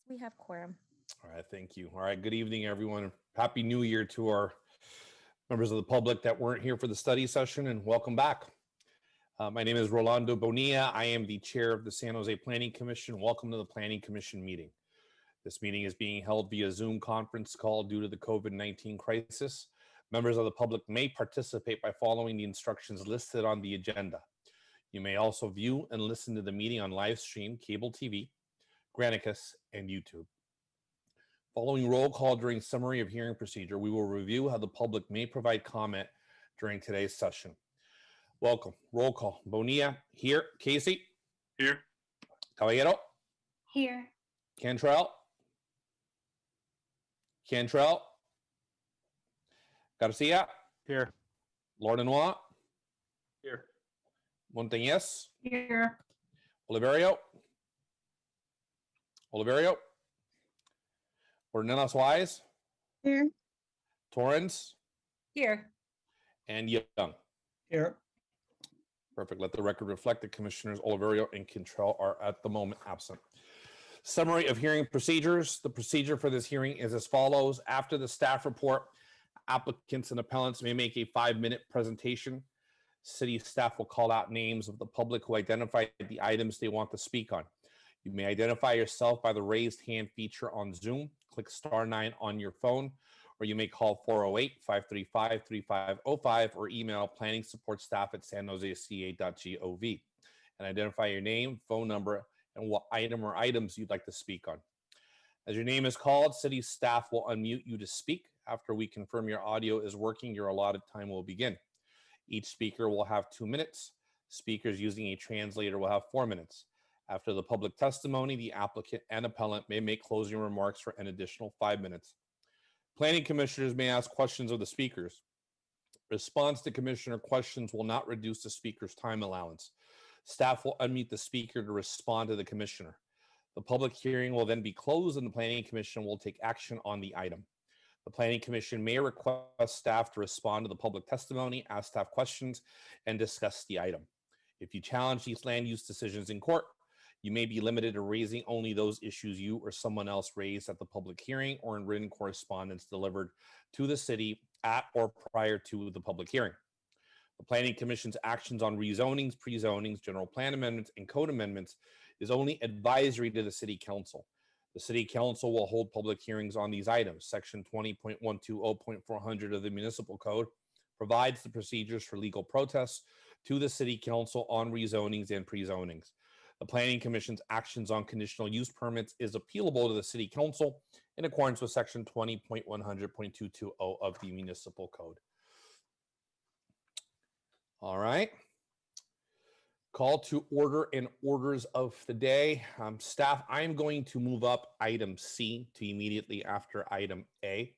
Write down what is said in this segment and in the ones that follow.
We have quorum. All right, thank you. All right, good evening, everyone. Happy New Year to our members of the public that weren't here for the study session, and welcome back. My name is Rolando Bonilla. I am the chair of the San Jose Planning Commission. Welcome to the Planning Commission meeting. This meeting is being held via Zoom conference call due to the COVID-19 crisis. Members of the public may participate by following the instructions listed on the agenda. You may also view and listen to the meeting on live stream, cable TV, Granicus, and YouTube. Following roll call during summary of hearing procedure, we will review how the public may provide comment during today's session. Welcome. Roll call. Bonilla, here. Casey? Here. Caballero? Here. Cantrell? Garcia? Here. Lordinois? Here. Montañez? Here. Oliverio? Ornelas Wise? Here. Torrens? Here. And Young. Here. Perfect. Let the record reflect that Commissioners Oliverio and Cantrell are at the moment absent. Summary of hearing procedures. The procedure for this hearing is as follows. After the staff report, applicants and appellants may make a 5-minute presentation. City staff will call out names of the public who identify the items they want to speak on. You may identify yourself by the raised hand feature on Zoom. Click *9 on your phone, or you may call 408-535-3505 or email planningsupportstaff@sanjoseca.gov and identify your name, phone number, and what item or items you'd like to speak on. As your name is called, city staff will unmute you to speak. After we confirm your audio is working, your allotted time will begin. Each speaker will have 2 minutes. Speakers using a translator will have 4 minutes. After the public testimony, the applicant and appellant may make closing remarks for an additional 5 minutes. Planning commissioners may ask questions of the speakers. Response to commissioner questions will not reduce the speaker's time allowance. Staff will unmute the speaker to respond to the commissioner. The public hearing will then be closed and the planning commission will take action on the item. The planning commission may request staff to respond to the public testimony, ask staff questions, and discuss the item. If you challenge these land use decisions in court, you may be limited to raising only those issues you or someone else raised at the public hearing or in written correspondence delivered to the city at or prior to the public hearing. The Planning Commission's actions on rezonings, pre-zonings, general plan amendments, and code amendments is only advisory to the City Council. The City Council will hold public hearings on these items. Section 20.120.400 of the Municipal Code provides the procedures for legal protests to the City Council on rezonings and pre-zonings. The Planning Commission's actions on conditional use permits is appealable to the City Council in accordance with Section 20.100.220 of the Municipal Code. All right. Call to order and orders of the day. Staff, I'm going to move up item C to immediately after item A.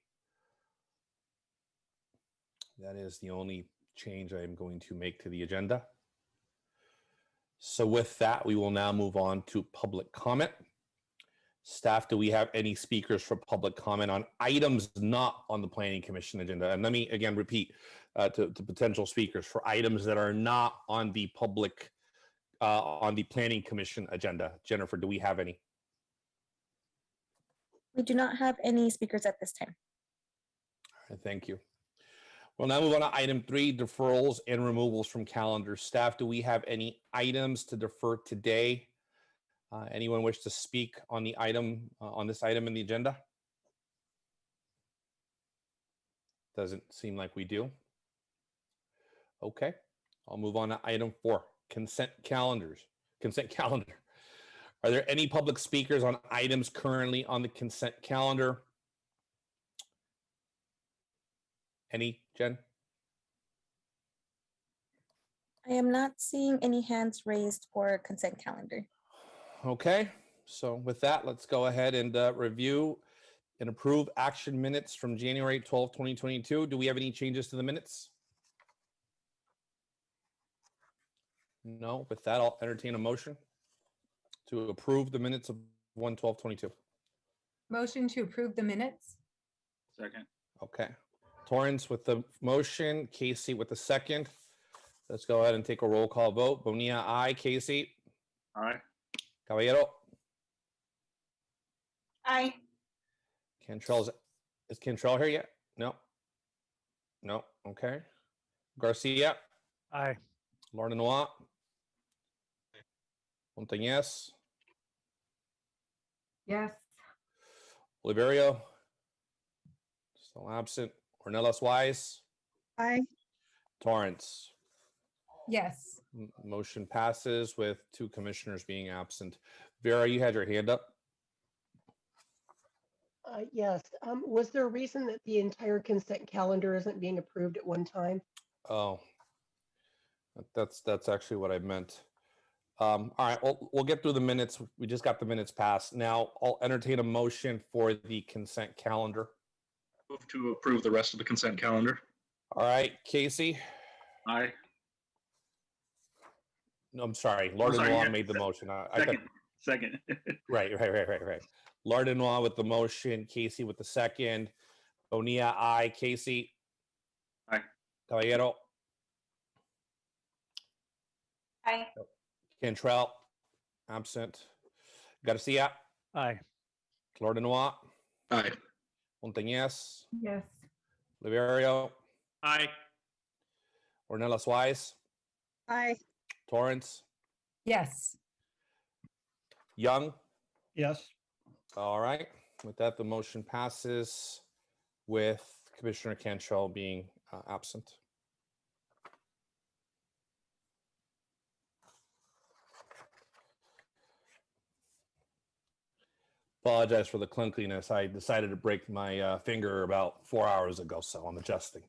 That is the only change I am going to make to the agenda. So with that, we will now move on to public comment. Staff, do we have any speakers for public comment on items not on the Planning Commission agenda? And let me again repeat to potential speakers for items that are not on the public, on the Planning Commission agenda. Jennifer, do we have any? We do not have any speakers at this time. All right, thank you. We'll now move on to item 3, deferrals and removals from calendar. Staff, do we have any items to defer today? Anyone wish to speak on the item, on this item in the agenda? Doesn't seem like we do. Okay, I'll move on to item 4, consent calendar. Are there any public speakers on items currently on the consent calendar? Any, Jen? I am not seeing any hands raised for consent calendar. Okay, so with that, let's go ahead and review and approve action minutes from January 12, 2022. Do we have any changes to the minutes? No. With that, I'll entertain a motion to approve the minutes of 1/12/22. Motion to approve the minutes. Second. Okay. Torrance with the motion, Casey with the second. Let's go ahead and take a roll call vote. Bonilla, aye. Casey? Aye. Caballero? Aye. Is Cantrell here yet? No. No. Okay. Garcia, Aye. Lardenois, Montañez, Yes. Oliverio, still absent. Ornelas Wise, Aye. Torrance. Yes. Motion passes with 2 commissioners being absent. Vera, you had your hand up. Yes. Was there a reason that the entire consent calendar isn't being approved at one time? Oh, that's actually what I meant. All right, we'll get through the minutes. We just got the minutes passed. Now I'll entertain a motion for the consent calendar. Move to approve the rest of the consent calendar. All right, Casey. Aye. No, I'm sorry. Oh, sorry, Lardenois yeah. made the motion. Second. Right. Lardenois with the motion, Casey with the second. Bonilla, aye. Casey. Aye. Caballero. Aye. Cantrell, absent. Garcia, Aye. Lardenois, Aye. Montañez, Yes. Oliverio, Aye. Ornelas Wise, Aye. Torrance, Yes. Young. Yes. All right. With that, the motion passes with Commissioner Cantrell being absent. Apologize for the clunkiness. I decided to break my finger about 4 hours ago, so I'm adjusting.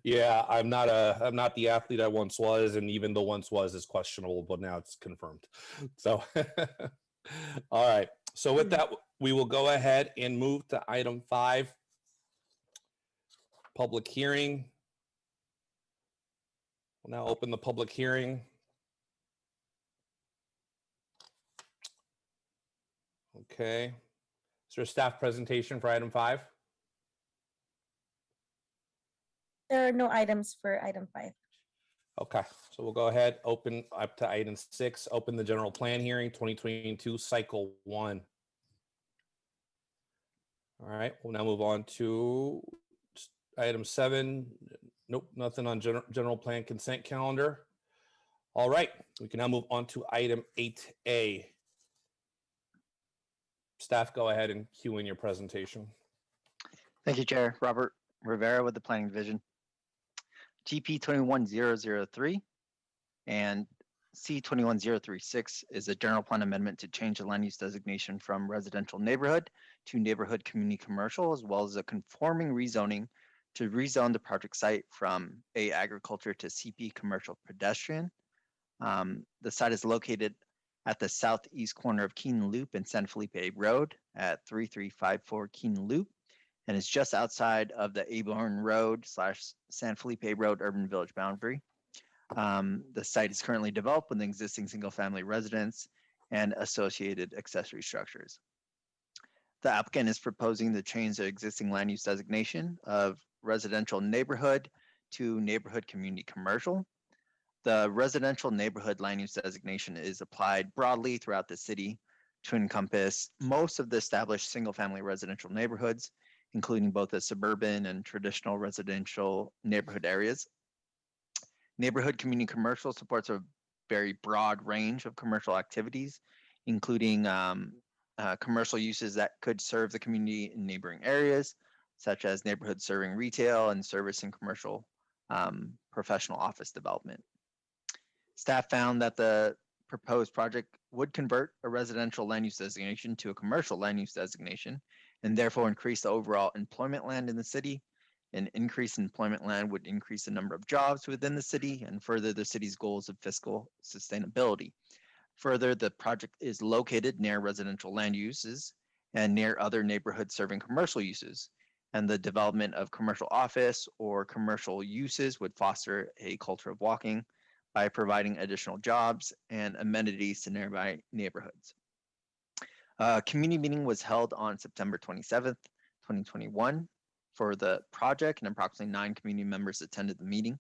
Yeah, I'm not the athlete I once was, and even the once was is questionable, but now it's confirmed. So, all right. So with that, we will go ahead and move to item 5, public hearing. We'll now open the public hearing. Okay. Is there a staff presentation for item 5? There are no items for item 5. Okay, so we'll go ahead, open up to item 6, open the general plan hearing 2022 cycle 1. All right, we'll now move on to item 7. Nope, nothing on general plan consent calendar. All right, we can now move on to item 8A. Staff, go ahead and cue in your presentation. Thank you, Chair. Robert Rivera with the Planning Division. GP 21003 and C 21036 is a general plan amendment to change the land use designation from residential neighborhood to neighborhood community commercial, as well as a conforming rezoning to rezone the project site from A agriculture to CP commercial pedestrian. The site is located at the southeast corner of Keenan Loop and San Felipe Road at 3354 Keenan Loop, and is just outside of the Aborn Road / San Felipe Road urban village boundary. The site is currently developed with an existing single-family residence and associated accessory structures. The applicant is proposing to change the existing land use designation of residential neighborhood to neighborhood community commercial. The residential neighborhood land use designation is applied broadly throughout the city to encompass most of the established single-family residential neighborhoods, including both the suburban and traditional residential neighborhood areas. Neighborhood community commercial supports a very broad range of commercial activities, including commercial uses that could serve the community in neighboring areas, such as neighborhood serving retail and service and commercial professional office development. Staff found that the proposed project would convert a residential land use designation to a commercial land use designation, and therefore increase the overall employment land in the city. An increase in employment land would increase the number of jobs within the city and further the city's goals of fiscal sustainability. Further, the project is located near residential land uses and near other neighborhood serving commercial uses, and the development of commercial office or commercial uses would foster a culture of walking by providing additional jobs and amenities to nearby neighborhoods. A community meeting was held on September 27th, 2021 for the project, and approximately 9 community members attended the meeting.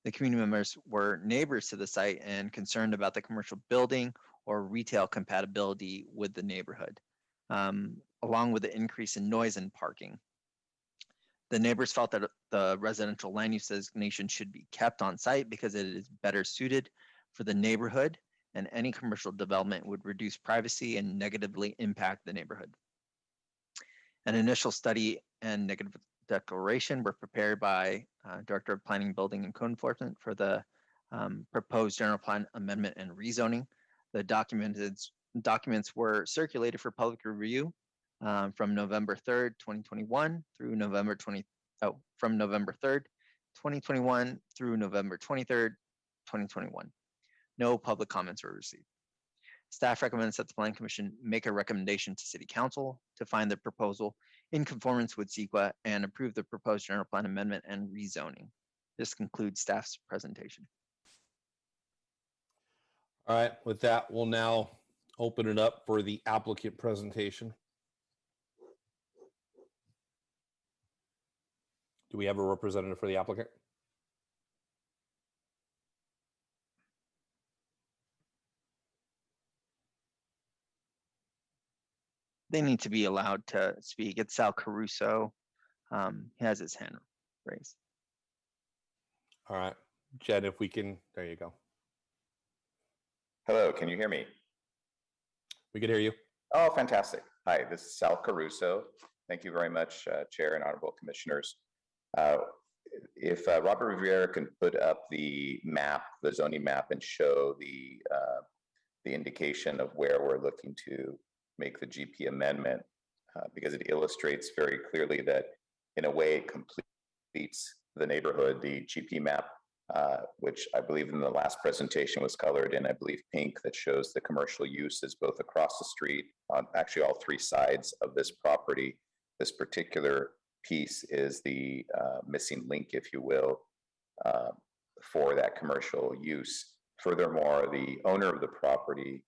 The community members were neighbors to the site and concerned about the commercial building or retail compatibility with the neighborhood, along with the increase in noise and parking. The neighbors felt that the residential land use designation should be kept on site because it is better suited for the neighborhood, and any commercial development would reduce privacy and negatively impact the neighborhood. An initial study and negative declaration were prepared by Director of Planning, Building, and Code Enforcement for the proposed general plan amendment and rezoning. The documents were circulated for public review from November 3rd, 2021 through from November 3rd, 2021 through November 23rd, 2021. No public comments were received. Staff recommends that the Planning Commission make a recommendation to City Council to find the proposal in conformance with CEQA and approve the proposed general plan amendment and rezoning. This concludes staff's presentation. All right, with that, we'll now open it up for the applicant presentation. Do we have a representative for the applicant? They need to be allowed to speak. It's Sal Caruso. He has his hand raised. All right, Jen, if we can, there you go. Hello, can you hear me? We can hear you. Oh, fantastic. Hi, this is Sal Caruso. Thank you very much, Chair and Honorable Commissioners. If Robert Rivera can put up the map, the zoning map, and show the indication of where we're looking to make the GP amendment, because it illustrates very clearly that in a way it completes the neighborhood. The GP map, which I believe in the last presentation was colored in, I believe, pink, that shows the commercial uses both across the street, on actually all three sides of this property. This particular piece is the missing link, if you will, for that commercial use. Furthermore, the owner of the property,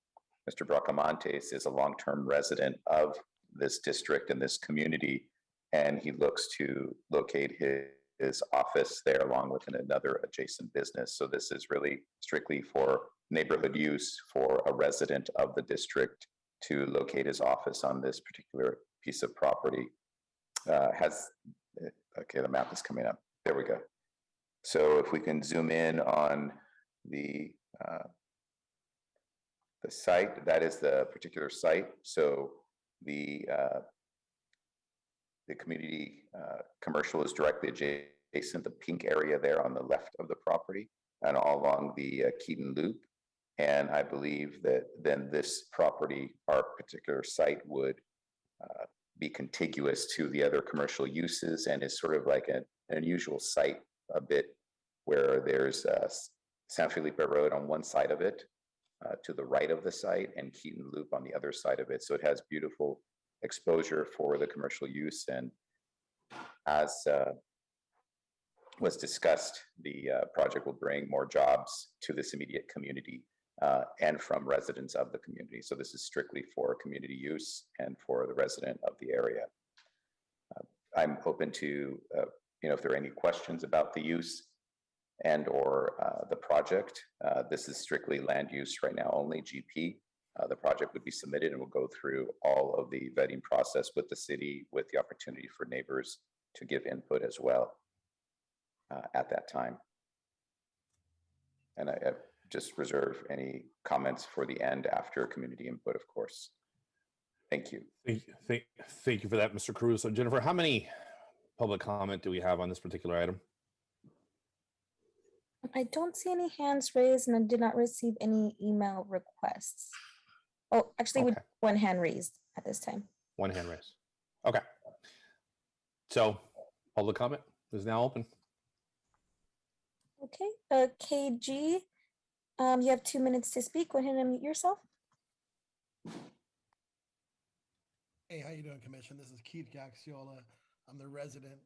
Mr. Bracamontes, is a long-term resident of this district and this community, and he looks to locate his office there along with another adjacent business. So this is really strictly for neighborhood use for a resident of the district to locate his office on this particular piece of property. Okay, the map is coming up. There we go. So if we can zoom in on the site, that is the particular site. So the community commercial is directly adjacent, the pink area there on the left of the property and all along the Keaton Loop. And I believe that then this property, our particular site, would be contiguous to the other commercial uses and is sort of like an unusual site a bit, where there's San Felipe Road on one side of it, to the right of the site, and Keaton Loop on the other side of it. So it has beautiful exposure for the commercial use. And as was discussed, the project will bring more jobs to this immediate community and from residents of the community. So this is strictly for community use and for the resident of the area. I'm open to, if there are any questions about the use and or the project. This is strictly land use right now only, GP. The project would be submitted and will go through all of the vetting process with the city, with the opportunity for neighbors to give input as well at that time. And I just reserve any comments for the end after community input, of course. Thank you. Thank you for that, Mr. Caruso. Jennifer, how many public comment do we have on this particular item? I don't see any hands raised, and I did not receive any email requests. Oh, actually, with one hand raised at this time. One hand raised. Okay. So public comment is now open. Okay, KG, you have 2 minutes to speak. Go ahead and unmute yourself. Hey, how you doing, Commission? This is Keith Gaxiola. I'm the resident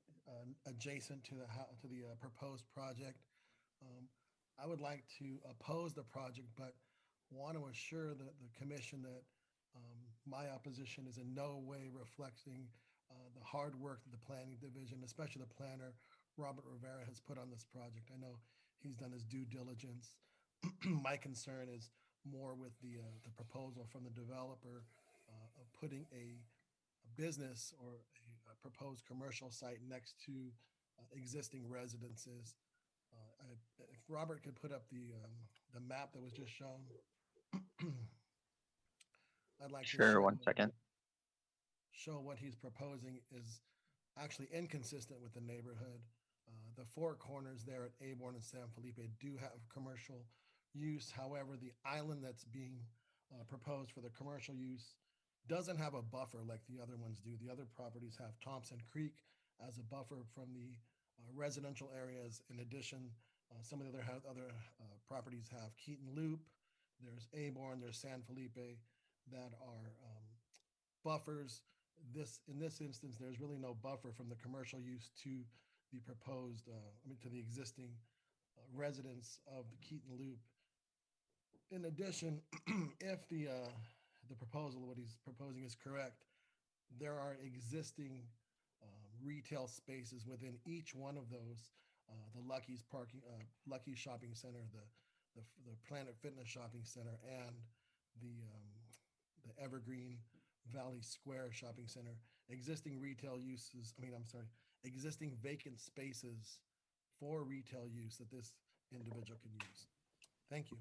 adjacent to the proposed project. I would like to oppose the project, but want to assure the Commission that my opposition is in no way reflecting the hard work that the Planning Division, especially the planner, Robert Rivera, has put on this project. I know he's done his due diligence. My concern is more with the proposal from the developer of putting a business or a proposed commercial site next to existing residences. If Robert could put up the map that was just shown. I'd like to Sure, show, 1 second. show what he's proposing is actually inconsistent with the neighborhood. The four corners there at Aborn and San Felipe do have commercial use. However, the island that's being proposed for the commercial use doesn't have a buffer like the other ones do. The other properties have Thompson Creek as a buffer from the residential areas. In addition, some of the other properties have Keaton Loop, there's Aborn, there's San Felipe that are buffers. In this instance, there's really no buffer from the commercial use to the proposed, to the existing residents of the Keaton Loop. In addition, if the proposal, what he's proposing is correct, there are existing retail spaces within each one of those, the Lucky's Lucky Shopping Center, the Planet Fitness Shopping Center, and the Evergreen Valley Square Shopping Center. Existing retail uses, existing vacant spaces for retail use that this individual can use. Thank you.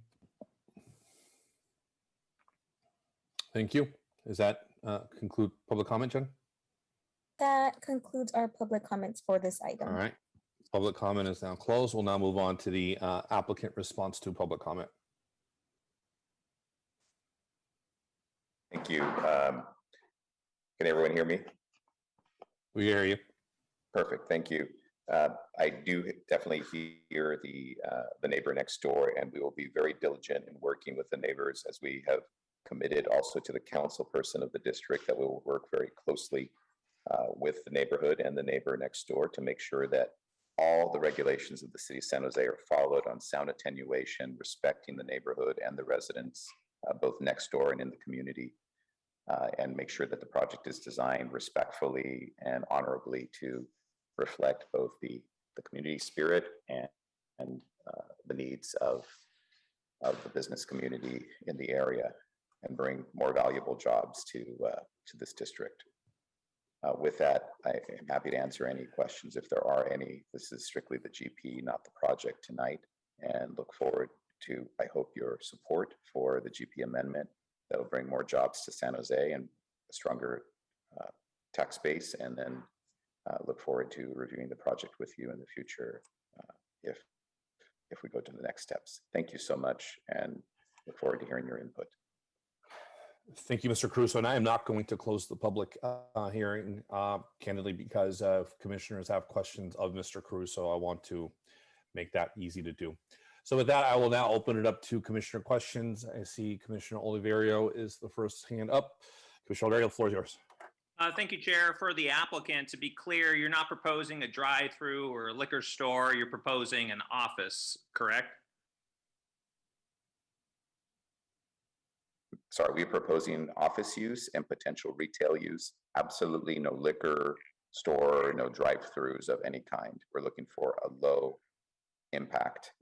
Thank you. Does that conclude public comment, Jen? That concludes our public comments for this item. All right. Public comment is now closed. We'll now move on to the applicant response to public comment. Thank you. Can everyone hear me? We hear you. Perfect. Thank you. I do definitely hear the neighbor next door, and we will be very diligent in working with the neighbors, as we have committed also to the council person of the district that we will work very closely with the neighborhood and the neighbor next door to make sure that all the regulations of the city of San Jose are followed on sound attenuation, respecting the neighborhood and the residents, both next door and in the community, and make sure that the project is designed respectfully and honorably to reflect both the community spirit and the needs of the business community in the area, and bring more valuable jobs to this district. With that, I am happy to answer any questions if there are any. This is strictly the GP, not the project tonight, and look forward to, I hope, your support for the GP amendment that will bring more jobs to San Jose and a stronger tax base, and then look forward to reviewing the project with you in the future if we go to the next steps. Thank you so much, and look forward to hearing your input. Thank you, Mr. Caruso. And I am not going to close the public hearing, candidly, because commissioners have questions of Mr. Caruso. I want to make that easy to do. So with that, I will now open it up to commissioner questions. I see Commissioner Oliverio is the first hand up. Commissioner Oliverio, the floor is yours. Thank you, Chair. For the applicant, to be clear, you're not proposing a drive-through or a liquor store. You're proposing an office, correct? Sorry, we're proposing office use and potential retail use. Absolutely no liquor store, no drive-throughs of any kind. We're looking for a low impact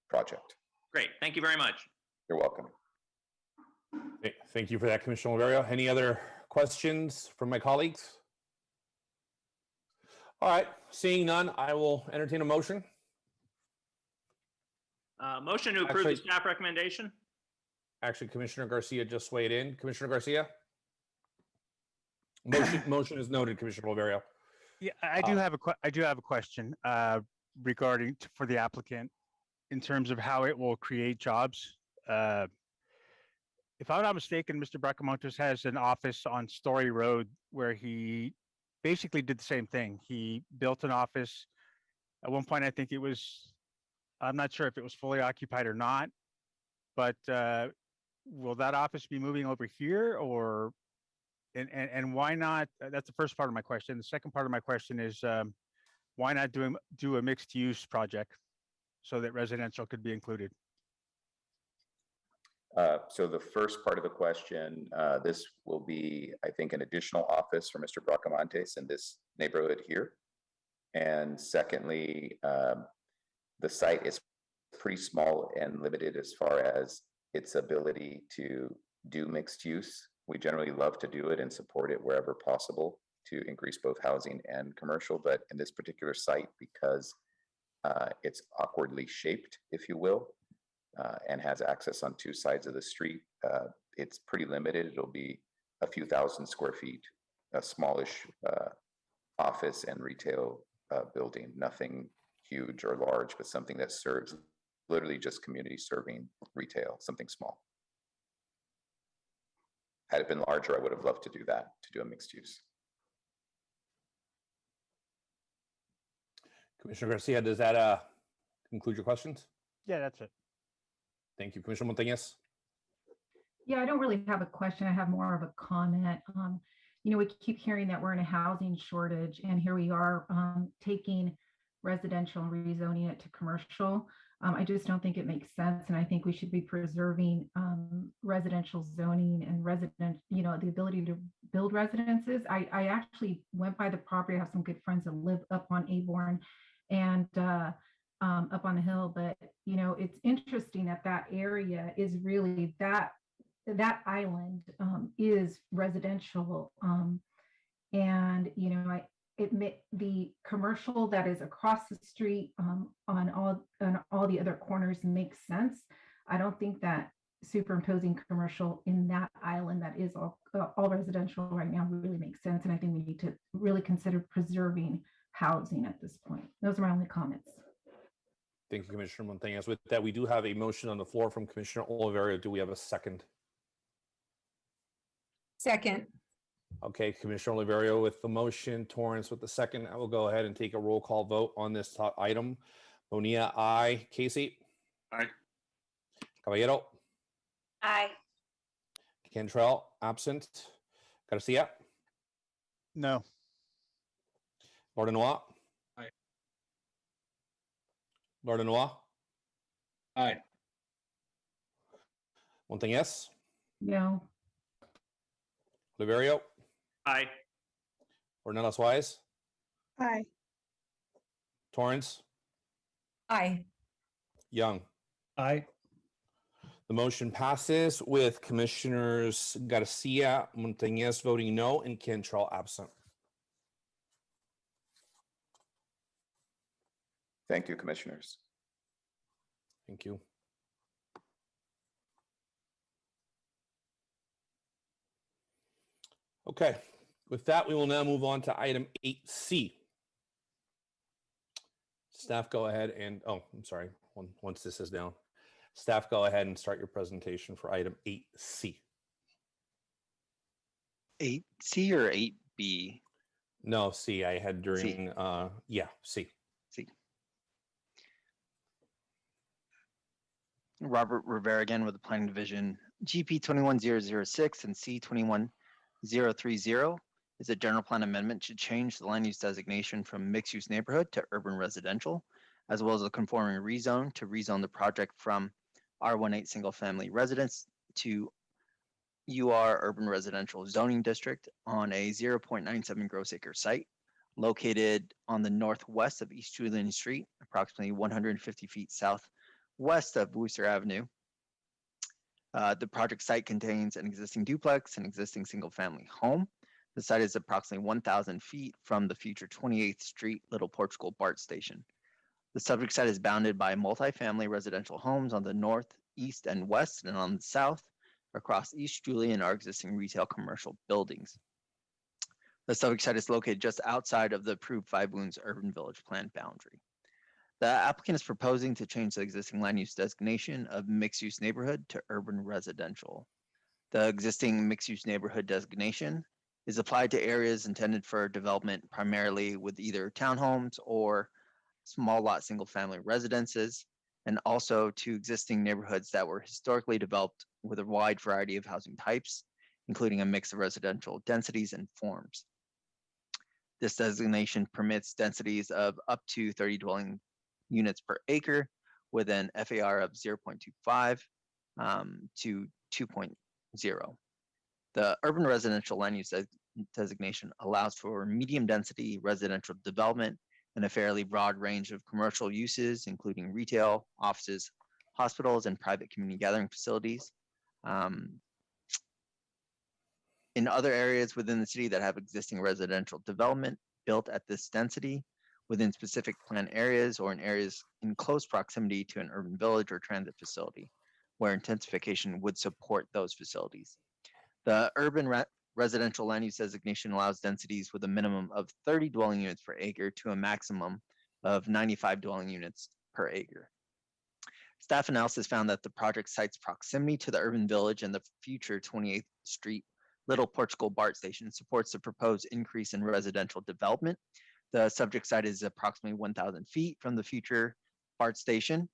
project. Great. Thank you very much. You're welcome. Thank you for that, Commissioner Oliverio. Any other questions from my colleagues? All right, seeing none, I will entertain a motion. Motion to approve the staff recommendation. Actually, Commissioner Garcia just weighed in. Commissioner Garcia? Motion is noted, Commissioner Oliverio. Yeah, I do have a question regarding for the applicant in terms of how it will create jobs. If I'm not mistaken, Mr. Bracamontes has an office on Story Road where he basically did the same thing. He built an office. At one point, I think it was, I'm not sure if it was fully occupied or not, but will that office be moving over here, or and why not? That's the first part of my question. The second part of my question is why not do a mixed use project so that residential could be included? So the first part of the question, this will be, I think, an additional office for Mr. Bracamontes in this neighborhood here. And secondly, the site is pretty small and limited as far as its ability to do mixed use. We generally love to do it and support it wherever possible to increase both housing and commercial, but in this particular site, because it's awkwardly shaped, if you will, and has access on two sides of the street, it's pretty limited. It'll be a few thousand square feet, a smallish office and retail building, nothing huge or large, but something that serves literally just community serving retail, something small. Had it been larger, I would have loved to do that, to do a mixed use. Commissioner Garcia, does that conclude your questions? Yeah, that's it. Thank you. Commissioner Montañez? Yeah, I don't really have a question. I have more of a comment. We keep hearing that we're in a housing shortage, and here we are taking residential and rezoning it to commercial. I just don't think it makes sense, and I think we should be preserving residential zoning and the ability to build residences. I actually went by the property. I have some good friends that live up on Aborn and up on the hill, but it's interesting that area is really that island is residential, and the commercial that is across the street on all the other corners makes sense. I don't think that superimposing commercial in that island that is all residential right now really makes sense, and I think we need to really consider preserving housing at this point. Those are my only comments. Thank you, Commissioner Montañez. With that, we do have a motion on the floor from Commissioner Oliveira. Do we have a second? Second. Okay, Commissioner Oliveira with the motion, Torrance with the second. I will go ahead and take a roll call vote on this item. Bonilla, aye. Casey? Aye. Caballero? Aye. Cantrell, absent. Garcia? No. Lordinois? Aye. Lordinois? Aye. Montañez? No. Oliverio? Aye. Ornelas Wise? Aye. Torrance? Aye. Young? Aye. The motion passes with Commissioners Garcia, Montañez voting no, and Cantrell absent. Thank you, commissioners. Thank you. Okay, with that, we will now move on to item 8C. Staff, go ahead and, I'm sorry, once this is down. Staff, go ahead and start your presentation for item 8C. 8C or 8B? No, C, I had during, yeah, C. C. Robert Rivera again with the Planning Division. GP 21006 and C 21030 is a general plan amendment to change the land use designation from mixed use neighborhood to urban residential, as well as a conforming rezone to rezone the project from R18 single family residence to UR urban residential zoning district on a 0.97 gross acre site located on the northwest of East Julian Street, approximately 150 feet southwest of Worcester Avenue. The project site contains an existing duplex and existing single family home. The site is approximately 1,000 feet from the future 28th Street Little Portugal BART station. The subject site is bounded by multifamily residential homes on the north, east, and west, and on the south. Across East Julian are existing retail commercial buildings. The subject site is located just outside of the approved Five Wounds Urban Village Plan boundary. The applicant is proposing to change the existing land use designation of mixed-use neighborhood to urban residential. The existing mixed-use neighborhood designation is applied to areas intended for development primarily with either townhomes or small lot single-family residences, and also to existing neighborhoods that were historically developed with a wide variety of housing types, including a mix of residential densities and forms. This designation permits densities of up to 30 dwelling units per acre with an FAR of 0.25 to 2.0. The urban residential land use designation allows for medium density residential development and a fairly broad range of commercial uses, including retail, offices, hospitals, and private community gathering facilities. In other areas within the city that have existing residential development built at this density, within specific planned areas or in areas in close proximity to an urban village or transit facility, where intensification would support those facilities. The urban residential land use designation allows densities with a minimum of 30 dwelling units per acre to a maximum of 95 dwelling units per acre. Staff analysis found that the project site's proximity to the urban village and the future 28th Street Little Portugal BART station supports the proposed increase in residential development. The subject site is approximately 1,000 feet from the future BART station.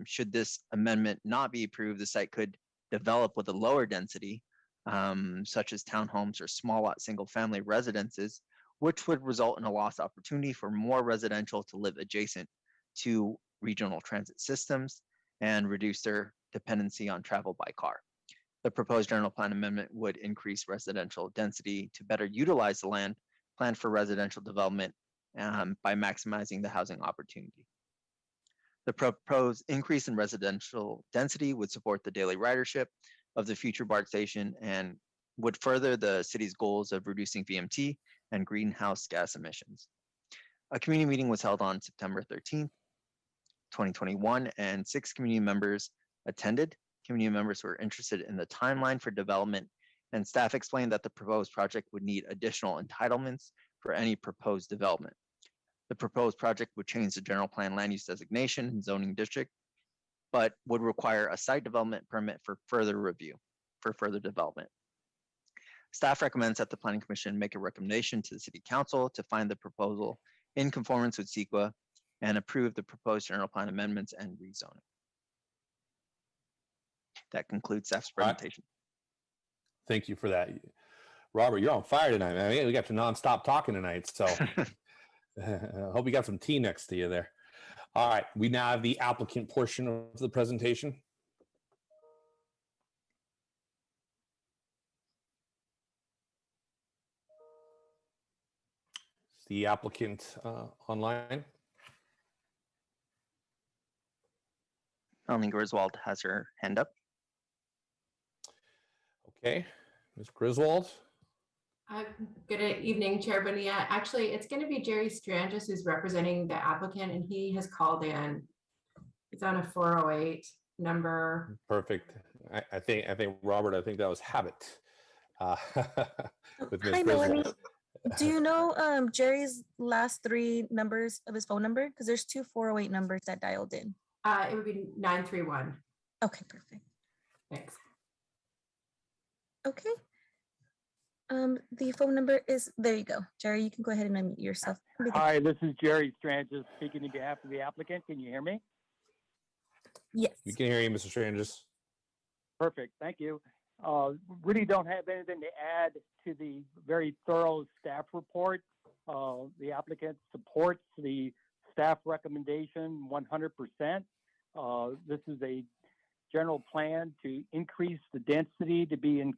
Should this amendment not be approved, the site could develop with a lower density, such as townhomes or small lot single family residences, which would result in a lost opportunity for more residential to live adjacent to regional transit systems and reduce their dependency on travel by car. The proposed general plan amendment would increase residential density to better utilize the land planned for residential development by maximizing the housing opportunity. The proposed increase in residential density would support the daily ridership of the future BART station and would further the city's goals of reducing VMT and greenhouse gas emissions. A community meeting was held on September 13th, 2021, and 6 community members attended. Community members were interested in the timeline for development, and staff explained that the proposed project would need additional entitlements for any proposed development. The proposed project would change the general plan land use designation and zoning district, but would require a site development permit for further review, for further development. Staff recommends that the Planning Commission make a recommendation to the City Council to find the proposal in conformance with CEQA and approve the proposed general plan amendments and rezoning. That concludes staff's presentation. Thank you for that. Robert, you're on fire tonight, man. We got to nonstop talking tonight, so I hope you got some tea next to you there. All right, we now have the applicant portion of the presentation. Is the applicant online? Melanie Griswold has her hand up. Okay, Ms. Griswold. Good evening, Chair Bonilla. Actually, it's going to be Jerry Strangis who's representing the applicant, and he has called in. It's on a 408 number. Perfect. I think Robert, I think that was habit. With Ms. Hi, Griswold. Melanie. Do you know Jerry's last 3 numbers of his phone number? Because there's 2 408 numbers that dialed in. It would be 931. Okay, perfect. Thanks. Okay. The phone number is, there you go. Jerry, you can go ahead and unmute yourself. Hi, this is Jerry Strangis speaking on behalf of the applicant. Can you hear me? Yes. We can hear you, Mr. Strangis. Perfect, thank you. Really don't have anything to add to the very thorough staff report. The applicant supports the staff recommendation 100%. This is a general plan to increase the density to be in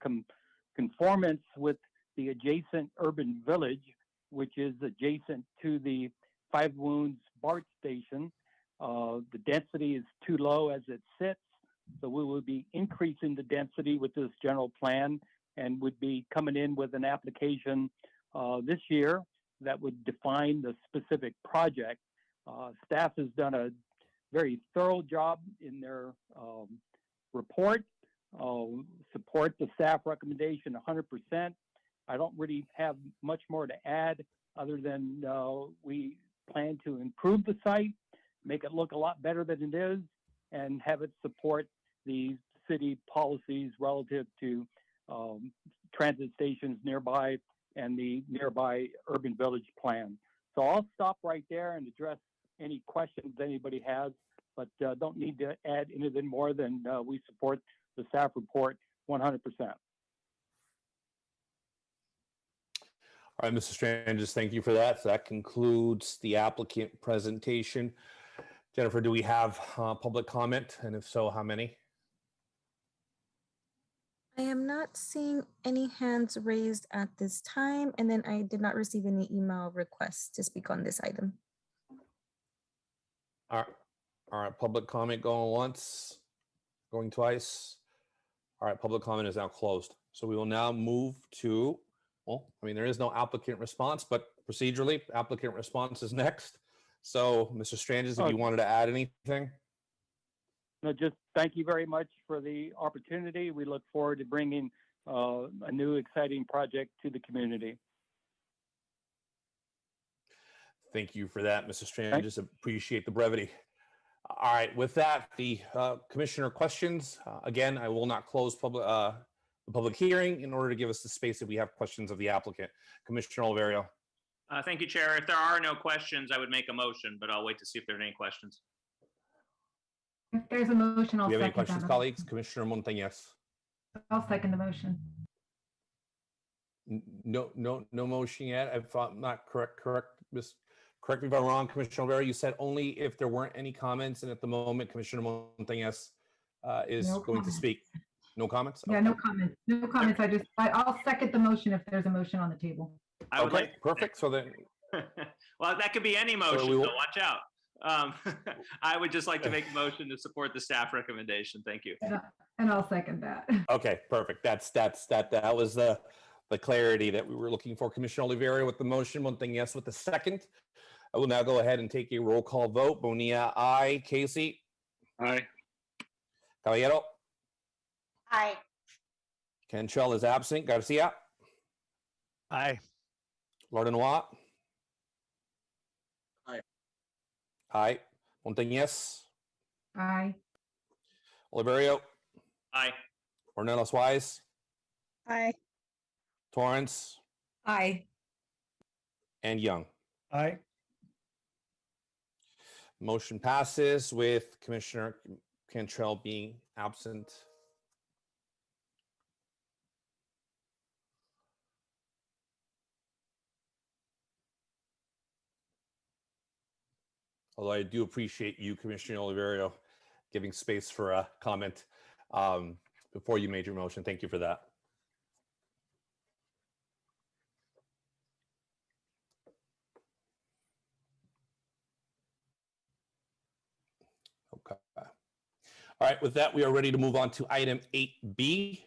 conformance with the adjacent urban village, which is adjacent to the Five Wounds BART station. The density is too low as it sits, so we will be increasing the density with this general plan and would be coming in with an application this year that would define the specific project. Staff has done a very thorough job in their report. Support the staff recommendation 100%. I don't really have much more to add other than we plan to improve the site, make it look a lot better than it is, and have it support the city policies relative to transit stations nearby and the nearby urban village plan. So I'll stop right there and address any questions anybody has, but don't need to add anything more than we support the staff report 100%. All right, Mr. Strangis, thank you for that. So that concludes the applicant presentation. Jennifer, do we have public comment? And if so, how many? I am not seeing any hands raised at this time, and then I did not receive any email requests to speak on this item. All All right, public comment going once, going twice. All right, public comment is now closed. So we will now move to, well, I mean, there is no applicant response, but procedurally, applicant response is next. So, Mr. Stranges, if you wanted to add anything. No, just thank you very much for the opportunity. We look forward to bringing a new exciting project to the community. Thank you for that, Mr. Stranges. Appreciate the brevity. All right, with that, the commissioner questions. Again, I will not close the public hearing in order to give us the space if we have questions of the applicant. Commissioner Oliverio. Thank you, Chair. If there are no questions, I would make a motion, but I'll wait to see if there are any questions. If there's a motion, I'll Do you have any second questions, that. colleagues? Commissioner Montañez. I'll second the motion. No motion yet. If I'm not correct me if I'm wrong, Commissioner Oliverio, you said only if there weren't any comments, and at the moment, Commissioner Montañez is going to speak. No comments? Yeah, Okay. no comments. No comments. I'll second the motion if there's a motion on the table. I would Okay, perfect. So then, well, that could be any motion, we will- so watch out. I would just like to make a motion to support the staff recommendation. Thank you. And I'll second that. okay, perfect. That was the clarity that we were looking for. Commissioner Oliverio with the motion, Montañez with the second. I will now go ahead and take a roll call vote. Bonilla, aye. Casey? Aye. Caballero? Aye. Cantrell is absent. Garcia? Aye. Lordenois? Aye. Aye. Montañez? Aye. Oliverio? Aye. Ornelas Wise? Aye. Torrance? Aye. And Young. Aye. Motion passes with Commissioner Cantrell being absent. Although I do appreciate you, Commissioner Oliverio, giving space for a comment before you made your motion. Thank you for that. Okay. All right, with that, we are ready to move on to item 8B.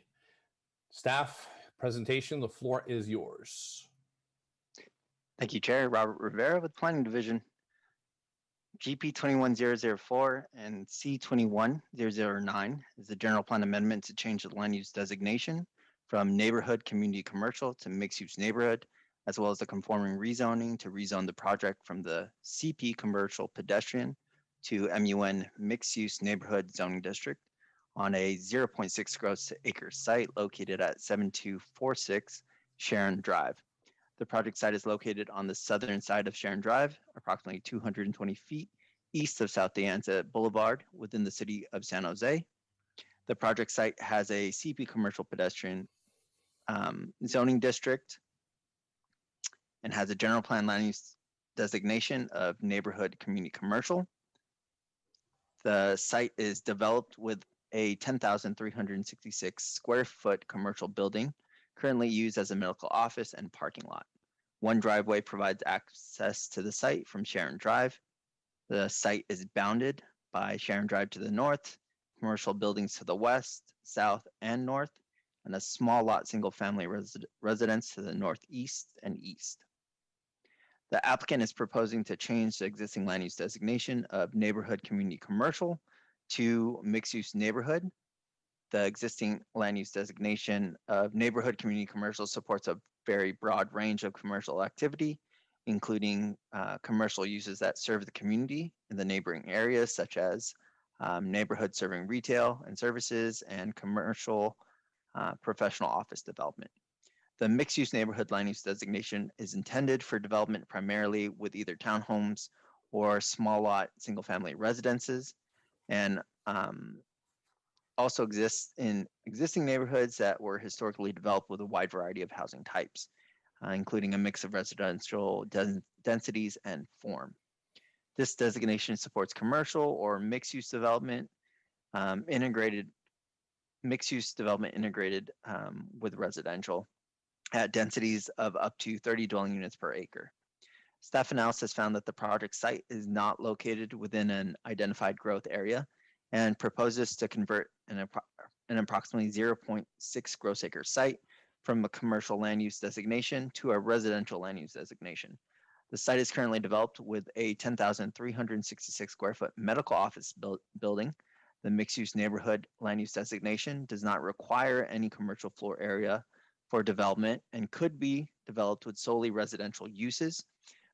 Staff presentation, the floor is yours. Thank you, Chair. Robert Rivera with Planning Division. GP 21004 and C21009 is the general plan amendment to change the land use designation from neighborhood community commercial to mixed use neighborhood, as well as the conforming rezoning to rezone the project from the CP commercial pedestrian to MUN mixed use neighborhood zoning district on a 0.6 gross acre site located at 7246 Sharon Drive. The project site is located on the southern side of Sharon Drive, approximately 220 feet east of South De Anza Boulevard within the city of San Jose. The project site has a CP commercial pedestrian zoning district and has a general plan land use designation of neighborhood community commercial. The site is developed with a 10,366 square foot commercial building currently used as a medical office and parking lot. One driveway provides access to the site from Sharon Drive. The site is bounded by Sharon Drive to the north, commercial buildings to the west, south, and north, and a small lot single-family residence to the northeast and east. The applicant is proposing to change the existing land use designation of neighborhood community commercial to mixed-use neighborhood. The existing land use designation of neighborhood community commercial supports a very broad range of commercial activity, including commercial uses that serve the community in the neighboring areas, such as neighborhood serving retail and services and commercial professional office development. The mixed-use neighborhood land use designation is intended for development primarily with either townhomes or small lot single-family residences, and also exists in existing neighborhoods that were historically developed with a wide variety of housing types, including a mix of residential densities and form. This designation supports commercial or mixed-use development, mixed-use development integrated with residential at densities of up to 30 dwelling units per acre. Staff analysis found that the project site is not located within an identified growth area and proposes to convert an approximately 0.6 gross acre site from a commercial land use designation to a residential land use designation. The site is currently developed with a 10,366 square foot medical office building. The mixed use neighborhood land use designation does not require any commercial floor area for development and could be developed with solely residential uses.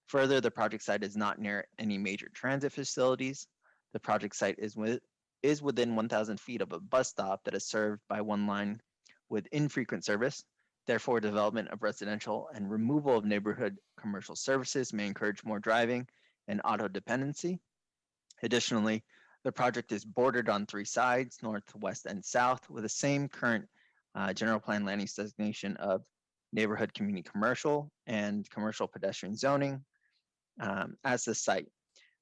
Further, the project site is not near any major transit facilities. The project site is within 1,000 feet of a bus stop that is served by one line with infrequent service. Therefore, development of residential and removal of neighborhood commercial services may encourage more driving and auto dependency. Additionally, the project is bordered on 3 sides, north, west, and south, with the same current general plan land use designation of neighborhood community commercial and commercial pedestrian zoning as the site.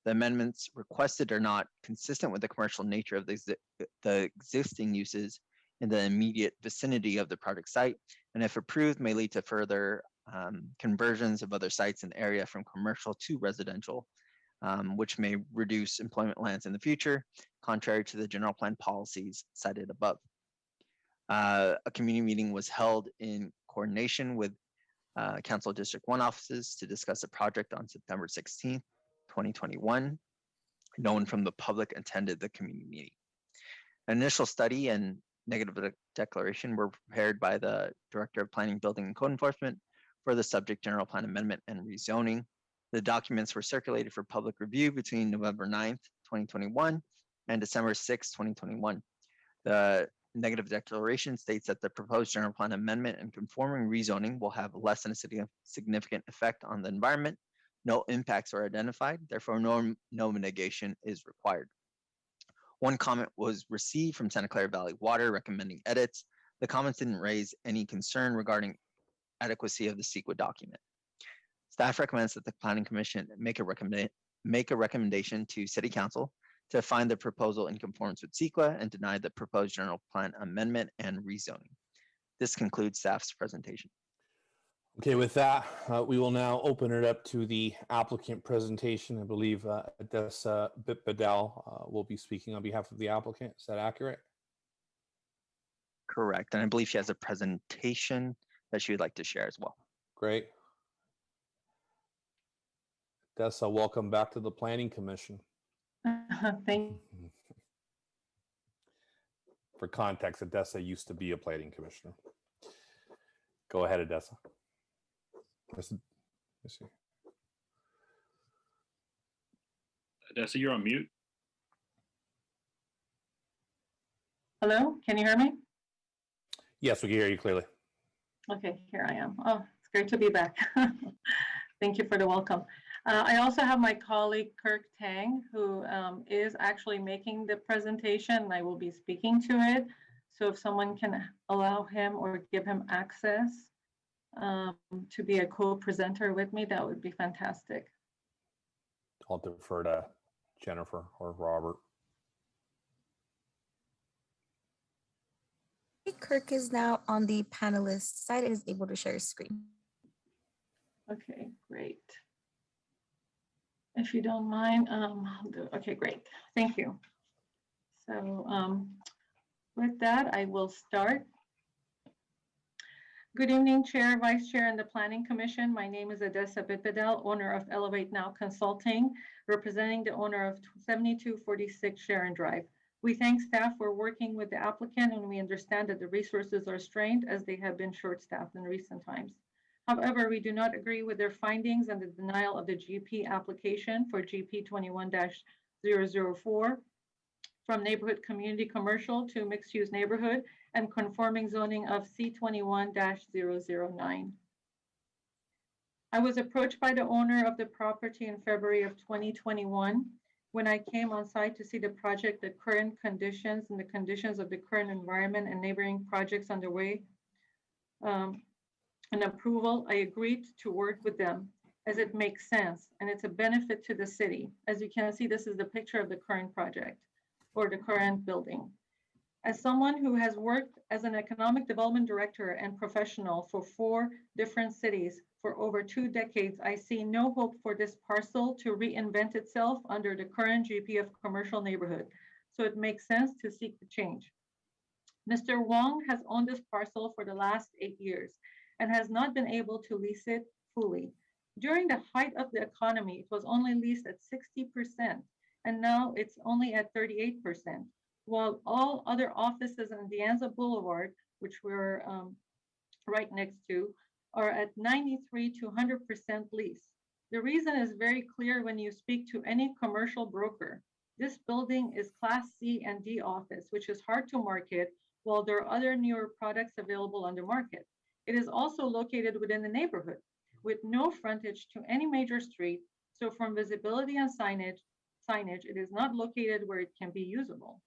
The amendments requested are not consistent with the commercial nature of the existing uses in the immediate vicinity of the project site, and if approved, may lead to further conversions of other sites in the area from commercial to residential, which may reduce employment lands in the future, contrary to the general plan policies cited above. A community meeting was held in coordination with Council District 1 offices to discuss the project on September 16th, 2021. No one from the public attended the community meeting. An initial study and negative declaration were prepared by the Director of Planning, Building, and Code Enforcement for the subject general plan amendment and rezoning. The documents were circulated for public review between November 9th, 2021 and December 6th, 2021. The negative declaration states that the proposed general plan amendment and conforming rezoning will have less than a significant effect on the environment. No impacts are identified, therefore no mitigation is required. One comment was received from Santa Clara Valley Water recommending edits. The comments didn't raise any concern regarding adequacy of the CEQA document. Staff recommends that the Planning Commission make a recommendation to City Council to find the proposal in conformance with CEQA and deny the proposed general plan amendment and rezoning. This concludes staff's presentation. Okay, with that, we will now open it up to the applicant presentation. I believe Dessa Bitbadel will be speaking on behalf of the applicant. Is that accurate? Correct, and I believe she has a presentation that she would like to share as well. Great. Dessa, welcome back to the Planning Commission. Thank you. For context, Dessa used to be a planning commissioner. Go ahead, Dessa. Dessa, you're on mute. Hello, can you hear me? Yes, we can hear you clearly. Okay, here I am. Oh, it's great to be back. Thank you for the welcome. I also have my colleague Kirk Tang, who is actually making the presentation, and I will be speaking to it. So if someone can allow him or give him access to be a co-presenter with me, that would be fantastic. I'll defer to Jennifer or Robert. Kirk is now on the panelist side and is able to share his screen. Okay, great. If you don't mind, okay, great. Thank you. So with that, I will start. Good evening, Chair, Vice Chair, and the Planning Commission. My name is Dessa Bitbadel, owner of Elevate Now Consulting, representing the owner of 7246 Sharon Drive. We thank staff for working with the applicant, and we understand that the resources are strained as they have been short-staffed in recent times. However, we do not agree with their findings and the denial of the GP application for GP 21-004 from neighborhood community commercial to mixed-use neighborhood and conforming zoning of C21-009. I was approached by the owner of the property in February of 2021 when I came on site to see the project, the current conditions and the conditions of the current environment and neighboring projects underway. And approval, I agreed to work with them as it makes sense and it's a benefit to the city. As you can see, this is the picture of the current project or the current building. As someone who has worked as an economic development director and professional for 4 different cities for over 2 decades, I see no hope for this parcel to reinvent itself under the current GP of commercial neighborhood. So it makes sense to seek the change. Mr. Wong has owned this parcel for the last 8 years and has not been able to lease it fully. During the height of the economy, it was only leased at 60%, and now it's only at 38%, while all other offices on De Anza Boulevard, which we're right next to, are at 93 to 100% lease. The reason is very clear when you speak to any commercial broker. This building is Class C and D office, which is hard to market, while there are other newer products available on the market. It is also located within the neighborhood, with no frontage to any major street, so from visibility and signage, it is not located where it can be usable.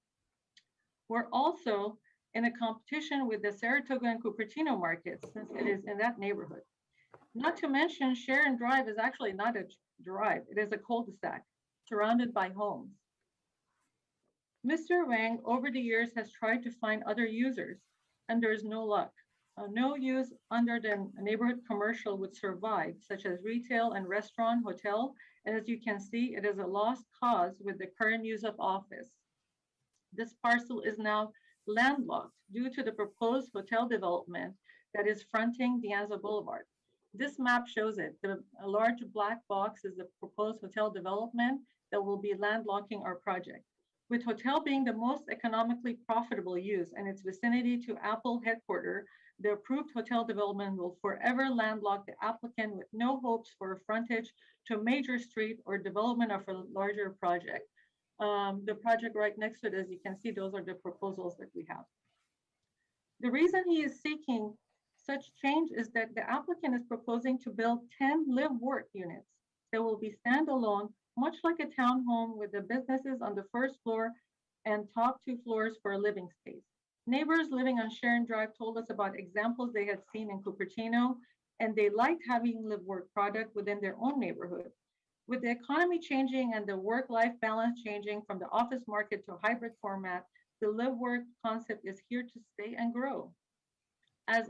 We're also in a competition with the Saratoga and Cupertino markets, since it is in that neighborhood. Not to mention, Sharon Drive is actually not a drive, it is a cul-de-sac surrounded by homes. Mr. Wang, over the years, has tried to find other users, and there's no luck. No use under the neighborhood commercial would survive, such as retail and restaurant, hotel, and as you can see, it is a lost cause with the current use of office. This parcel is now landlocked due to the proposed hotel development that is fronting De Anza Boulevard. This map shows it. The large black box is the proposed hotel development that will be landlocking our project. With hotel being the most economically profitable use and its vicinity to Apple headquarters, the approved hotel development will forever landlock the applicant with no hopes for a frontage to a major street or development of a larger project. The project right next to it, as you can see, those are the proposals that we have. The reason he is seeking such change is that the applicant is proposing to build 10 live-work units that will be standalone, much like a townhome with the businesses on the first floor and top 2 floors for a living space. Neighbors living on Sharon Drive told us about examples they had seen in Cupertino, and they liked having live-work product within their own neighborhood. With the economy changing and the work-life balance changing from the office market to a hybrid format, the live-work concept is here to stay and grow. As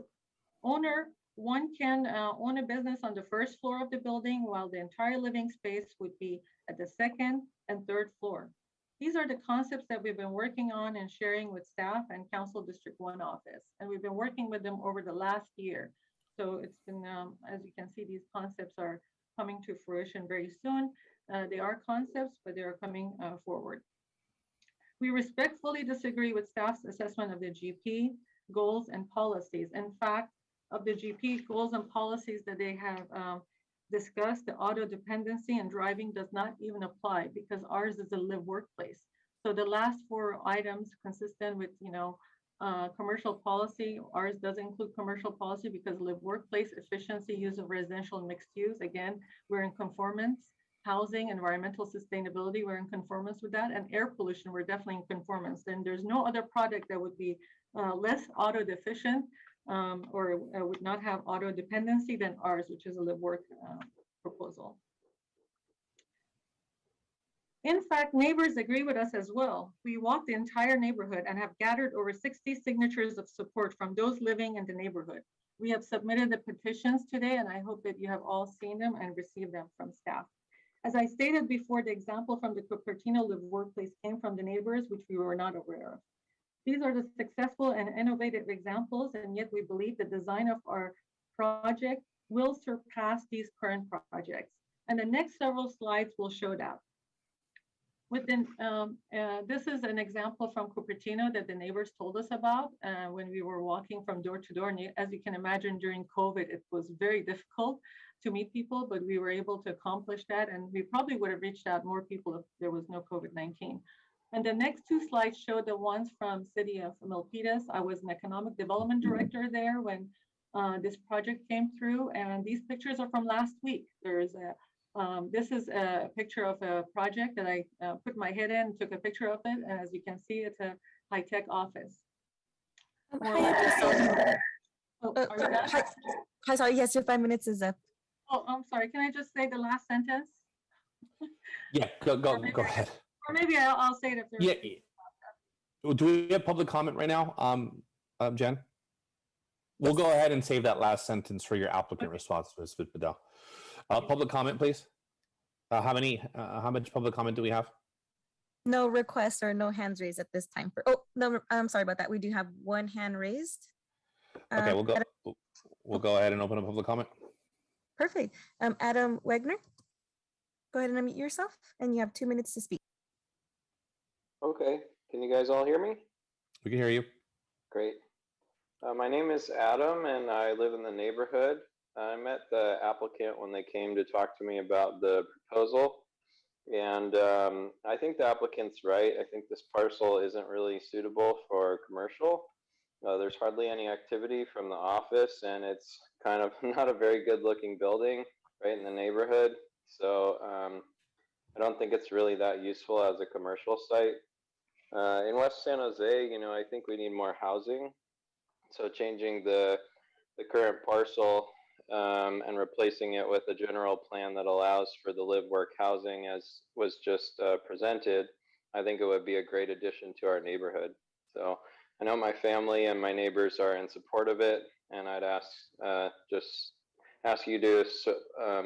owner, one can own a business on the first floor of the building, while the entire living space would be at the 2nd and 3rd floor. These are the concepts that we've been working on and sharing with staff and Council District 1 office. And we've been working with them over the last year. So it's been, as you can see, these concepts are coming to fruition very soon. They are concepts, but they are coming forward. We respectfully disagree with staff's assessment of the GP goals and policies. In fact, of the GP goals and policies that they have discussed, the auto dependency and driving does not even apply because ours is a live workplace. So the last 4 items consistent with, commercial policy, ours does include commercial policy because live workplace, efficiency, use of residential and mixed use. Again, we're in conformance. Housing, environmental sustainability, we're in conformance with that. And air pollution, we're definitely in conformance. Then there's no other product that would be less auto deficient or would not have auto dependency than ours, which is a live work proposal. In fact, neighbors agree with us as well. We walked the entire neighborhood and have gathered over 60 signatures of support from those living in the neighborhood. We have submitted the petitions today, and I hope that you have all seen them and received them from staff. As I stated before, the example from the Cupertino Live Workplace came from the neighbors, which we were not aware of. These are the successful and innovative examples, and yet we believe the design of our project will surpass these current projects. And the next several slides will show that. This is an example from Cupertino that the neighbors told us about when we were walking from door to door. And as you can imagine, during COVID, it was very difficult to meet people, but we were able to accomplish that. And we probably would have reached out more people if there was no COVID-19. And the next 2 slides show the ones from City of Milpitas. I was an economic development director there when this project came through. And these pictures are from last week. There's this is a picture of a project that I put my head in, took a picture of it. And as you can see, it's a high-tech office. Hi, sorry, yes, your 5 minutes is up. Oh, I'm sorry. Can I just say the last sentence? Yeah, go ahead. Or maybe I'll say it if there's. Do we have public comment right now, Jen? We'll go ahead and save that last sentence for your applicant response, Ms. Vidal. Public comment, please. How much public comment do we have? No requests or no hands raised at this time. Oh, no, I'm sorry about that. We do have one hand raised. Okay, we'll go ahead and open up public comment. Perfect. Adam Wegner, go ahead and unmute yourself, and you have 2 minutes to speak. Okay, can you guys all hear me? We can hear you. Great. My name is Adam, and I live in the neighborhood. I met the applicant when they came to talk to me about the proposal. And I think the applicant's right. I think this parcel isn't really suitable for commercial. There's hardly any activity from the office, and it's kind of not a very good looking building right in the neighborhood. So I don't think it's really that useful as a commercial site. In West San Jose, you know, I think we need more housing. So changing the current parcel and replacing it with a general plan that allows for the live work housing as was just presented, I think it would be a great addition to our neighborhood. So I know my family and my neighbors are in support of it, and I'd just ask you to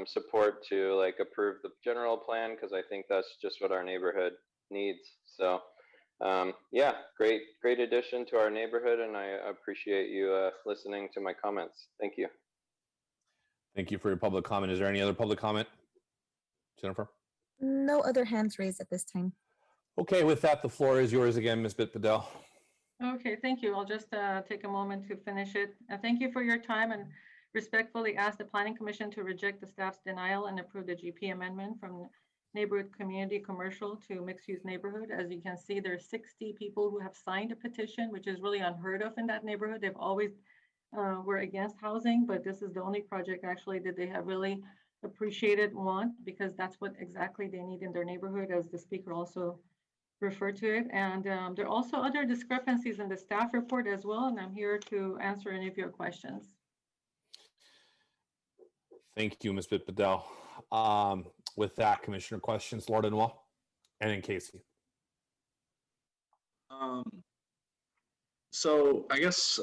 support to like approve the general plan, because I think that's just what our neighborhood needs. So yeah, great addition to our neighborhood, and I appreciate you listening to my comments. Thank you. Thank you for your public comment. Is there any other public comment, Jennifer? No other hands raised at this time. Okay, with that, the floor is yours again, Ms. Bitpadel. Okay, thank you. I'll just take a moment to finish it. Thank you for your time, and respectfully ask the Planning Commission to reject the staff's denial and approve the GP amendment from neighborhood community commercial to mixed-use neighborhood. As you can see, there are 60 people who have signed a petition, which is really unheard of in that neighborhood. They've always were against housing, but this is the only project actually that they have really appreciated, want, because that's what exactly they need in their neighborhood, as the speaker also referred to it. And there are also other discrepancies in the staff report as well, and I'm here to answer any of your questions. Thank you, Ms. Bitpadel. With that, Commissioner questions, Lord Noir, and then Casey. So I guess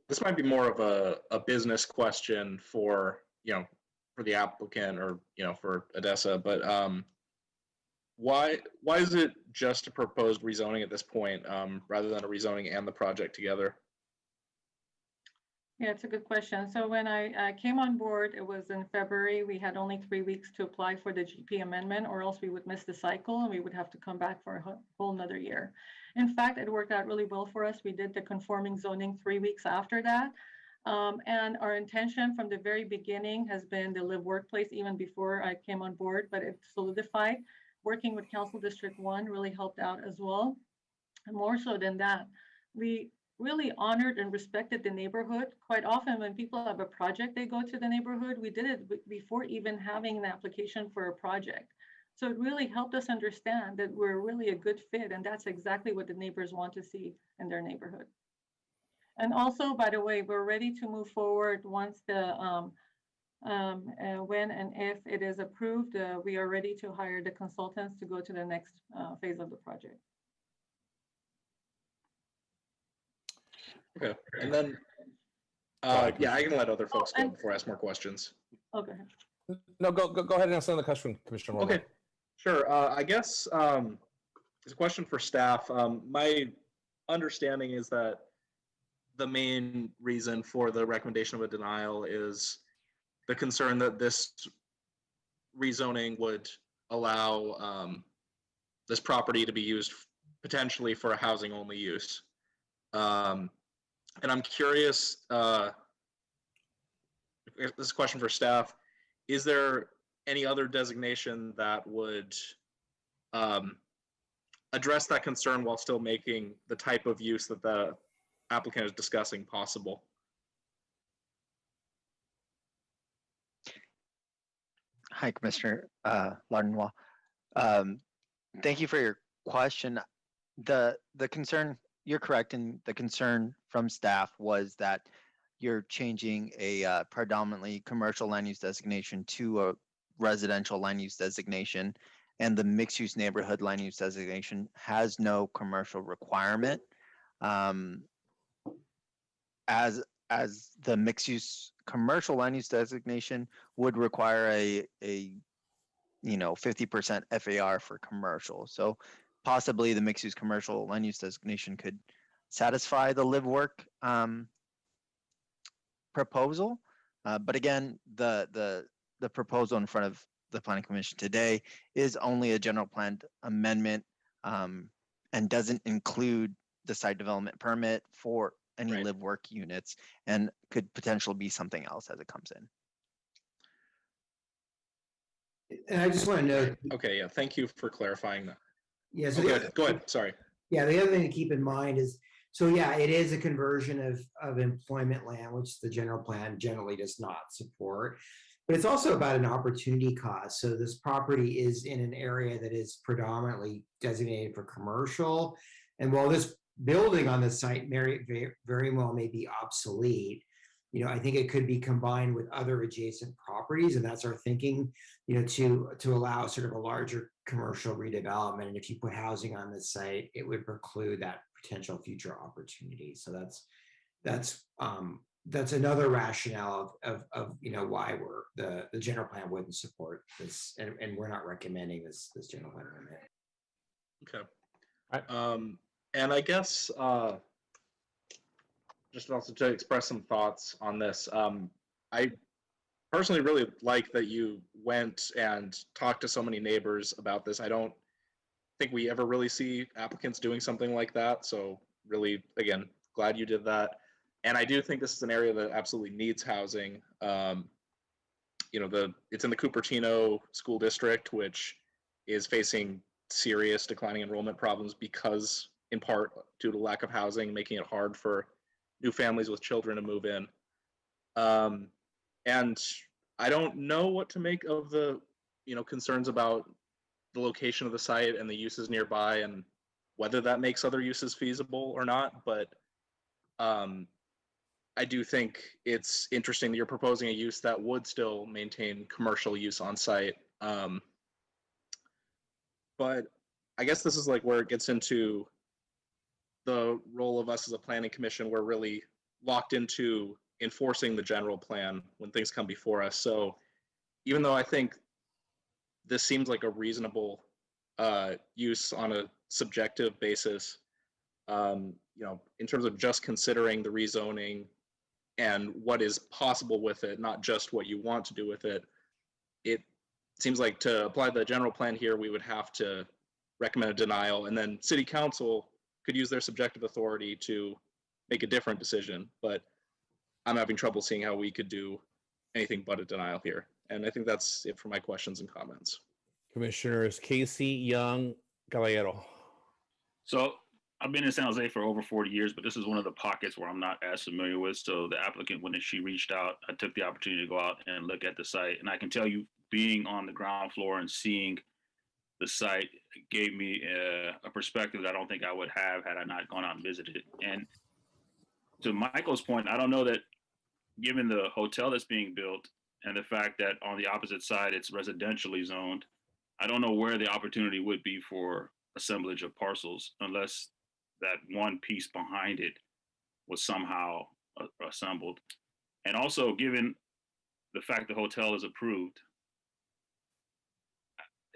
this might be more of a business question for, for the applicant or, for Odessa, but why is it just a proposed rezoning at this point rather than a rezoning and the project together? Yeah, it's a good question. So when I came on board, it was in February. We had only 3 weeks to apply for the GP amendment, or else we would miss the cycle and we would have to come back for a whole nother year. In fact, it worked out really well for us. We did the conforming zoning 3 weeks after that. And our intention from the very beginning has been the live workplace even before I came on board, but it solidified. Working with Council District 1 really helped out as well. And more so than that, we really honored and respected the neighborhood. Quite often when people have a project, they go to the neighborhood. We did it before even having an application for a project. So it really helped us understand that we're really a good fit, and that's exactly what the neighbors want to see in their neighborhood. And also, by the way, we're ready to move forward once the, when and if it is approved, we are ready to hire the consultants to go to the next phase of the project. Okay, and then, yeah, I can let other folks go before I ask more questions. Okay. No, go ahead and answer the question, Commissioner. Okay, sure. I guess it's a question for staff. My understanding is that the main reason for the recommendation of a denial is the concern that this rezoning would allow this property to be used potentially for a housing only use. And I'm curious, this is a question for staff, is there any other designation that would address that concern while still making the type of use that the applicant is discussing possible? Hi, Commissioner Lardenois. Thank you for your question. The concern, you're correct, and the concern from staff was that you're changing a predominantly commercial land use designation to a residential land use designation. and the mixed-use neighborhood land use designation has no commercial requirement. As the mixed-use commercial land use designation would require a 50% FAR for commercial. So possibly the mixed-use commercial land use designation could satisfy the live work proposal. But again, the proposal in front of the Planning Commission today is only a general plan amendment and doesn't include the site development permit for any live work units, and could potentially be something else as it comes in. And I just want to note. Okay, yeah, thank you for clarifying that. Yeah, so go ahead, sorry. Yeah, the other thing to keep in mind is, so yeah, it is a conversion of employment land, which the general plan generally does not support. But it's also about an opportunity cost. So this property is in an area that is predominantly designated for commercial. And while this building on the site very well may be obsolete, I think it could be combined with other adjacent properties, and that's our thinking, to allow sort of a larger commercial redevelopment. And if you put housing on this site, it would preclude that potential future opportunity. So that's another rationale of why the general plan wouldn't support this, and we're not recommending this general plan amendment. Okay. And I guess just also to express some thoughts on this, I personally really like that you went and talked to so many neighbors about this. I don't think we ever really see applicants doing something like that. So really, again, glad you did that. And I do think this is an area that absolutely needs housing. It's in the Cupertino School District, which is facing serious declining enrollment problems because, in part, due to lack of housing, making it hard for new families with children to move in. And I don't know what to make of the, concerns about the location of the site and the uses nearby and whether that makes other uses feasible or not. But I do think it's interesting that you're proposing a use that would still maintain commercial use on site. But I guess this is like where it gets into the role of us as a planning commission. We're really locked into enforcing the general plan when things come before us. So even though I think this seems like a reasonable use on a subjective basis, in terms of just considering the rezoning and what is possible with it, not just what you want to do with it, it seems like to apply the general plan here, we would have to recommend a denial, and then city council could use their subjective authority to make a different decision. But I'm having trouble seeing how we could do anything but a denial here. And I think that's it for my questions and comments. Commissioners Casey, Young, Caballero. So I've been in San Jose for over 40 years, but this is one of the pockets where I'm not as familiar with. So the applicant, when she reached out, I took the opportunity to go out and look at the site. And I can tell you, being on the ground floor and seeing the site gave me a perspective that I don't think I would have had I not gone out and visited. And to Michael's point, I don't know that given the hotel that's being built and the fact that on the opposite side it's residentially zoned, I don't know where the opportunity would be for assemblage of parcels unless that one piece behind it was somehow assembled. And also, given the fact the hotel is approved,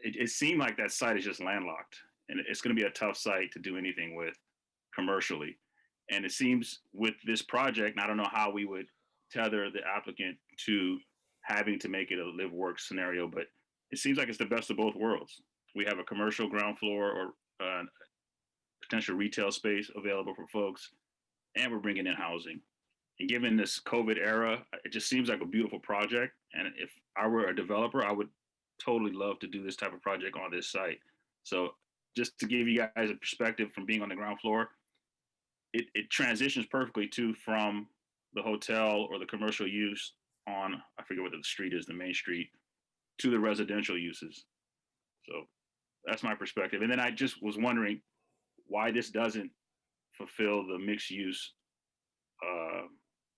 it seemed like that site is just landlocked, and it's going to be a tough site to do anything with commercially. And it seems with this project, and I don't know how we would tether the applicant to having to make it a live work scenario, but it seems like it's the best of both worlds. We have a commercial ground floor or potential retail space available for folks, and we're bringing in housing. And given this COVID era, it just seems like a beautiful project. And if I were a developer, I would totally love to do this type of project on this site. So just to give you guys a perspective from being on the ground floor, it transitions perfectly from the hotel or the commercial use on, I forget what the street is, the main street, to the residential uses. So that's my perspective. And then I just was wondering why this doesn't fulfill the mixed use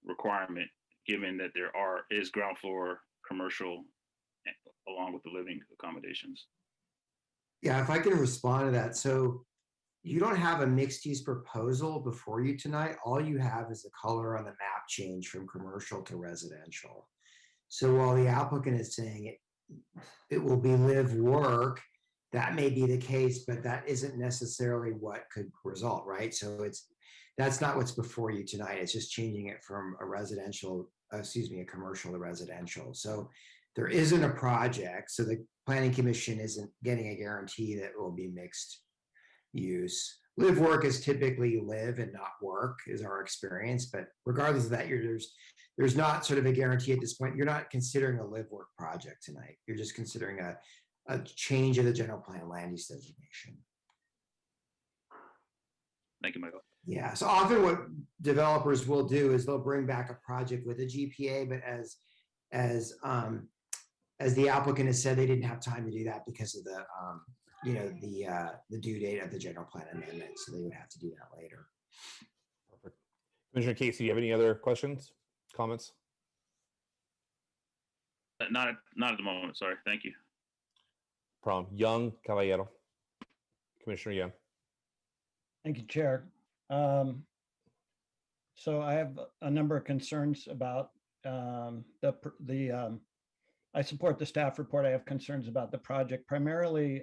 requirement, given that there is ground floor commercial along with the living accommodations. Yeah, if I can respond to that. So you don't have a mixed use proposal before you tonight. All you have is the color on the map change from commercial to residential. So while the applicant is saying it will be live work, that may be the case, but that isn't necessarily what could result, right? So that's not what's before you tonight. It's just changing it from a residential, a commercial to residential. So there isn't a project. So the planning commission isn't getting a guarantee that it will be mixed use. Live work is typically live and not work is our experience, but regardless of that, there's not sort of a guarantee at this point. You're not considering a live work project tonight. You're just considering a change of the general plan land use designation. Thank you, Michael. Yeah, so often what developers will do is they'll bring back a project with a GPA, but as the applicant has said, they didn't have time to do that because of the due date of the general plan amendment, so they would have to do that later. Perfect. Commissioner Casey, do you have any other questions, comments? Not at the moment. Sorry. Thank you. Problem. Young, Caballero. Commissioner Young. Thank you, Chair. So I have a number of concerns about I support the staff report. I have concerns about the project. Primarily,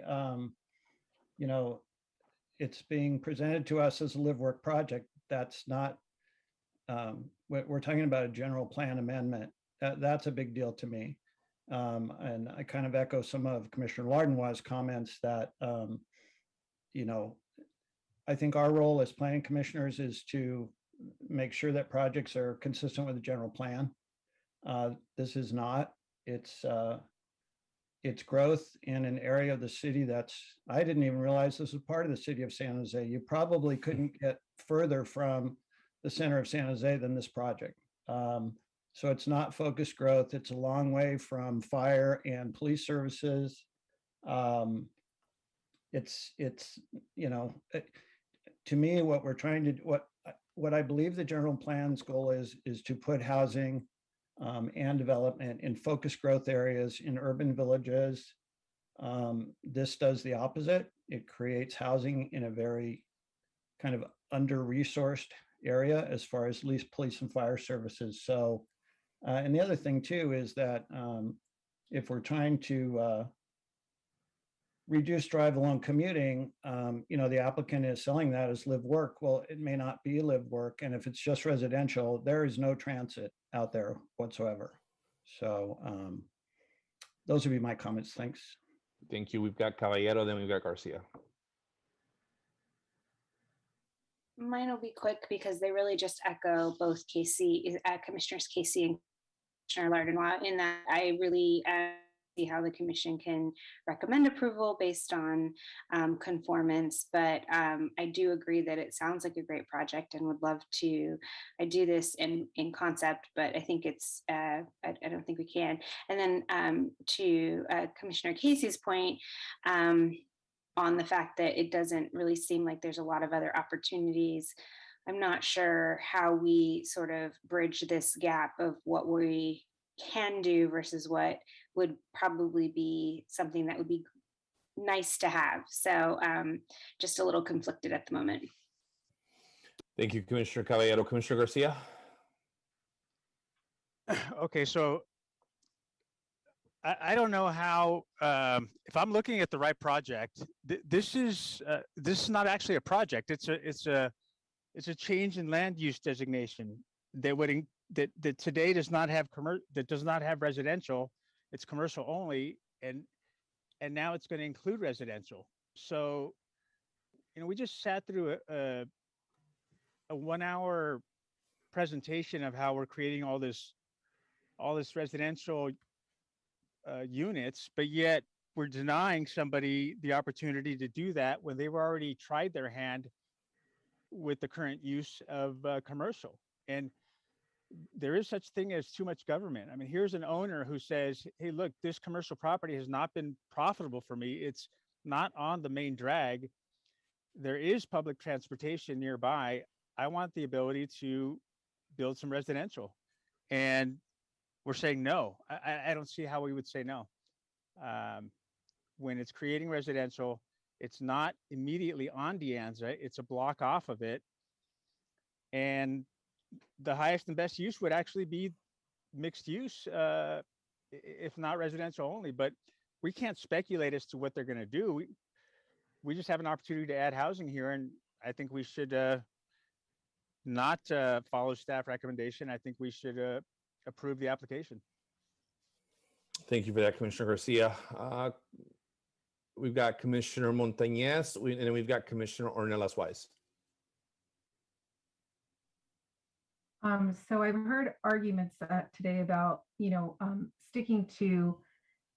it's being presented to us as a live work project. That's not, we're talking about a general plan amendment. That's a big deal to me. And I kind of echo some of Commissioner Lardenois' comments that, I think our role as planning commissioners is to make sure that projects are consistent with the general plan. This is not. It's growth in an area of the city I didn't even realize this was part of the city of San Jose. You probably couldn't get further from the center of San Jose than this project. So it's not focused growth. It's a long way from fire and police services. To me, what we're trying to, what I believe the general plan's goal is to put housing and development in focused growth areas in urban villages. This does the opposite. It creates housing in a very kind of under-resourced area as far as least police and fire services. So, and the other thing too is that if we're trying to reduce drive along commuting, the applicant is selling that as live work. Well, it may not be live work. And if it's just residential, there is no transit out there whatsoever. So those would be my comments. Thanks. Thank you. We've got Caballero, then we've got Garcia. Mine will be quick because they really just echo both Commissioners Casey and Commissioner Lardenois in that I really see how the commission can recommend approval based on conformance, but I do agree that it sounds like a great project and would love to do this in concept, but I think it's I don't think we can. And then to Commissioner Casey's point on the fact that it doesn't really seem like there's a lot of other opportunities, I'm not sure how we sort of bridge this gap of what we can do versus what would probably be something that would be nice to have. So just a little conflicted at the moment. Thank you, Commissioner Caballero. Commissioner Garcia? Okay, so I don't know how, if I'm looking at the right project, this is not actually a project. It's a change in land use designation that would that today does not have residential. It's commercial only, and now it's going to include residential. So, we just sat through a 1 hour presentation of how we're creating all this residential units, but yet we're denying somebody the opportunity to do that when they've already tried their hand with the current use of commercial. And there is such thing as too much government. I mean, here's an owner who says, hey, look, this commercial property has not been profitable for me. It's not on the main drag. There is public transportation nearby. I want the ability to build some residential. And we're saying no. I don't see how we would say no. When it's creating residential, It's not immediately on De Anza. It's a block off of it. And the highest and best use would actually be mixed use, if not residential only. But we can't speculate as to what they're going to do. We just have an opportunity to add housing here, and I think we should not follow staff recommendation. I think we should approve the application. Thank you for that, Commissioner Garcia. We've got Commissioner Montañez, and then we've got Commissioner Ornelas Wise. So I've heard arguments today about, sticking to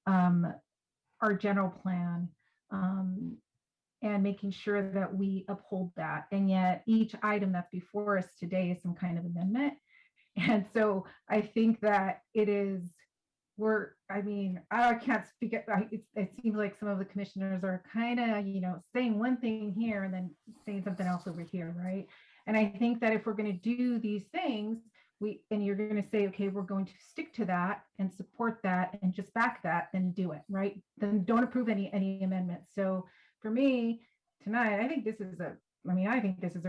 our general plan and making sure that we uphold that. And yet each item that's before us today is some kind of amendment. And so I think that I can't speak, it seems like some of the commissioners are kind of, saying one thing here and then saying something else over here, right? And I think that if we're going to do these things, and you're going to say, okay, we're going to stick to that and support that and just back that, then do it, right? Then don't approve any amendments. So for me tonight, I think this is a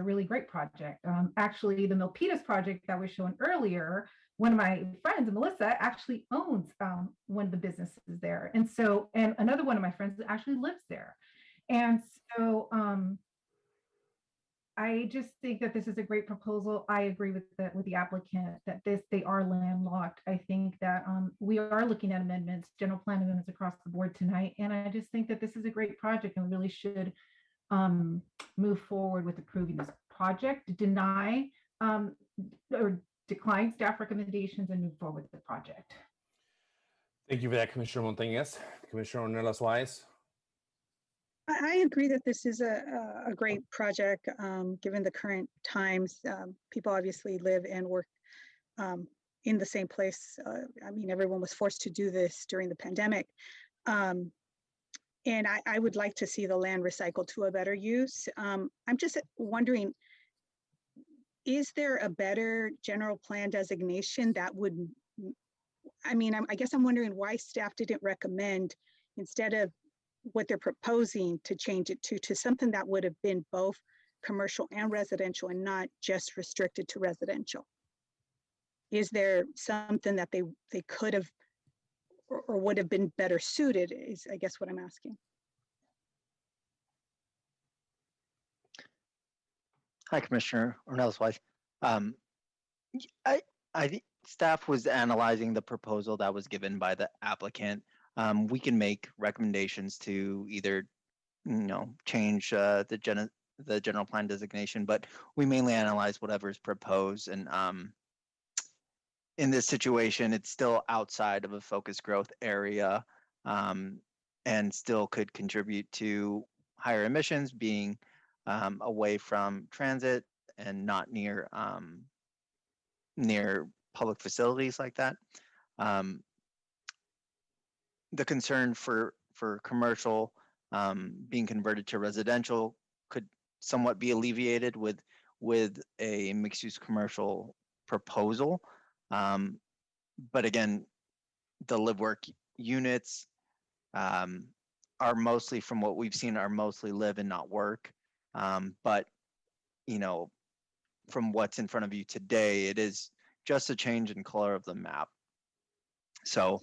really great project. Actually, the Milpitas project that was shown earlier, one of my friends, Melissa, actually owns one of the businesses there. And another one of my friends actually lives there. And so I just think that this is a great proposal. I agree with the applicant that they are landlocked. I think that we are looking at amendments, general plan amendments across the board tonight. And I just think that this is a great project and we really should move forward with approving this project, deny or decline staff recommendations and move forward with the project. Thank you for that, Commissioner Montañez. Commissioner Ornelas Wise. I agree that this is a great project, given the current times. People obviously live and work in the same place. Everyone was forced to do this during the pandemic. And I would like to see the land recycled to a better use. I'm just wondering, is there a better general plan designation that would, I guess I'm wondering why staff didn't recommend, instead of what they're proposing, to change it to something that would have been both commercial and residential and not just restricted to residential. Is there something that they could have or would have been better suited, is I guess what I'm asking. Hi, Commissioner Ornelas Wise. I think staff was analyzing the proposal that was given by the applicant. We can make recommendations to either, change the general plan designation, but we mainly analyze whatever is proposed. And in this situation, it's still outside of a focused growth area, and still could contribute to higher emissions, being away from transit and not near public facilities like that. The concern for commercial being converted to residential could somewhat be alleviated with a mixed-use commercial proposal. But again, the live work units are mostly, from what we've seen, are mostly live and not work. But from what's in front of you today, it is just a change in color of the map. So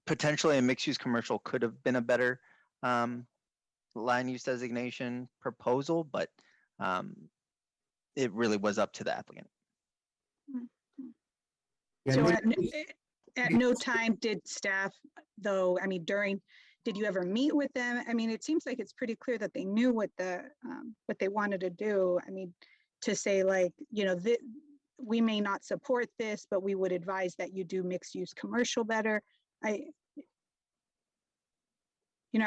potentially a mixed use commercial could have been a better land use designation proposal, but it really was up to the applicant. So at no time did staff, though, did you ever meet with them? It seems like it's pretty clear that they knew what they wanted to do. To say, like, we may not support this, but we would advise that you do mixed use commercial better. I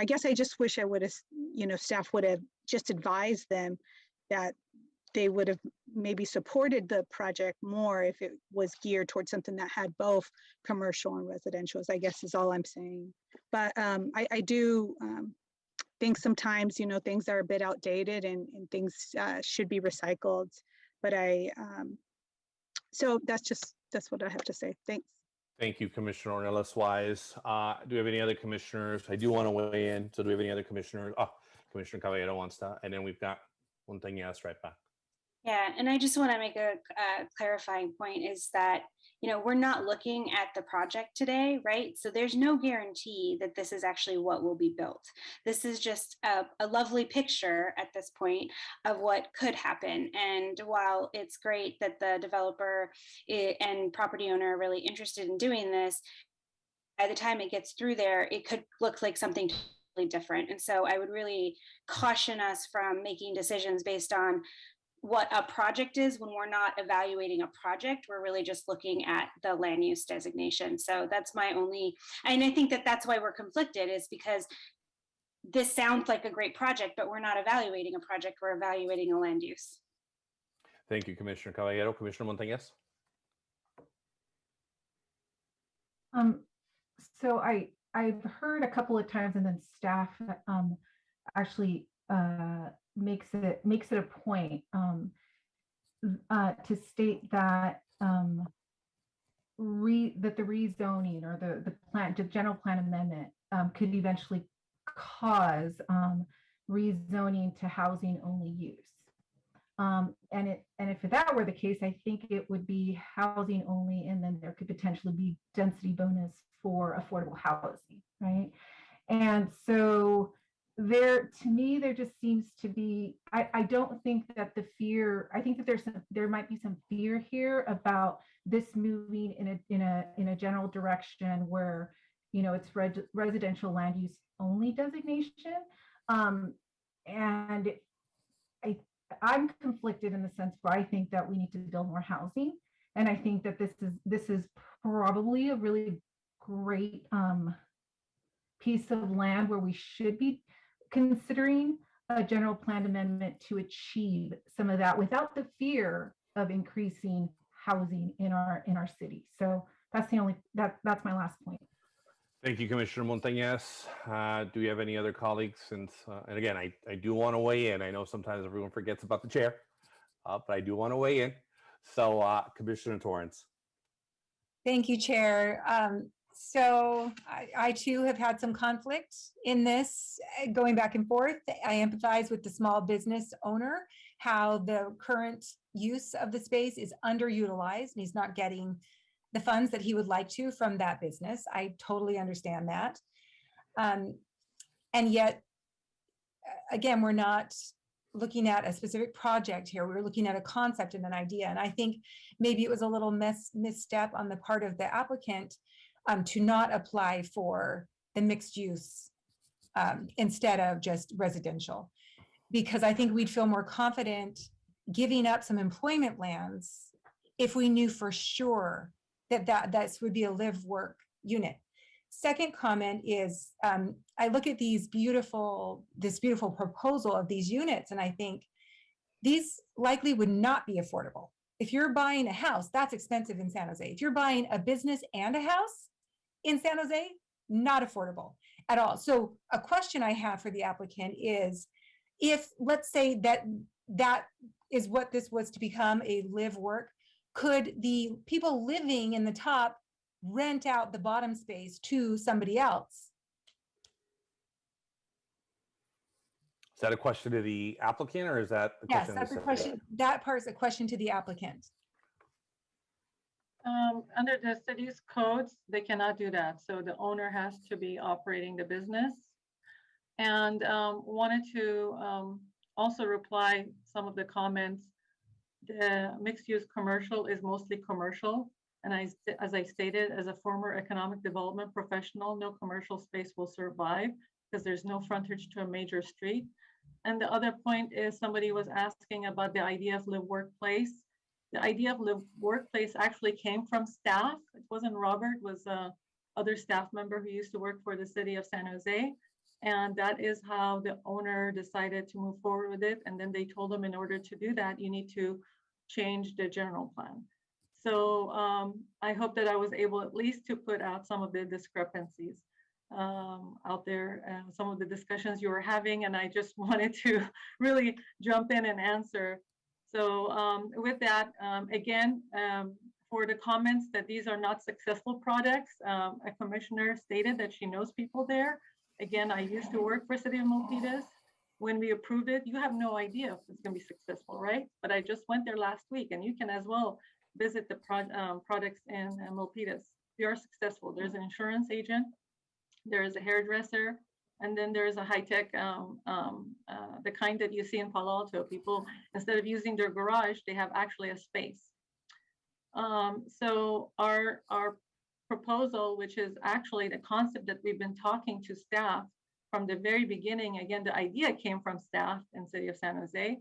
guess I just wish I would have, staff would have just advised them that they would have maybe supported the project more if it was geared towards something that had both commercial and residential, I guess is all I'm saying. But I do think sometimes, things are a bit outdated and things should be recycled. But so that's what I have to say. Thanks. Thank you, Commissioner Ornelas Wise. Do we have any other commissioners? I do want to weigh in. So do we have any other commissioners? Commissioner Caballero wants to, and then we've got one thing yes right back. Yeah, and I just want to make a clarifying point is that, you know, we're not looking at the project today, right? So there's no guarantee that this is actually what will be built. This is just a lovely picture at this point of what could happen. And while it's great that the developer and property owner are really interested in doing this, by the time it gets through there, it could look like something totally different. And so I would really caution us from making decisions based on what a project is when we're not evaluating a project. We're really just looking at the land use designation. So that's my only, and I think that that's why we're conflicted, is because this sounds like a great project, but we're not evaluating a project, we're evaluating a land use. Thank you, Commissioner Caballero. Commissioner Montañez. So I've heard a couple of times, and then staff actually makes it a point to state that that the rezoning or the general plan amendment could eventually cause rezoning to housing only use. And if that were the case, I think it would be housing only, and then there could potentially be density bonus for affordable housing, right? And so there, to me, there just seems to be, I don't think that the fear, I think that there might be some fear here about this moving in a general direction where, you know, it's residential land use only designation. And I'm conflicted in the sense where I think that we need to build more housing. And I think that this is probably a really great piece of land where we should be considering a general plan amendment to achieve some of that without the fear of increasing housing in our city. So that's that's my last point. Thank you, Commissioner Montañez. Do we have any other colleagues? And again, I do want to weigh in. I know sometimes everyone forgets about the chair, but I do want to weigh in. So Commissioner Torrance. Thank you, Chair. So I too have had some conflict in this, going back and forth. I empathize with the small business owner, how the current use of the space is underutilized and he's not getting the funds that he would like to from that business. I totally understand that. And yet, again, we're not looking at a specific project here. We're looking at a concept and an idea. And I think maybe it was a little misstep on the part of the applicant to not apply for the mixed use instead of just residential. Because I think we'd feel more confident giving up some employment lands if we knew for sure that would be a live work unit. Second comment is I look at this beautiful proposal of these units, and I think these likely would not be affordable. If you're buying a house, that's expensive in San Jose. If you're buying a business and a house in San Jose, not affordable at all. So a question I have for the applicant is, if let's say that is what this was to become, a live work, could the people living in the top rent out the bottom space to somebody else? Is that a question to the applicant, or is that a Yes, question? that's a question. That part's a question to the applicant. Under the city's codes, they cannot do that. So the owner has to be operating the business. And wanted to also reply some of the comments. The mixed use commercial is mostly commercial. And as I stated, as a former economic development professional, no commercial space will survive because there's no frontage to a major street. And the other point is, somebody was asking about the idea of live workplace. The idea of live workplace actually came from staff. It wasn't Robert, it was other staff member who used to work for the city of San Jose. And that is how the owner decided to move forward with it. And then they told them, in order to do that, you need to change the general plan. So I hope that I was able at least to put out some of the discrepancies out there, some of the discussions you were having, and I just wanted to really jump in and answer. So with that, again, for the comments that these are not successful projects, a commissioner stated that she knows people there. Again, I used to work for City of Milpitas when we approved it, you have no idea if it's going to be successful, right? But I just went there last week, and you can as well visit the products in Milpitas. They are successful. There's an insurance agent, there is a hairdresser, and then there's a high-tech, the kind that you see in Palo Alto. People, instead of using their garage, they have actually a space. So our proposal, which is actually the concept that we've been talking to staff from the very beginning, again, the idea came from staff in City of San Jose,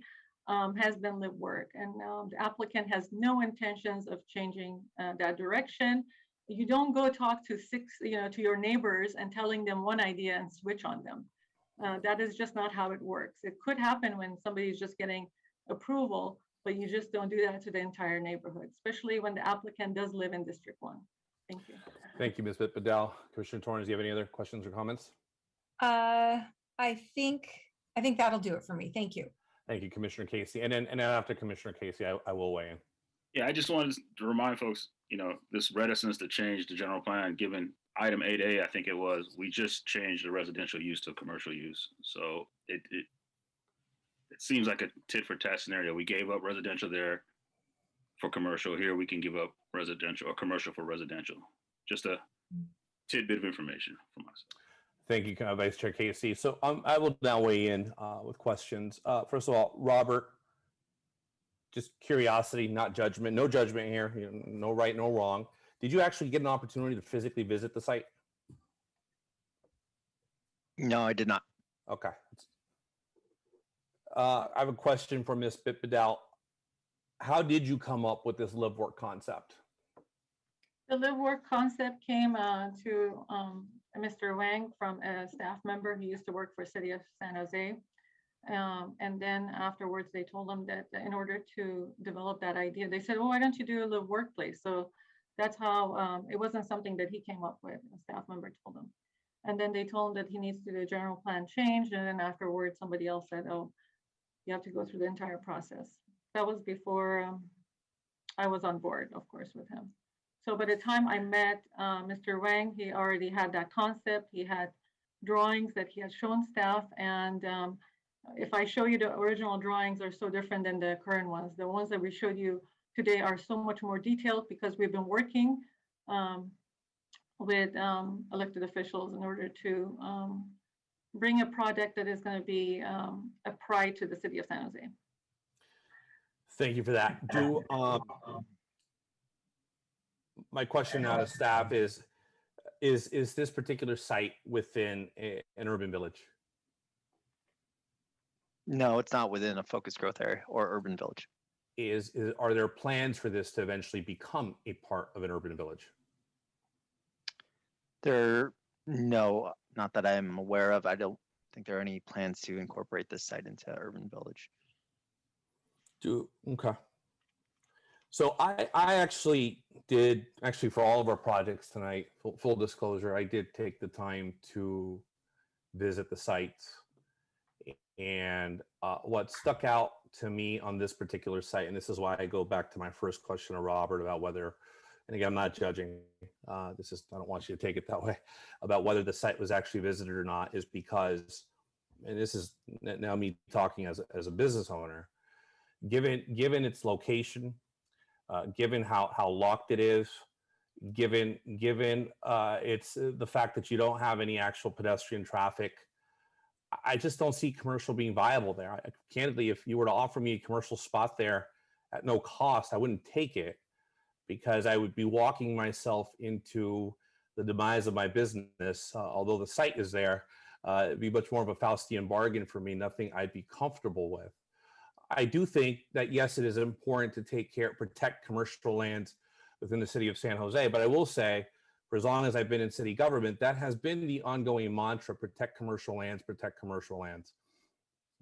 has been live work. And the applicant has no intentions of changing that direction. You don't go talk to to your neighbors and telling them one idea and switch on them. That is just not how it works. It could happen when somebody's just getting approval, but you just don't do that to the entire neighborhood, especially when the applicant does live in District 1. Thank you. Thank you, Ms. Bitbedell. Commissioner Torrens, do you have any other questions or comments? I think that'll do it for me. Thank you. Thank you, Commissioner Casey. And then after Commissioner Casey, I will weigh in. Yeah, I just wanted to remind folks, this reticence to change the general plan, given item 8A, I think it was, we just changed the residential use to commercial use. So it seems like a tit for tat scenario. We gave up residential there for commercial. Here we can give up residential or commercial for residential. Just a tidbit of information from us. Thank you, Vice Chair Casey. So I will now weigh in with questions. First of all, Robert, just curiosity, not judgment. No judgment here. No right, no wrong. Did you actually get an opportunity to physically visit the site? No, I did not. Okay. I have a question for Ms. Bitbedell. How did you come up with this live work concept? The live work concept came to Mr. Wang from a staff member who used to work for City of San Jose. And then afterwards, they told him that in order to develop that idea, they said, well, why don't you do a live workplace? So that's how it wasn't something that he came up with. A staff member told him. And then they told him that he needs to do a general plan change. And then afterwards, somebody else said, oh, you have to go through the entire process. That was before I was on board, of course, with him. So by the time I met Mr. Wang, he already had that concept. He had drawings that he had shown staff. And if I show you the original drawings are so different than the current ones. The ones that we showed you today are so much more detailed because we've been working with elected officials in order to bring a project that is going to be a pride to the City of San Jose. Thank you for that. My question now to staff is this particular site within an urban village? No, it's not within a focused growth area or urban village. Are there plans for this to eventually become a part of an urban village? No, not that I'm aware of. I don't think there are any plans to incorporate this site into urban village. Okay. So I actually did, for all of our projects tonight, full disclosure, I did take the time to visit the sites. And what stuck out to me on this particular site, and this is why I go back to my first question to Robert about whether, and again, I'm not judging, I don't want you to take it that way, about whether the site was actually visited or not, is because, and this is now me talking as a business owner, given its location, given how locked it is, given it's the fact that you don't have any actual pedestrian traffic, I just don't see commercial being viable there. Candidly, if you were to offer me a commercial spot there at no cost, I wouldn't take it because I would be walking myself into the demise of my business. Although the site is there, it'd be much more of a Faustian bargain for me, nothing I'd be comfortable with. I do think that, yes, it is important to protect commercial lands within the city of San Jose, but I will say, for as long as I've been in city government, that has been the ongoing mantra: protect commercial lands, protect commercial lands.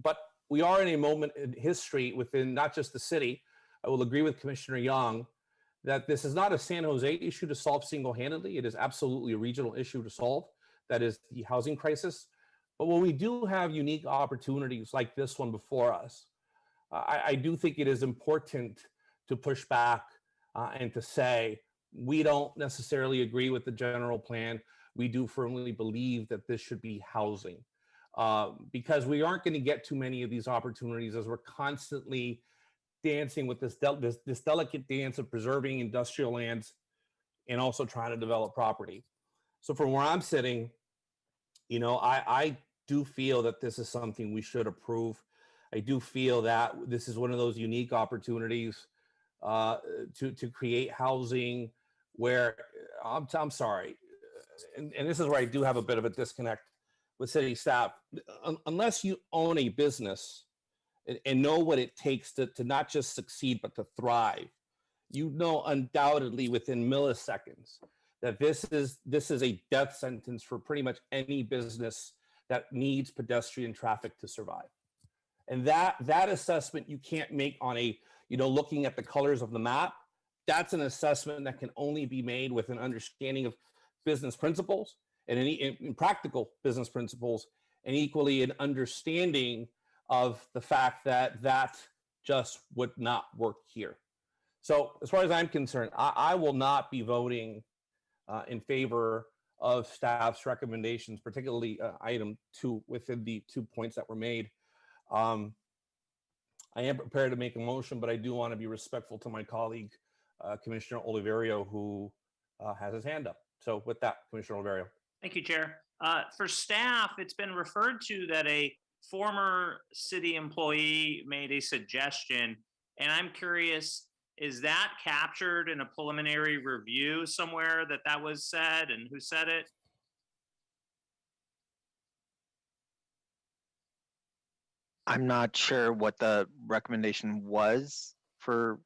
But we are in a moment in history within not just the city. I will agree with Commissioner Young that this is not a San Jose issue to solve single-handedly. It is absolutely a regional issue to solve. That is the housing crisis. But when we do have unique opportunities like this one before us, I do think it is important to push back and to say, we don't necessarily agree with the general plan. We do firmly believe that this should be housing. because we aren't going to get too many of these opportunities as we're constantly dancing with this delicate dance of preserving industrial lands and also trying to develop property. So from where I'm sitting, you know, I do feel that this is something we should approve. I do feel that this is one of those unique opportunities to create housing where I'm sorry, and this is where I do have a bit of a disconnect with city staff. Unless you own a business and know what it takes to not just succeed but to thrive, you know undoubtedly within milliseconds that this is a death sentence for pretty much any business that needs pedestrian traffic to survive. And that assessment you can't make on a, you know, looking at the colors of the map. That's an assessment that can only be made with an understanding of business principles and in practical business principles, and equally an understanding of the fact that that just would not work here. So as far as I'm concerned, I will not be voting in favor of staff's recommendations, particularly item 2 within the 2 points that were made. I am prepared to make a motion, but I do want to be respectful to my colleague, Commissioner Oliverio, who has his hand up. So with that, Commissioner Oliverio. Thank you, Chair. For staff, it's been referred to that a former city employee made a suggestion, and I'm curious, is that captured in a preliminary review somewhere that was said, and who said it? I'm not sure what the recommendation was for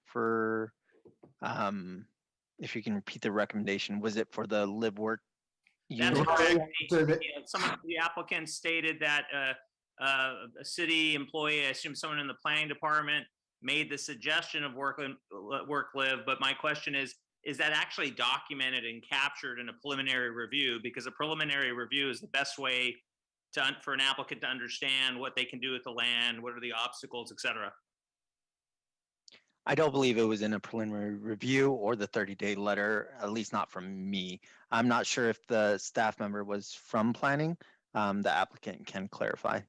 if you can repeat the recommendation. Was it for the live work That's unit? correct. Some of the applicants stated that a city employee, I assume someone in the planning department, made the suggestion of work live, but my question is that actually documented and captured in a preliminary review? Because a preliminary review is the best way for an applicant to understand what they can do with the land, what are the obstacles, et cetera. I don't believe it was in a preliminary review or the 30-day letter, at least not from me. I'm not sure if the staff member was from planning. The applicant can clarify.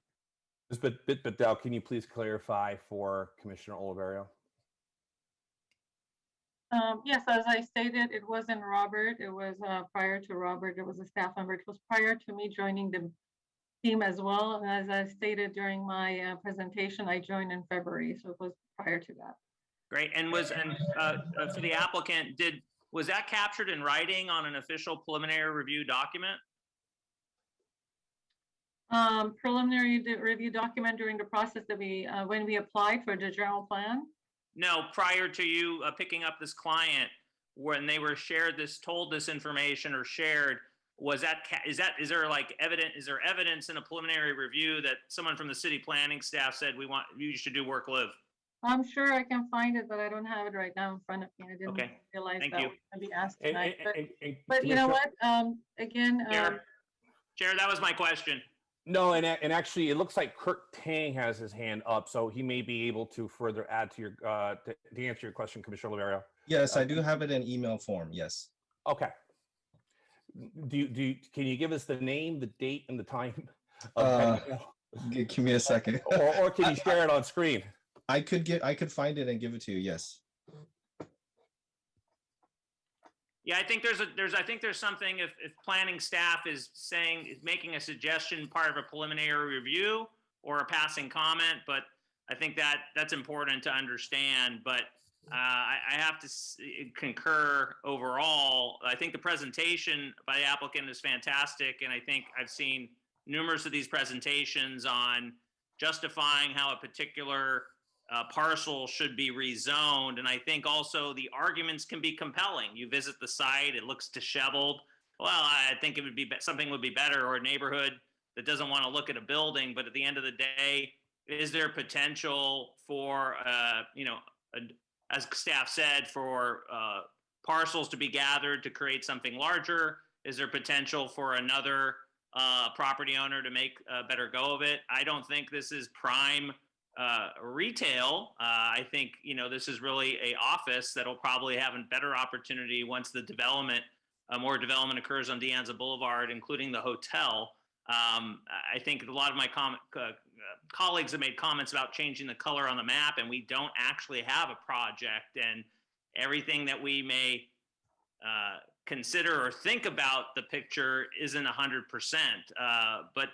But Dal, can you please clarify for Commissioner Oliverio? Yes, as I stated, it wasn't Robert. It was prior to Robert. It was a staff member. It was prior to me joining the team as well. And as I stated during my presentation, I joined in February, so it was prior to that. Great. And for the applicant, was that captured in writing on an official preliminary review document? Preliminary review document during the process that when we applied for the general plan? No, prior to you picking up this client, when they were told this information or shared, is there evidence in a preliminary review that someone from the city planning staff said you should do work live? I'm sure I can find it, but I don't have it right now in front of me. I didn't realize that was going to be asked tonight. But you know what? Again, Chair, that was my question. No, and actually, it looks like Kirk Tang has his hand up, so he may be able to further add to your to answer your question, Commissioner Oliverio. Yes, I do have it in email form. Yes. Okay. Can you give us the name, the date, and the time? Give me a second. or can you share it on screen? I could find it and give it to you. Yes. Yeah, I think there's something if planning staff is making a suggestion part of a preliminary review or a passing comment, but I think that's important to understand. But I have to concur overall. I think the presentation by the applicant is fantastic, and I think I've seen numerous of these presentations on justifying how a particular parcel should be rezoned. And I think also the arguments can be compelling. You visit the site, it looks disheveled. Well, I think something would be better, or a neighborhood that doesn't want to look at a building. But at the end of the day, is there potential for, as staff said, for parcels to be gathered to create something larger? Is there potential for another property owner to make a better go of it? I don't think this is prime retail. I think, this is really a office that'll probably have a better opportunity once the more development occurs on De Anza Boulevard, including the hotel. I think a lot of my colleagues have made comments about changing the color on the map, and we don't actually have a project, and everything that we may consider or think about the picture isn't 100%. But,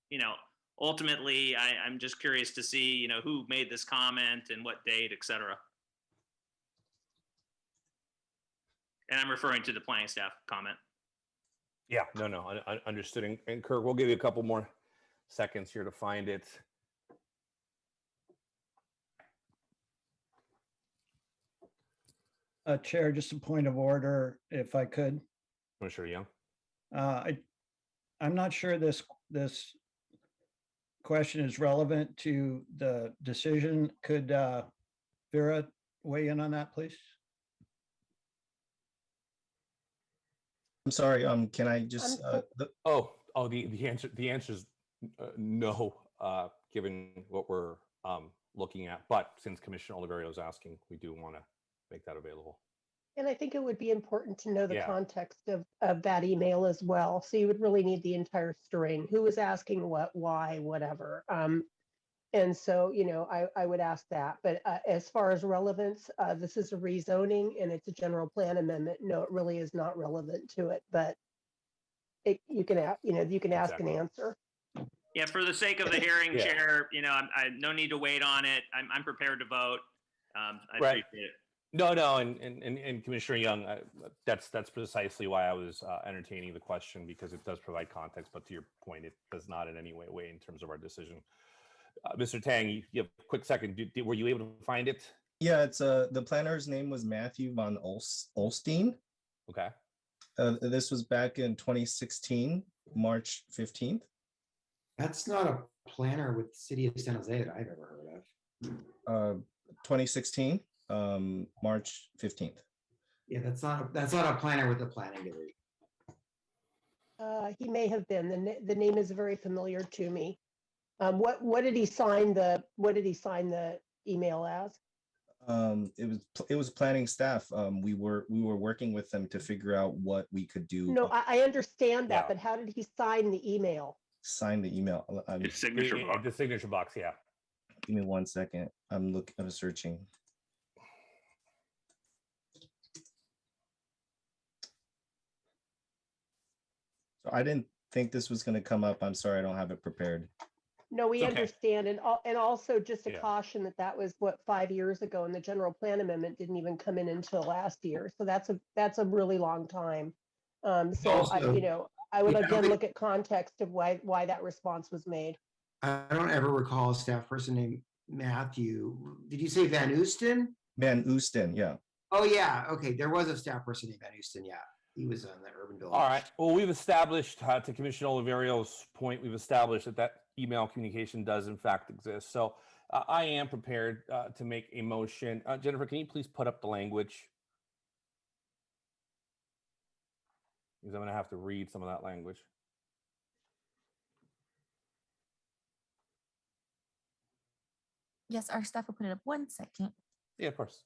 you know, ultimately, I'm just curious to see, you know, who made this comment and what date, et cetera. And I'm referring to the planning staff comment. Yeah, no, understood. And Kirk, we'll give you a couple more seconds here to find it. Chair, just a point of order, if I could. Commissioner Young. I'm not sure this question is relevant to the decision. Could Vera weigh in on that, please? I'm sorry. Can I just? The answer is no, given what we're looking at. But since Commissioner Oliverio is asking, we do want to make that available. And I think it would be important to know the Yeah. context of that email as well. So you would really need the entire string. Who was asking what, why, whatever. And so, you know, I would ask that. But as far as relevance, this is a rezoning and it's a general plan amendment. No, it really is not relevant to it. But you can ask and answer. Yeah, for the sake of the hearing, Chair, you know, I no need to wait on it. I'm prepared to vote. I appreciate it. No, and Commissioner Young, that's precisely why I was entertaining the question, because it does provide context. But to your point, it does not in any way weigh in terms of our decision. Mr. Tang, you have a quick second. Were you able to find it? Yeah, it's the planner's name was Matthew von Olstein. Okay. This was back in 2016, March 15th. That's not a planner with the city of San Jose that I've ever heard of. 2016, March 15th. Yeah, that's not a planner with the planning division. He may have been. The name is very familiar to me. What did he sign the email as? It was planning staff. We were working with them to figure out what we could do. No, I understand that, but how did he sign the email? Sign the email. His signature box. The signature box, yeah. Give me 1 second. I'm searching. So I didn't think this was going to come up. I'm sorry, I don't have it prepared. No, we understand, and also just a caution that was 5 years ago, and the general plan amendment didn't even come in until last year. So that's a really long time. I would again look at context of why that response was made. I don't ever recall a staff person named Matthew. Did you say Van Oosten? Van Oosten, yeah. Oh yeah, okay. There was a staff person named Van Oosten, yeah. He was on the urban building. All right. Well, we've established, to Commissioner Oliverio's point, we've established that email communication does in fact exist. So I am prepared to make a motion. Jennifer, can you please put up the language? Because I'm going to have to read some of that language. Yes, our staff will put it up 1 second. Yeah, of course.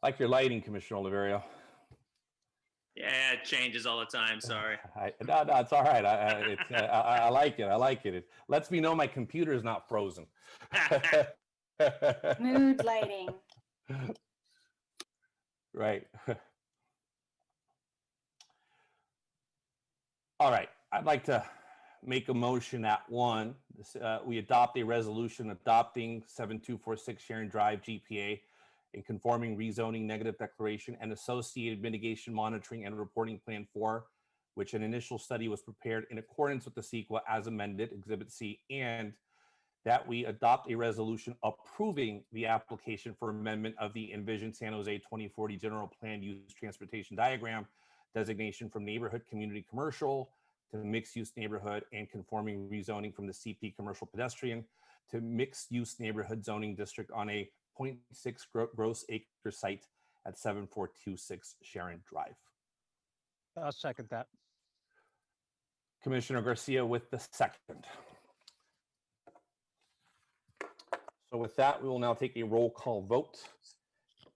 Like your lighting, Commissioner Oliverio. Yeah, it changes all the time. Sorry. No, it's all right. I like it. I like it. It lets me know my computer is not frozen. Mood lighting. Right. All right. I'd like to make a motion that we adopt a resolution adopting 7246 Sharon Drive GPA in conforming rezoning negative declaration and associated mitigation monitoring and reporting plan 4, which an initial study was prepared in accordance with the CEQA as amended, Exhibit C, and that we adopt a resolution approving the application for amendment of the Envision San Jose 2040 General Plan Use Transportation Diagram designation from neighborhood community commercial to mixed-use neighborhood and conforming rezoning from the CP commercial pedestrian to mixed-use neighborhood zoning district on a 0.6 gross acre site at 7426 Sharon Drive. I'll second that. Commissioner Garcia with the second. So with that, we will now take a roll call vote.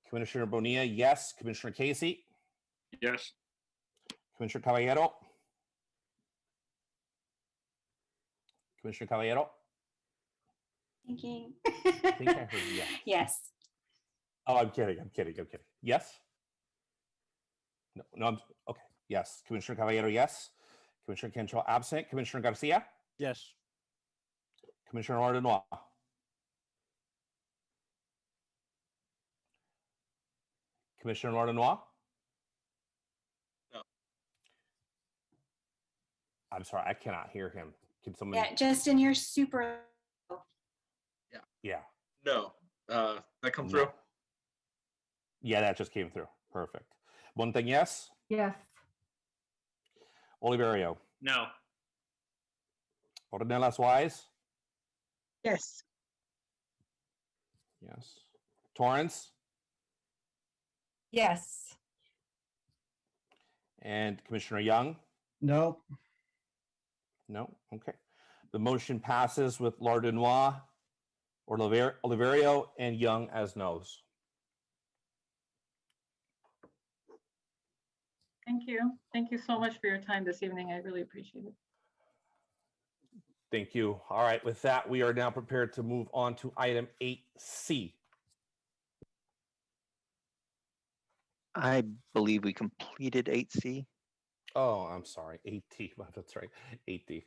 Commissioner Bonilla, yes. Commissioner Casey? Yes. Commissioner Caballero? Commissioner Caballero? Thinking. I think I heard yes. Yes. Oh, I'm kidding. Yes? No, I'm okay. Yes. Commissioner Caballero, yes. Commissioner Cantrell, absent. Commissioner Garcia? Yes. Commissioner Lardenois? Commissioner Lardenois? No. I'm sorry, I cannot hear him. Can somebody? Yeah, Justin, you're super. Yeah. No. That come No. through? Yeah, that just came through. Perfect. Montañez? Yes. Oliverio? No. Ornelas Wise? Yes. Yes. Torrance? Yes. And Commissioner Young? No. No? Okay. The motion passes with Lardenois, Oliverio, and Young as no's. Thank you. Thank you so much for your time this evening. I really appreciate it. Thank you. All right, with that, we are now prepared to move on to item 8C. I believe we completed 8C. Oh, I'm sorry. 8D. That's right. 8D.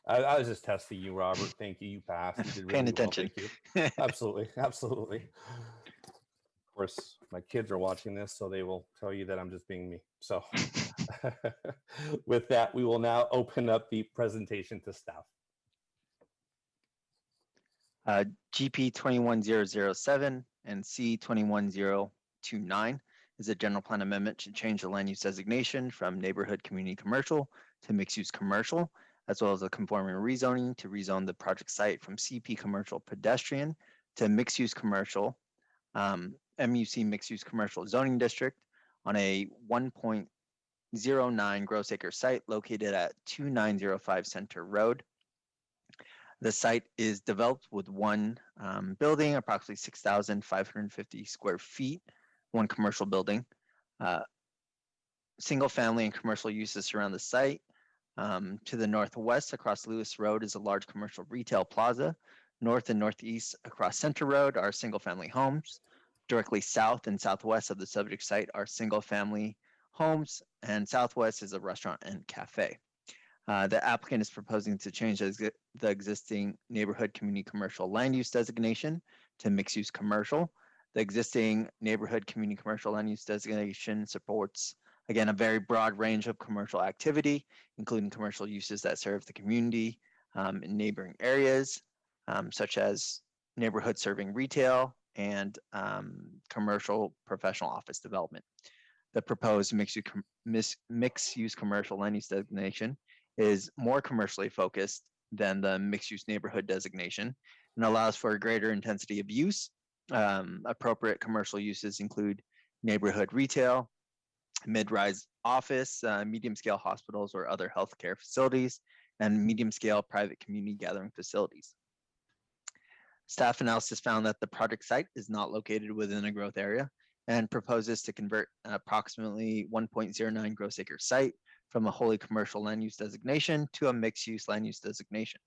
I was just testing you, Robert. Thank you. You passed. You did Paying really well. attention. Thank you. Absolutely. Absolutely. Of course, my kids are watching this, so they will tell you that I'm just being me. So with that, we will now open up the presentation to staff. GP 21007 and C 21029 is a general plan amendment to change the land use designation from neighborhood community commercial to mixed use commercial, as well as a conforming rezoning to rezone the project site from CP commercial pedestrian to mixed use commercial, MUC mixed use commercial zoning district on a 1.09 gross acre site located at 2905 Center Road. The site is developed with one building, approximately 6,550 square feet, one commercial building. Single family and commercial uses surround the site. To the northwest across Lewis Road is a large commercial retail plaza. North and northeast across Center Road are single family homes. Directly south and southwest of the subject site are single family homes, and southwest is a restaurant and cafe. The applicant is proposing to change the existing neighborhood community commercial land use designation to mixed use commercial. The existing neighborhood community commercial land use designation supports, again, a very broad range of commercial activity, including commercial uses that serve the community in neighboring areas, such as neighborhood serving retail and commercial professional office development. The proposed mixed use commercial land use designation is more commercially focused than the mixed use neighborhood designation and allows for a greater intensity of use. Appropriate commercial uses include neighborhood retail, mid-rise office, medium-scale hospitals or other healthcare facilities, and medium-scale private community gathering facilities. Staff analysis found that the project site is not located within a growth area and proposes to convert an approximately 1.09 gross acre site from a wholly commercial land use designation to a mixed use land use designation.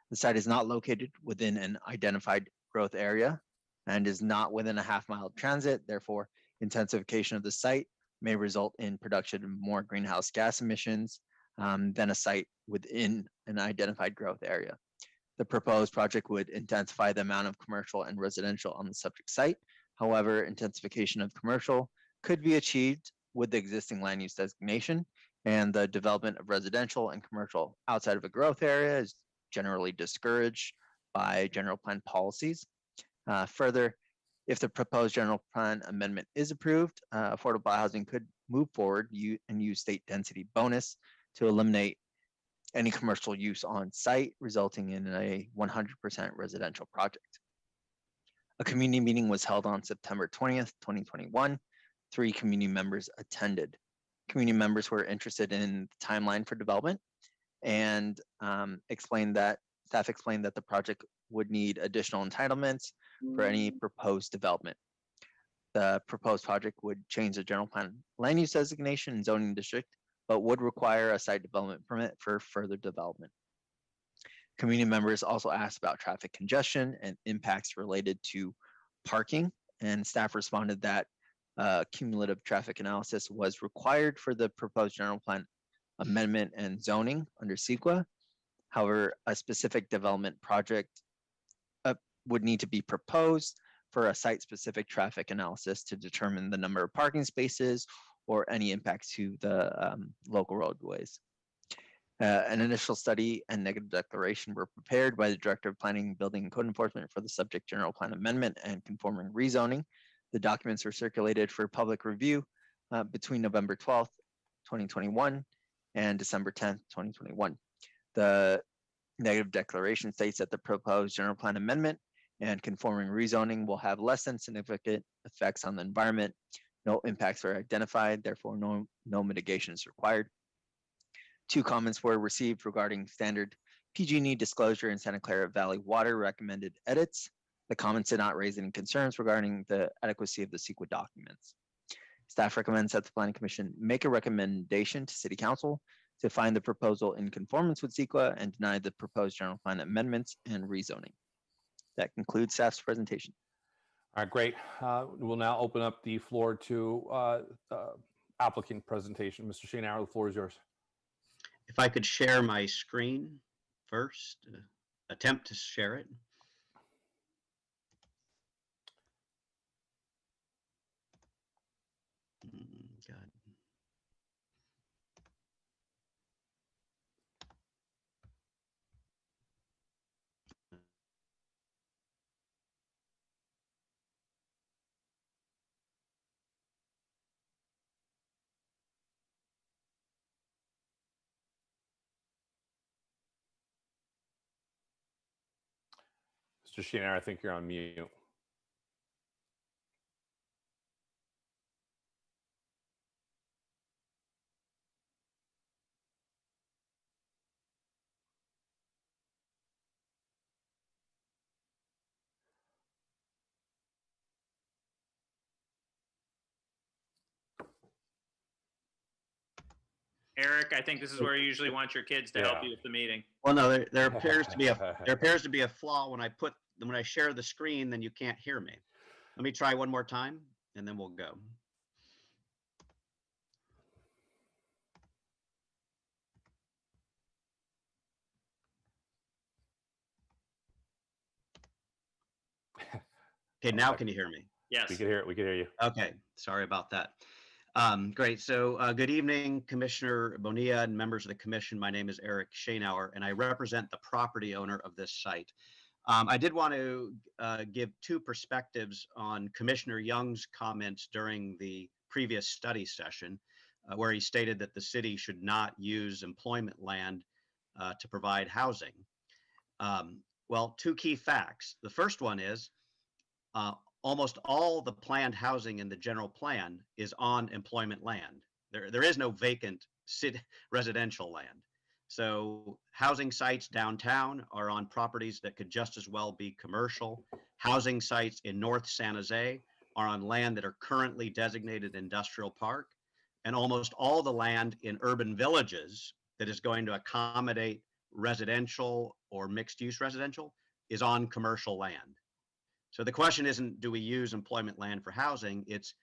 The site is not located within an identified growth area and is not within a half-mile transit. Therefore, intensification of the site may result in production of more greenhouse gas emissions than a site within an identified growth area. The proposed project would intensify the amount of commercial and residential on the subject site. However, intensification of commercial could be achieved with the existing land use designation, and the development of residential and commercial outside of a growth area is generally discouraged by general plan policies. Further, if the proposed general plan amendment is approved, affordable housing could move forward and use state density bonus to eliminate any commercial use on site, resulting in a 100% residential project. A community meeting was held on September 20th, 2021. 3 community members attended. Community members were interested in the timeline for development and staff explained that the project would need additional entitlements for any proposed development. The proposed project would change the general plan land use designation and zoning district, but would require a site development permit for further development. Community members also asked about traffic congestion and impacts related to parking, and staff responded that cumulative traffic analysis was required for the proposed general plan amendment and zoning under CEQA. However, a specific development project would need to be proposed for a site-specific traffic analysis to determine the number of parking spaces or any impacts to the local roadways. An initial study and negative declaration were prepared by the Director of Planning, Building, and Code Enforcement for the subject general plan amendment and conforming rezoning. The documents were circulated for public review between November 12th, 2021 and December 10th, 2021. The negative declaration states that the proposed general plan amendment and conforming rezoning will have less than significant effects on the environment. No impacts are identified, therefore no mitigation is required. 2 comments were received regarding standard PG&E disclosure in Santa Clara Valley Water recommended edits. The comments did not raise any concerns regarding the adequacy of the CEQA documents. Staff recommends that the Planning Commission make a recommendation to City Council to find the proposal in conformance with CEQA and deny the proposed general plan amendments and rezoning. That concludes staff's presentation. All right, great. We'll now open up the floor to applicant presentation. Mr. Schoenauer, the floor is yours. If I could share my screen first, attempt to share it. God. Mr. Schoenauer, I think you're on mute. Eric, I think this is where you usually want your kids to help you with the meeting. Well, no, there appears to be a flaw when I share the screen, then you can't hear me. Let me try one more time, and then we'll go. Okay, now can you hear me? Yes. We can hear it. We can hear you. Okay, sorry about that. Great. So good evening, Commissioner Bonilla and members of the commission. My name is Eric Schoenauer, and I represent the property owner of this site. I did want to give 2 perspectives on Commissioner Young's comments during the previous study session, where he stated that the city should not use employment land to provide housing. Well, 2 key facts. The first one is almost all the planned housing in the general plan is on employment land. There is no vacant city residential land. So housing sites downtown are on properties that could just as well be commercial. Housing sites in North San Jose are on land that are currently designated industrial park. And almost all the land in urban villages that is going to accommodate residential or mixed use residential is on commercial land. So the question isn't, do we use employment land for housing? It's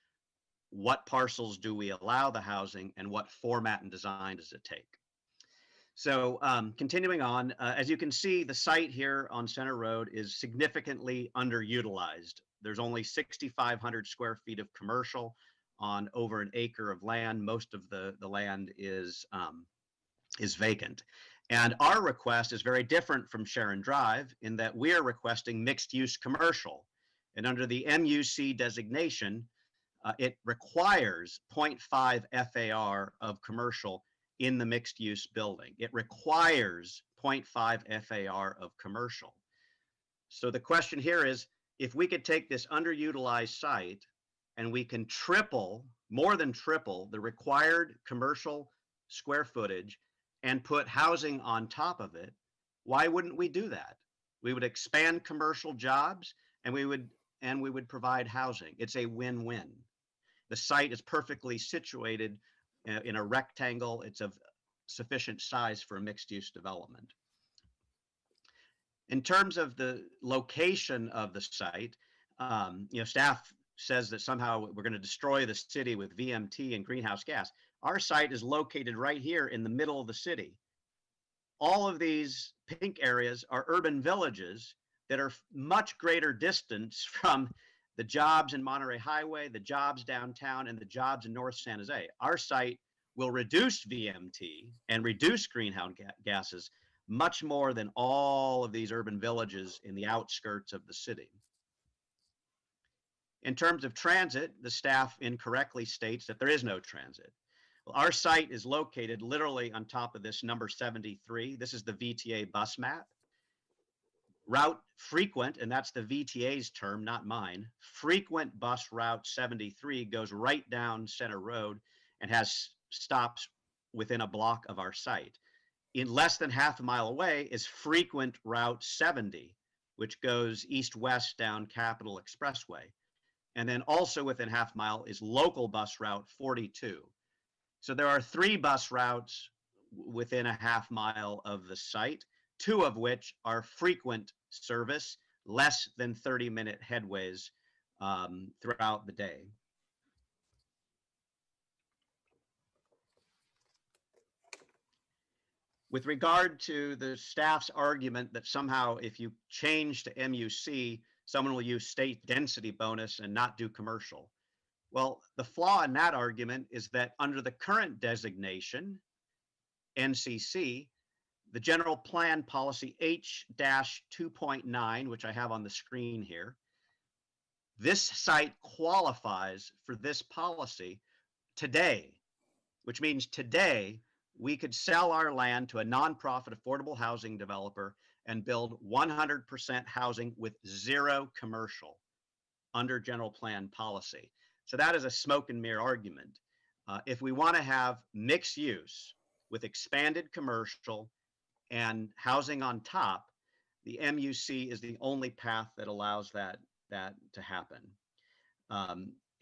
what parcels do we allow the housing and what format and design does it take? So continuing on, as you can see, the site here on Center Road is significantly underutilized. There's only 6,500 square feet of commercial on over an acre of land. Most of the land is vacant. And our request is very different from Sharon Drive in that we are requesting mixed use commercial. And under the MUC designation, it requires 0.5 FAR of commercial in the mixed use building. It requires 0.5 FAR of commercial. So the question here is, if we could take this underutilized site and we can triple, more than triple the required commercial square footage and put housing on top of it, why wouldn't we do that? We would expand commercial jobs and we would provide housing. It's a win-win. The site is perfectly situated in a rectangle. It's of sufficient size for a mixed-use development. In terms of the location of the site, staff says that somehow we're going to destroy the city with VMT and greenhouse gas. Our site is located right here in the middle of the city. All of these pink areas are urban villages that are much greater distance from the jobs in Monterey Highway, the jobs downtown, and the jobs in North San Jose. Our site will reduce VMT and reduce greenhouse gases much more than all of these urban villages in the outskirts of the city. In terms of transit, the staff incorrectly states that there is no transit. Well, our site is located literally on top of this number 73. This is the VTA bus map. Route frequent, and that's the VTA's term, not mine. Frequent bus route 73 goes right down Center Road and has stops within a block of our site. In less than half a mile away is frequent route 70, which goes east-west down Capitol Expressway. And then also within half mile is local bus route 42. So there are 3 bus routes within a half mile of the site, 2 of which are frequent service, less than 30-minute headways throughout the day. With regard to the staff's argument that somehow if you change to MUC, someone will use state density bonus and not do commercial. Well, the flaw in that argument is that under the current designation, NCC, the general plan policy H-2.9, which I have on the screen here, this site qualifies for this policy today, which means today we could sell our land to a nonprofit affordable housing developer and build 100% housing with 0 commercial under general plan policy. So that is a smoke and mirror argument. If we want to have mixed use with expanded commercial and housing on top, the MUC is the only path that allows that to happen.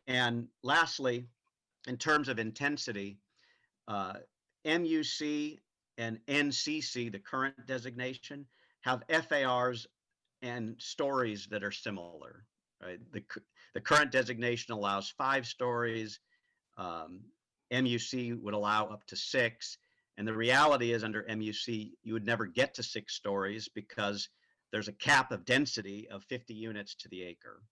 And lastly, in terms of intensity, MUC and NCC, the current designation, have FARs and stories that are similar. Right? The current designation allows 5 stories. MUC would allow up to 6. And the reality is under MUC, you would never get to 6 stories because there's a cap of density of 50 units to the acre.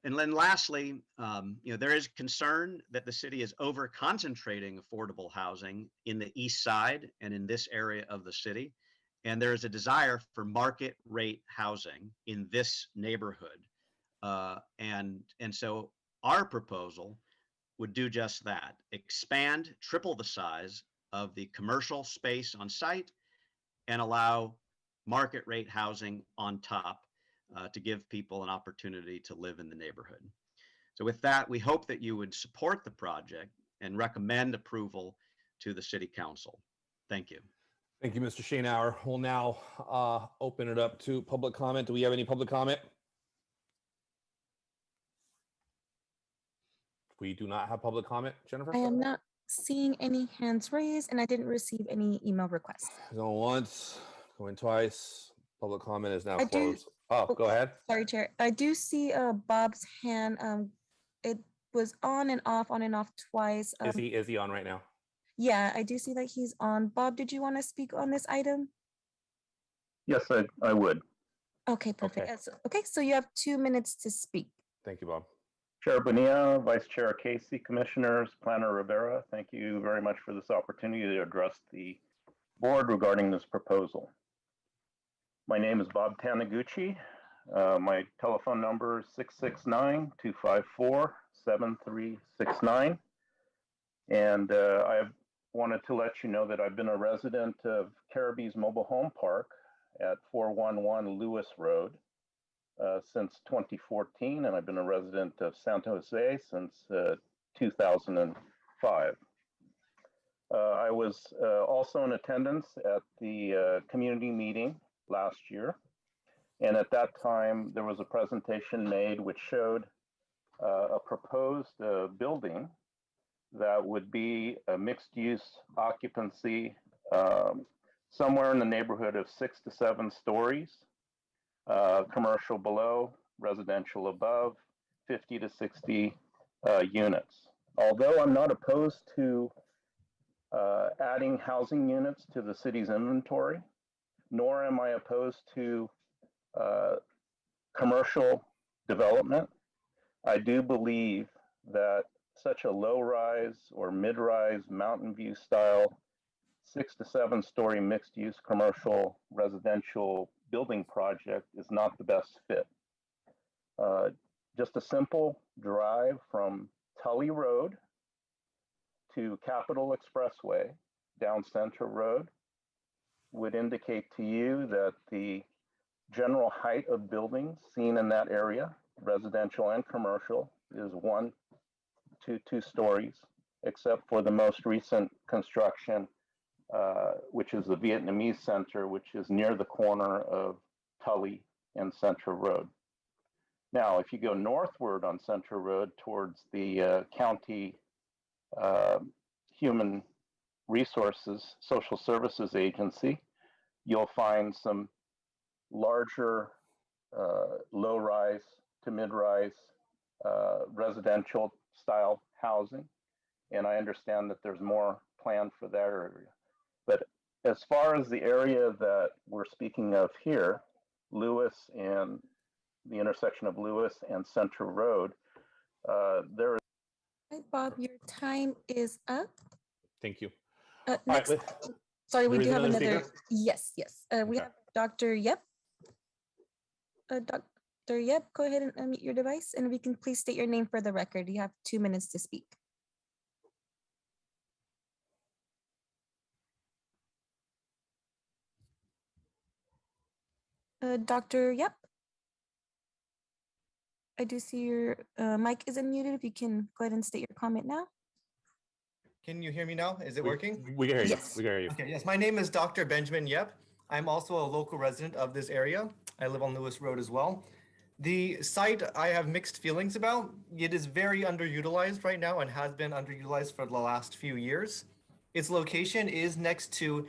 And then lastly, there is concern that the city is over concentrating affordable housing in the east side and in this area of the city. And there is a desire for market rate housing in this neighborhood. And so our proposal would do just that, expand, triple the size of the commercial space on site and allow market rate housing on top to give people an opportunity to live in the neighborhood. So with that, we hope that you would support the project and recommend approval to the City Council. Thank you. Thank you, Mr. Schoenauer. We'll now open it up to public comment. Do we have any public comment? We do not have public comment, Jennifer? I am not seeing any hands raised and I didn't receive any email requests. Going once, going twice. Public comment is now I do- closed. Go ahead. Sorry, Chair. I do see Bob's hand. It was on and off twice. Is he on right now? Yeah, I do see that he's on. Bob, did you want to speak on this item? Yes, I would. Okay, perfect. Okay, so you have 2 minutes to speak. Thank you, Bob. Chair Bonilla, Vice Chair Casey, Commissioners, Planner Rivera, thank you very much for this opportunity to address the board regarding this proposal. My name is Bob Taniguchi. My telephone number is 669-254-7369. And I wanted to let you know that I've been a resident of Caribbee's Mobile Home Park at 411 Lewis Road since 2014, and I've been a resident of San Jose since 2005. I was also in attendance at the community meeting last year, and at that time there was a presentation made which showed a proposed building that would be a mixed-use occupancy somewhere in the neighborhood of 6 to 7 stories, commercial below, residential above, 50 to 60 units. Although I'm not opposed to adding housing units to the city's inventory, nor am I opposed to commercial development, I do believe that such a low-rise or mid-rise Mountain View style 6 to 7 story mixed use commercial residential building project is not the best fit. Just a simple drive from Tully Road to Capitol Expressway down Center Road would indicate to you that the general height of buildings seen in that area, residential and commercial, is 1 to 2 stories, except for the most recent construction, which is the Vietnamese Center, which is near the corner of Tully and Center Road. Now, if you go northward on Center Road towards the county Human Resources Social Services Agency, you'll find some larger low-rise to mid-rise residential style housing. And I understand that there's more planned for that area. But as far as the area that we're speaking of here, Lewis and the intersection of Lewis and Center Road, there is. Hi, Bob, your time is up. Thank you. Next, right, sorry, we there do is have another another. speaker? Yes, yes. We have Dr. Yep. Dr. Yep, go ahead and unmute your device, and we can please state your name for the record. You have 2 minutes to speak. Dr. Yep. I do see your mic is unmuted. If you can go ahead and state your comment now. Can you hear me now? Is it working? We can hear you. Yes. We can hear you. Okay, yes. My name is Dr. Benjamin Yep. I'm also a local resident of this area. I live on Lewis Road as well. The site I have mixed feelings about. It is very underutilized right now and has been underutilized for the last few years. Its location is next to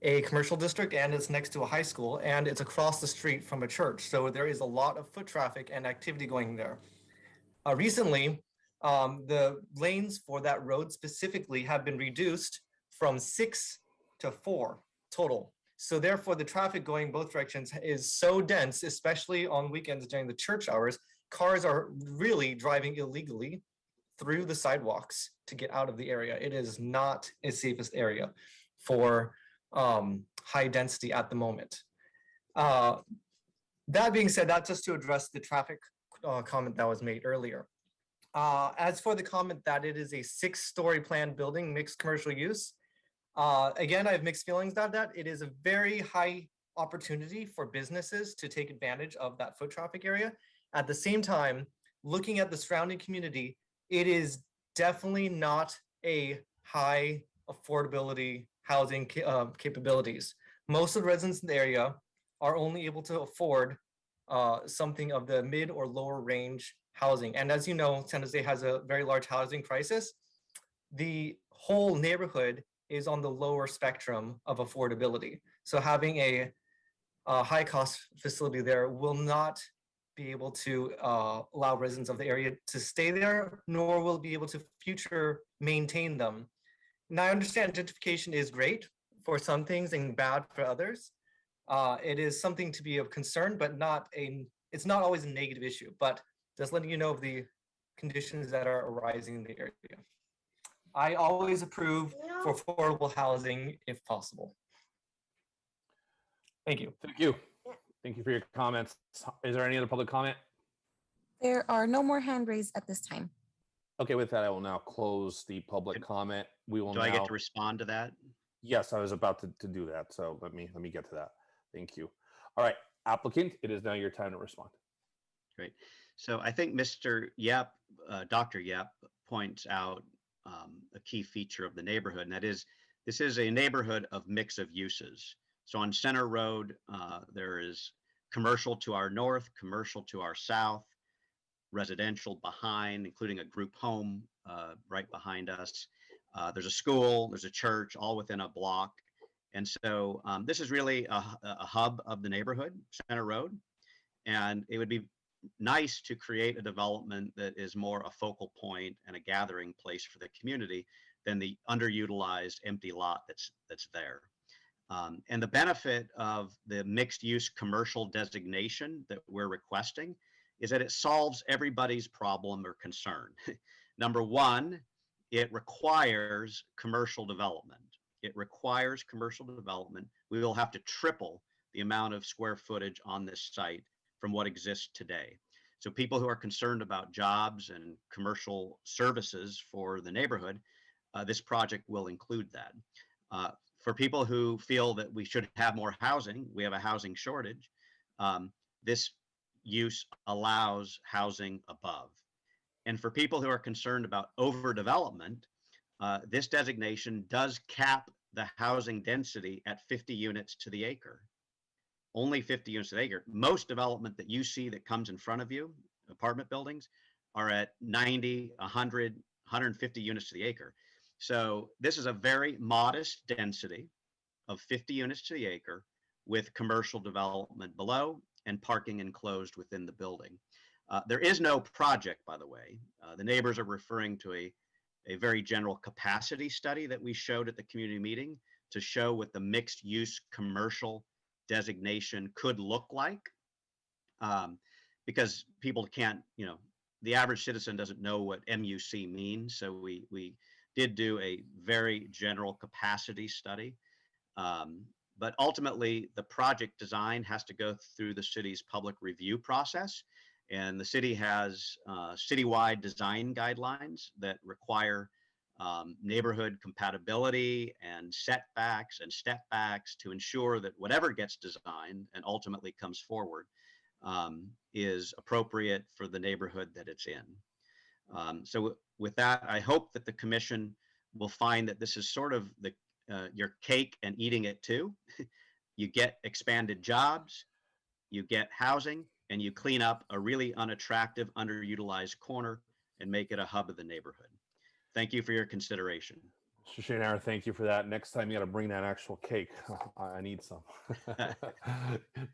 a commercial district and it's next to a high school and it's across the street from a church. So there is a lot of foot traffic and activity going there. Recently, the lanes for that road specifically have been reduced from 6 to 4 total. So therefore, the traffic going both directions is so dense, especially on weekends during the church hours. Cars are really driving illegally through the sidewalks to get out of the area. It is not a safest area for high density at the moment. That being said, that's just to address the traffic comment that was made earlier. As for the comment that it is a 6-story planned building, mixed commercial use, again, I have mixed feelings about that. It is a very high opportunity for businesses to take advantage of that foot traffic area. At the same time, looking at the surrounding community, it is definitely not a high affordability housing capabilities. Most of the residents in the area are only able to afford something of the mid or lower range housing. And as you know, San Jose has a very large housing crisis. The whole neighborhood is on the lower spectrum of affordability. So having a high cost facility there will not be able to allow residents of the area to stay there, nor will be able to future maintain them. Now I understand gentrification is great for some things and bad for others. It is something to be of concern, but it's not always a negative issue, but just letting you know of the conditions that are arising in the area. I always approve for affordable housing if possible. Thank you. Thank you. Thank you for your comments. Is there any other public comment? There are no more hand raised at this time. Okay, with that, I will now close the public comment. We will Do now. I get to respond to that? Yes, I was about to do that. So let me get to that. Thank you. All right, applicant, it is now your time to respond. Great. So I think Mr. Yep, Dr. Yep points out a key feature of the neighborhood, and that is this is a neighborhood of mix of uses. So on Center Road, there is commercial to our north, commercial to our south, residential behind, including a group home right behind us. There's a school, there's a church, all within a block. And so this is really a hub of the neighborhood, Center Road. And it would be nice to create a development that is more a focal point and a gathering place for the community than the underutilized empty lot that's there. And the benefit of the mixed use commercial designation that we're requesting is that it solves everybody's problem or concern. Number one, it requires commercial development. It requires commercial development. We will have to triple the amount of square footage on this site from what exists today. So people who are concerned about jobs and commercial services for the neighborhood, this project will include that. For people who feel that we should have more housing, we have a housing shortage, this use allows housing above. And for people who are concerned about overdevelopment, this designation does cap the housing density at 50 units to the acre. Only 50 units to the acre. Most development that you see that comes in front of you, apartment buildings, are at 90, 100, 150 units to the acre. So this is a very modest density of 50 units to the acre with commercial development below and parking enclosed within the building. There is no project, by the way. The neighbors are referring to a very general capacity study that we showed at the community meeting to show what the mixed use commercial designation could look like, because people can't, the average citizen doesn't know what MUC means. So we did do a very general capacity study. But ultimately, the project design has to go through the city's public review process. And the city has citywide design guidelines that require neighborhood compatibility and setbacks and step backs to ensure that whatever gets designed and ultimately comes forward is appropriate for the neighborhood that it's in. So with that, I hope that the commission will find that this is sort of your cake and eating it too. You get expanded jobs, you get housing, and you clean up a really unattractive, underutilized corner and make it a hub of the neighborhood. Thank you for your consideration. Mr. Schoenauer, thank you for that. Next time you got to bring that actual cake. I need some.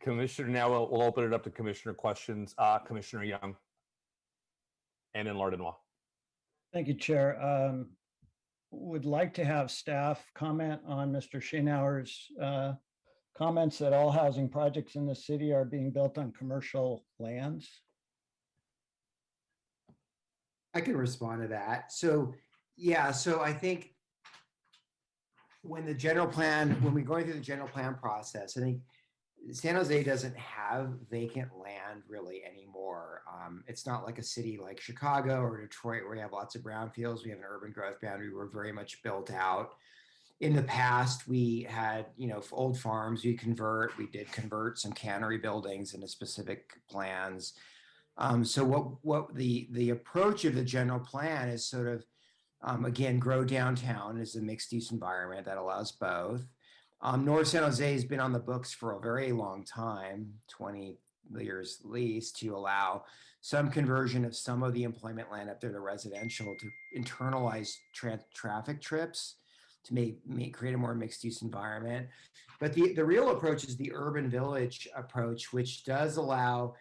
Commissioner, now we'll open it up to commissioner questions. Commissioner Young. And then Lardenois. Thank you, Chair. Would like to have staff comment on Mr. Schoenauer's comments that all housing projects in the city are being built on commercial lands. I can respond to that. So, yeah, so I think when we're going through the general plan process, I think San Jose doesn't have vacant land really anymore. It's not like a city like Chicago or Detroit where we have lots of brownfields. We have an urban growth boundary. We're very much built out. In the past, we had, old farms we did convert some cannery buildings into specific plans. So what the approach of the general plan is sort of, again, grow downtown is a mixed use environment that allows both. North San Jose has been on the books for a very long time, 20 years at least, to allow some conversion of some of the employment land up there to residential to internalize traffic trips to create a more mixed use environment. But the real approach is the urban village approach, which does allow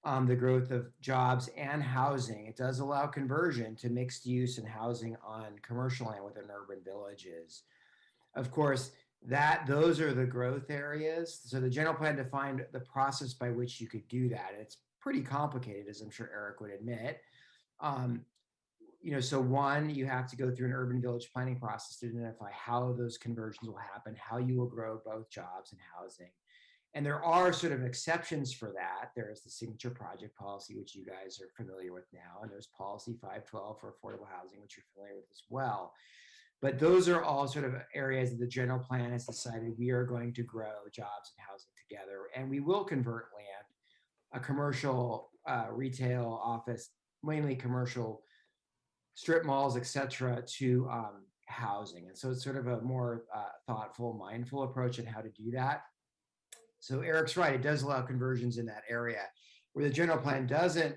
the growth of jobs and housing. It does allow conversion to mixed use and housing on commercial land within urban villages. Of course, those are the growth areas. So the general plan defined the process by which you could do that. It's pretty complicated, as I'm sure Eric would admit. So one, you have to go through an urban village planning process to identify how those conversions will happen, how you will grow both jobs and housing. And there are sort of exceptions for that. There is the signature project policy, which you guys are familiar with now, and there's policy 512 for affordable housing, which you're familiar with as well. But those are all sort of areas that the general plan has decided we are going to grow jobs and housing together. And we will convert land, a commercial, retail, office, mainly commercial, strip malls, et cetera, to housing. And so it's sort of a more thoughtful, mindful approach on how to do that. So Eric's right, it does allow conversions in that area. Where the general plan doesn't,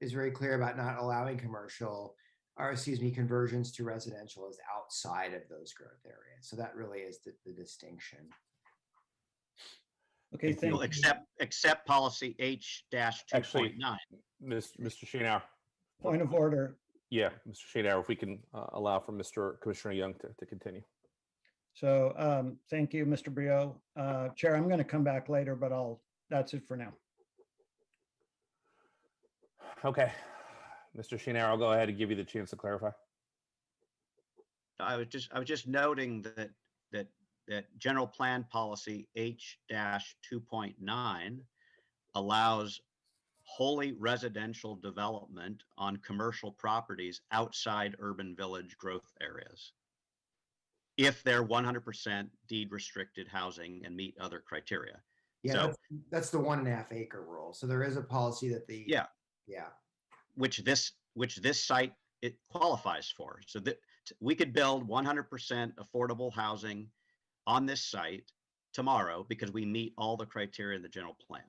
is very clear about not allowing commercial. or excuse me, conversions to residential is outside of those growth areas. So that really is the distinction. Okay, thank you. Except policy H-2.9. Mr. Schoenauer. Point of order. Yeah, Mr. Schoenauer, if we can allow for Mr. Commissioner Young to continue. So thank you, Mr. Brio. Chair, I'm going to come back later, but that's it for now. Okay, Mr. Schoenauer, I'll go ahead and give you the chance to clarify. I was just noting that general plan policy H-2.9 allows wholly residential development on commercial properties outside urban village growth areas, if they're 100% deed restricted housing and meet other criteria. Yeah, so, that's the 1.5 acre rule. So there is a policy that which this site it qualifies for. So that we could build 100% affordable housing on this site tomorrow because we meet all the criteria in the general plan,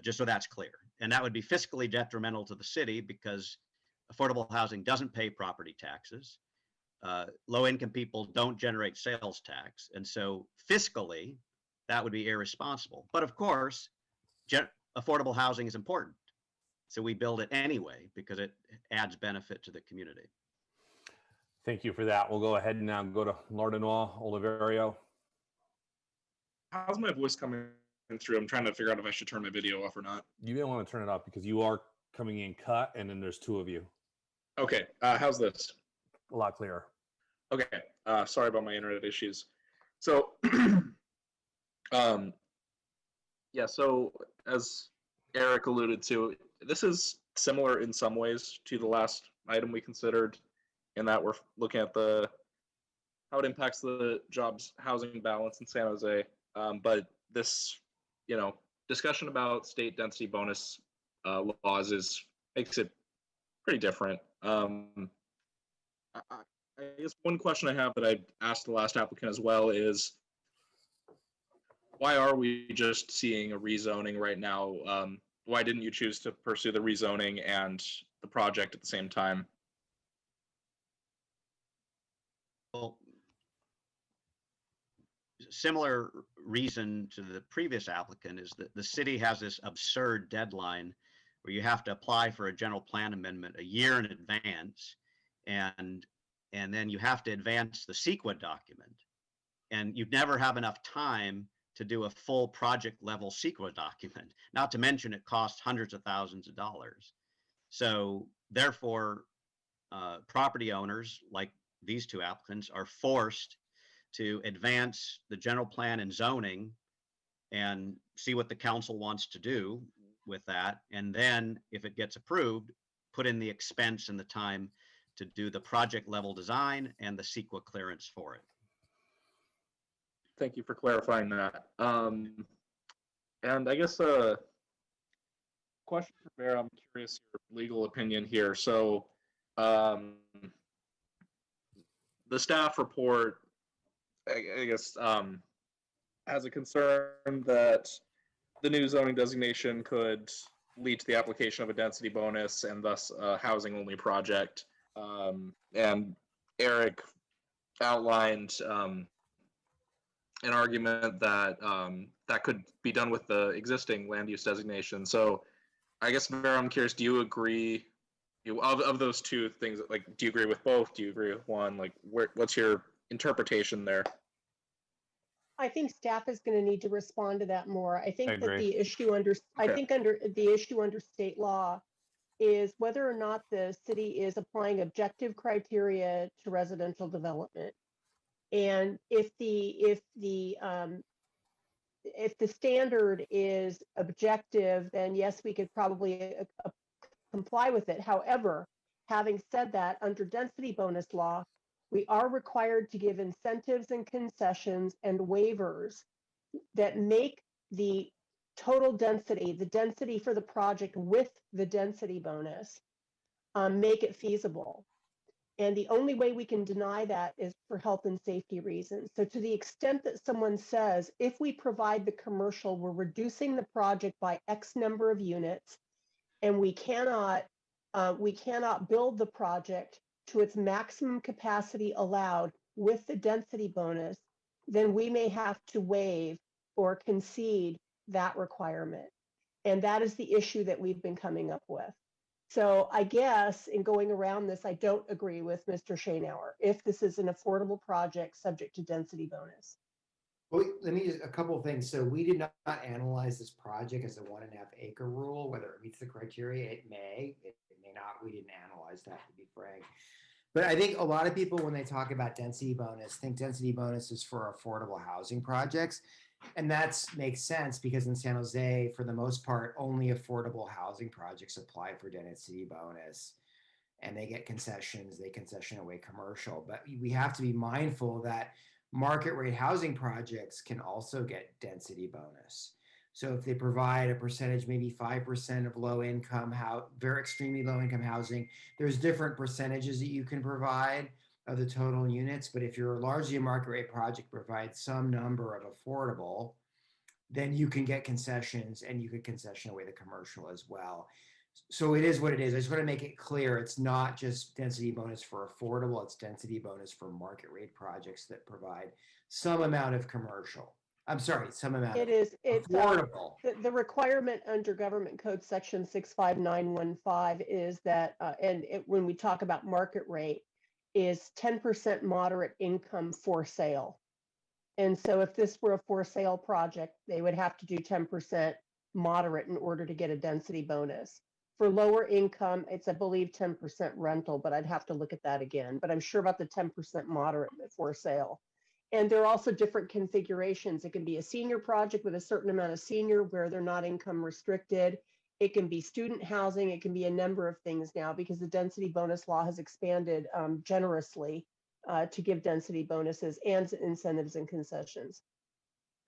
just so that's clear. And that would be fiscally detrimental to the city because affordable housing doesn't pay property taxes. Low-income people don't generate sales tax. And so fiscally, that would be irresponsible. But of course, affordable housing is important. So we build it anyway because it adds benefit to the community. Thank you for that. We'll go ahead and now go to Lardinois Oliverio. How's my voice coming through? I'm trying to figure out if I should turn my video off or not. You may want to turn it off because you are coming in cut and then there's two of you. Okay, how's this? A lot clearer. Okay, sorry about my internet issues. So, yeah, so as Eric alluded to, this is similar in some ways to the last item we considered, in that we're looking at how it impacts the jobs housing balance in San Jose. But this, discussion about state density bonus laws makes it pretty different. I guess one question I have that I asked the last applicant as well is, why are we just seeing a rezoning right now? Why didn't you choose to pursue the rezoning and the project at the same time? Well, similar reason to the previous applicant is that the city has this absurd deadline where you have to apply for a general plan amendment a year in advance, and then you have to advance the CEQA document, and you'd never have enough time to do a full project level CEQA document, not to mention it costs hundreds of thousands of dollars. So therefore, property owners like these two applicants are forced to advance the general plan and zoning and see what the council wants to do with that. And then if it gets approved, put in the expense and the time to do the project level design and the CEQA clearance for it. Thank you for clarifying that. And I guess a question for Bear, I'm curious your legal opinion here. So the staff report, I guess, has a concern that the new zoning designation could lead to the application of a density bonus and thus a housing only project. And Eric outlined an argument that that could be done with the existing land use designation. So I guess, Vera, I'm curious, do you agree, of those two things, like, do you agree with both? Do you agree with one? Like, what's your interpretation there? I think staff is going to need to respond to that more. I think that the issue under, Okay. I think under the issue under state law is whether or not the city is applying objective criteria to residential development. And if the standard is objective, then yes, we could probably comply with it. However, having said that, under density bonus law, we are required to give incentives and concessions and waivers that make the total density, the density for the project with the density bonus, make it feasible. And the only way we can deny that is for health and safety reasons. So to the extent that someone says, if we provide the commercial, we're reducing the project by X number of units, and we cannot build the project to its maximum capacity allowed with the density bonus, then we may have to waive or concede that requirement. And that is the issue that we've been coming up with. So I guess in going around this, I don't agree with Mr. Shainauer if this is an affordable project subject to density bonus. Well, let me just a couple of things. So we did not analyze this project as a 1.5 acre rule, whether it meets the criteria. It may not. We didn't analyze that, to be frank. But I think a lot of people, when they talk about density bonus, think density bonus is for affordable housing projects. And that makes sense because in San Jose, for the most part, only affordable housing projects apply for density bonus. And they get concessions, they concession away commercial. But we have to be mindful that market rate housing projects can also get density bonus. So if they provide a percentage, maybe 5% of low income, very extremely low income housing, there's different percentages that you can provide of the total units. But if you're largely a market rate project, provides some number of affordable, then you can get concessions and you could concession away the commercial as well. So it is what it is. I just want to make it clear. It's not just density bonus for affordable. It's density bonus for market rate projects that provide some amount of commercial. I'm sorry, some amount of affordable. The requirement under Government Code Section 65915 is that, when we talk about market rate, is 10% moderate income for sale. And so if this were a for sale project, they would have to do 10% moderate in order to get a density bonus. For lower income, it's, I believe, 10% rental, but I'd have to look at that again. But I'm sure about the 10% moderate for sale. And there are also different configurations. It can be a senior project with a certain amount of senior where they're not income restricted. It can be student housing. It can be a number of things now because the density bonus law has expanded generously to give density bonuses and incentives and concessions.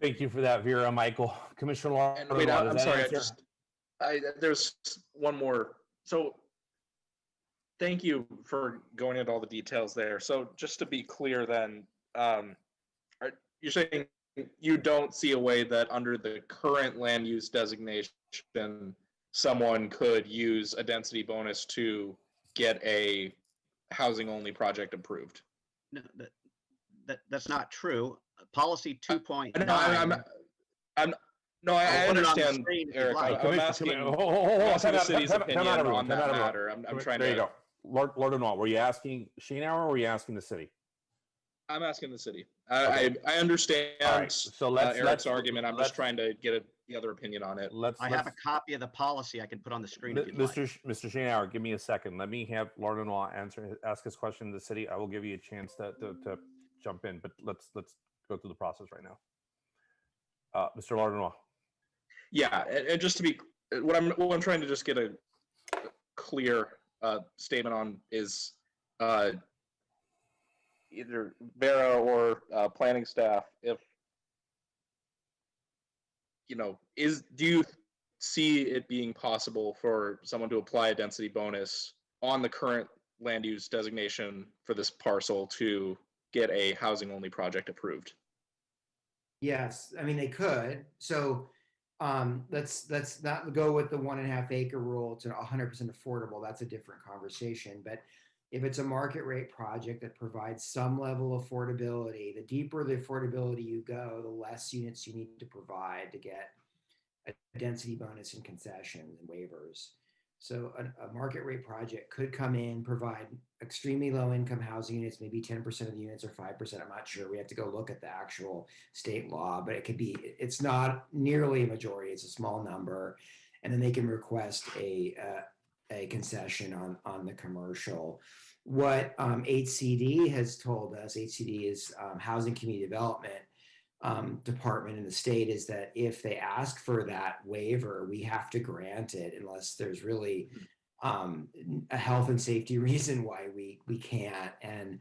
Thank you for that, Vera. Michael, Commissioner Law. Wait, I'm sorry. There's one more. So thank you for going into all the details there. So just to be clear then, you're saying you don't see a way that under the current land use designation, someone could use a density bonus to get a housing only project approved? No, that's not true. Policy 2.9. I understand, Eric. I'm asking the city's opinion on that matter. I'm trying to. There you go. Lord O'Neill, were you asking Shainauer or were you asking the city? I'm asking the city. I understand Eric's argument. I'm just trying to get the other opinion on it. I have a copy of the policy I can put on the screen. If you'd like. Mr. Shainauer, give me a second. Let me have Lord O'Neill ask his question to the city. I will give you a chance to jump in, but let's go through the process right now. Mr. Lord O'Neill. Yeah, and just to be, what I'm trying to just get a clear statement on is either Vera or planning staff, if do you see it being possible for someone to apply a density bonus on the current land use designation for this parcel to get a housing only project approved? Yes, I mean they could. So let's not go with the 1.5 acre rule to 100% affordable. That's a different conversation. But if it's a market rate project that provides some level of affordability, the deeper the affordability you go, the less units you need to provide to get a density bonus and concessions and waivers. So a market rate project could come in, provide extremely low income housing units, maybe 10% of the units or 5%. I'm not sure. We have to go look at the actual state law, but it's not nearly a majority. It's a small number. And then they can request a concession on the commercial. What HCD has told us, HCD is Housing Community Development Department in the state, is that if they ask for that waiver, we have to grant it unless there's really a health and safety reason why we can't. And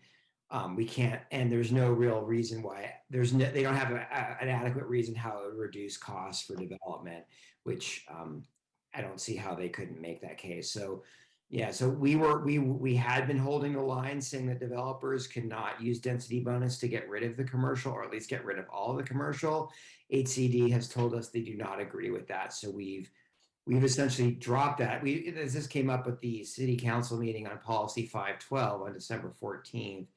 we can't, and there's no real reason why they don't have an adequate reason how it would reduce costs for development, which I don't see how they couldn't make that case. So yeah, so we had been holding the line saying that developers cannot use density bonus to get rid of the commercial, or at least get rid of all of the commercial. HCD has told us they do not agree with that. So we've we've essentially dropped that. This came up at the city council meeting on policy 512 on December 14th.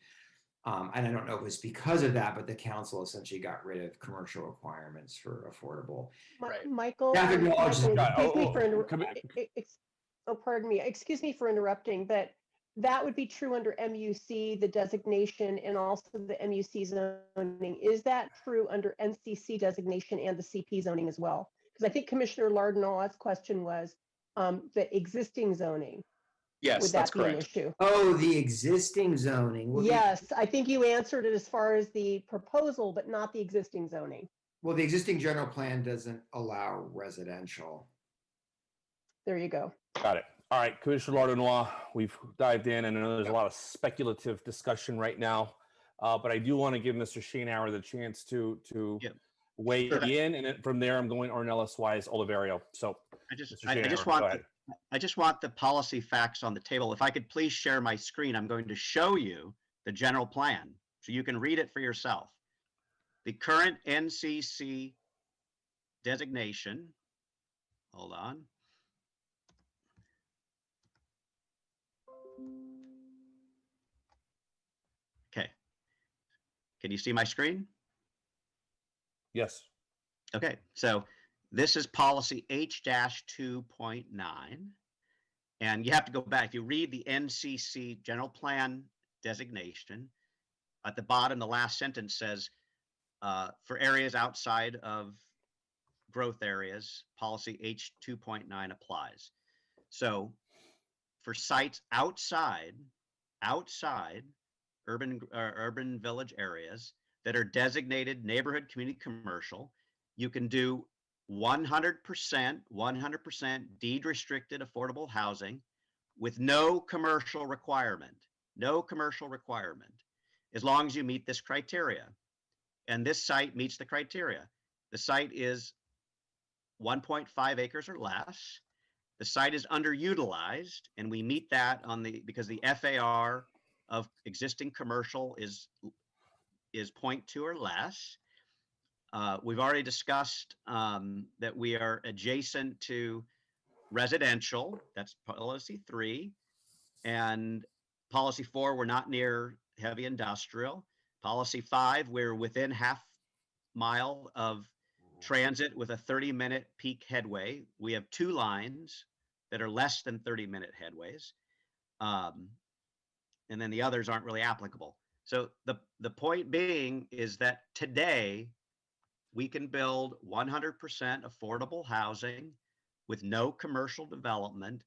And I don't know if it's because of that, but the council essentially got rid of commercial requirements for affordable. Michael, Staff acknowledges excuse me for pardon me. Excuse me for interrupting, but that would be true under MUC, the designation, and also the MUC zoning. Is that true under NCC designation and the CP zoning as well? Because I think Commissioner Lardinaw's question was the existing zoning. Yes, would that's that be an correct. issue? Oh, the existing zoning. Well, Yes, I think you answered it as far as the proposal, but not the existing zoning. Well, the existing general plan doesn't allow residential. There you go. Got it. All right, Commissioner Lardinois, we've dived in, and I know there's a lot of speculative discussion right now, but I do want to give Mr. Schoenauer the chance to weigh in, and then from there, I'm going Ornelas Wise Oliverio. So, I just want the policy facts on the table. If I could please share my screen, I'm going to show you the general plan so you can read it for yourself. The current NCC designation, hold on. Okay. Can you see my screen? Yes. Okay, so this is policy H-2.9. And you have to go back. If you read the NCC general plan designation, at the bottom, the last sentence says, for areas outside of growth areas, policy H-2.9 applies. So for sites outside urban village areas that are designated neighborhood community commercial, you can do 100% deed restricted affordable housing with no commercial requirement, as long as you meet this criteria. And this site meets the criteria. The site is 1.5 acres or less. The site is underutilized, and we meet that because the FAR of existing commercial is 0.2 or less. We've already discussed that we are adjacent to residential, that's policy 3, and policy 4, we're not near heavy industrial. Policy 5, we're within half mile of transit with a 30-minute peak headway. We have 2 lines that are less than 30-minute headways. And then the others aren't really applicable. So the point being is that today we can build 100% affordable housing with no commercial development,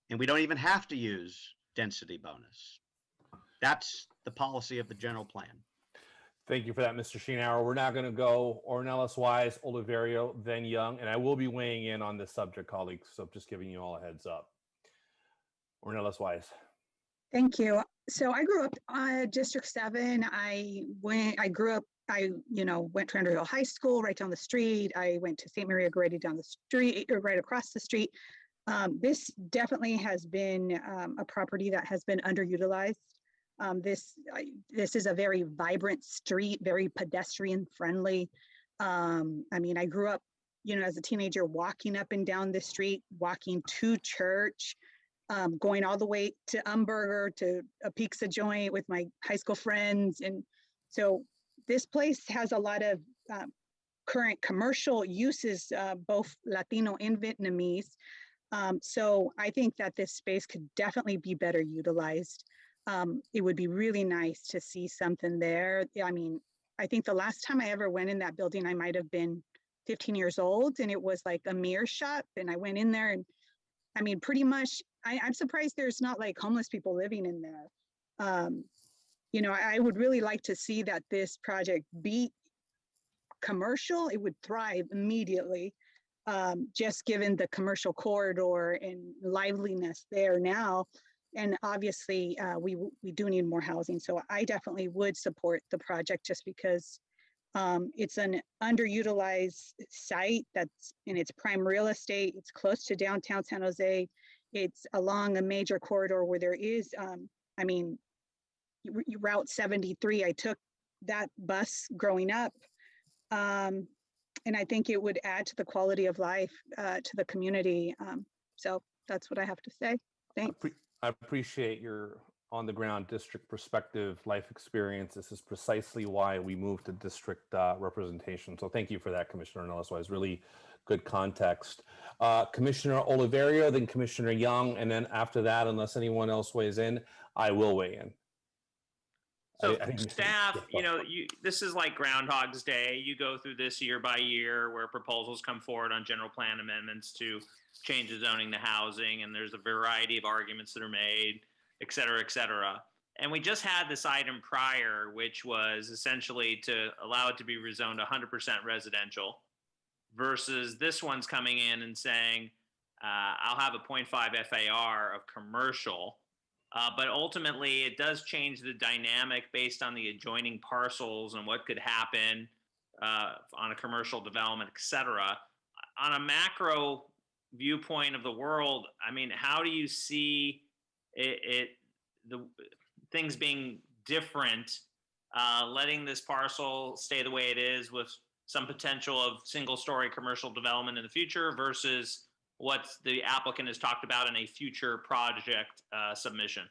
and we don't even have to use density bonus. That's the policy of the general plan. Thank you for that, Mr. Schoenauer. We're now going to go Ornelas Wise, Oliverio, then Young, and I will be weighing in on this subject, colleagues, so just giving you all a heads up. Ornelas Wise. Thank you. So I grew up District 7. I went to Underhill High School right down the street. I went to St. Maria Goretti down the street, or right across the street. This definitely has been a property that has been underutilized. This is a very vibrant street, very pedestrian friendly. I mean, I grew up, as a teenager, walking up and down the street, walking to church, going all the way to Umberger, to a pizza joint with my high school friends. And so this place has a lot of current commercial uses, both Latino and Vietnamese. So I think that this space could definitely be better utilized. It would be really nice to see something there. I mean, I think the last time I ever went in that building, I might have been 15 years old, and it was like a mirror shop. And I went in there, and I mean, pretty much, I'm surprised there's not like homeless people living in there. I would really like to see that this project be commercial. It would thrive immediately, just given the commercial corridor and liveliness there now. And obviously, we do need more housing. So I definitely would support the project just because it's an underutilized site that's in its prime real estate. It's close to downtown San Jose. It's along a major corridor where there is, Route 73. I took that bus growing up. And I think it would add to the quality of life to the community. So that's what I have to say. Thanks. I appreciate your on the ground district perspective, life experience. This is precisely why we moved to district representation. So thank you for that, Commissioner Nellis. It's really good context. Commissioner Oliverio, then Commissioner Young, and then after that, unless anyone else weighs in, I will weigh in. So staff, this is like Groundhog's Day. You go through this year by year where proposals come forward on general plan amendments to change the zoning to housing, and there's a variety of arguments that are made, et cetera, et cetera. And we just had this item prior, which was essentially to allow it to be rezoned 100% residential, versus this one's coming in and saying, I'll have a 0.5 FAR of commercial. But ultimately, it does change the dynamic based on the adjoining parcels and what could happen on a commercial development, et cetera. On a macro viewpoint of the world, I mean, how do you see the things being different, letting this parcel stay the way it is with some potential of single-story commercial development in the future versus what the applicant has talked about in a future project submission?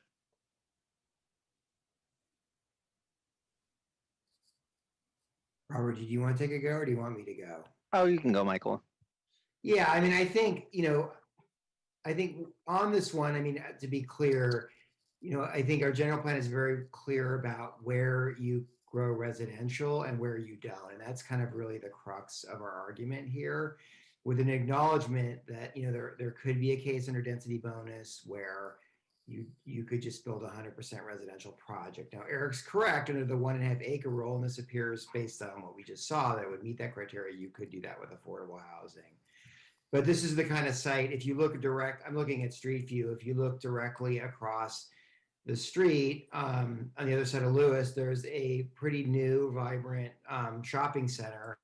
Robert, did you want to take a go or do you want me to go? Oh, you can go, Michael. Yeah, I mean, I think on this one, I mean, to be clear, I think our general plan is very clear about where you grow residential and where you don't. And that's kind of really the crux of our argument here, with an acknowledgement that, there could be a case under density bonus where you could just build a 100% residential project. Now, Eric's correct under the 1.5 acre rule, and this appears based on what we just saw that would meet that criteria. You could do that with affordable housing. But this is the kind of site, if you look I'm looking at Street View, if you look directly across the street on the other side of Lewis, there's a pretty new, vibrant shopping center.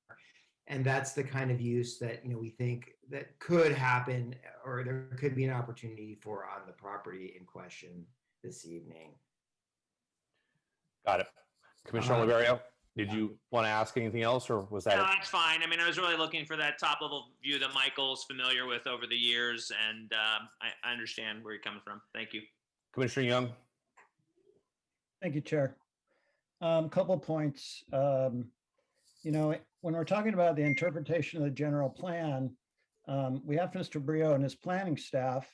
And that's the kind of use that we think that could happen, or there could be an opportunity for on the property in question this evening. Got it. Commissioner Oliverio, did you want to ask anything else, or was that? No, that's fine. I mean, I was really looking for that top level view that Michael's familiar with over the years, and I understand where you're coming from. Thank you. Commissioner Young. Thank you, Chair. Couple points. When we're talking about the interpretation of the general plan, we have Mr. Brio and his planning staff,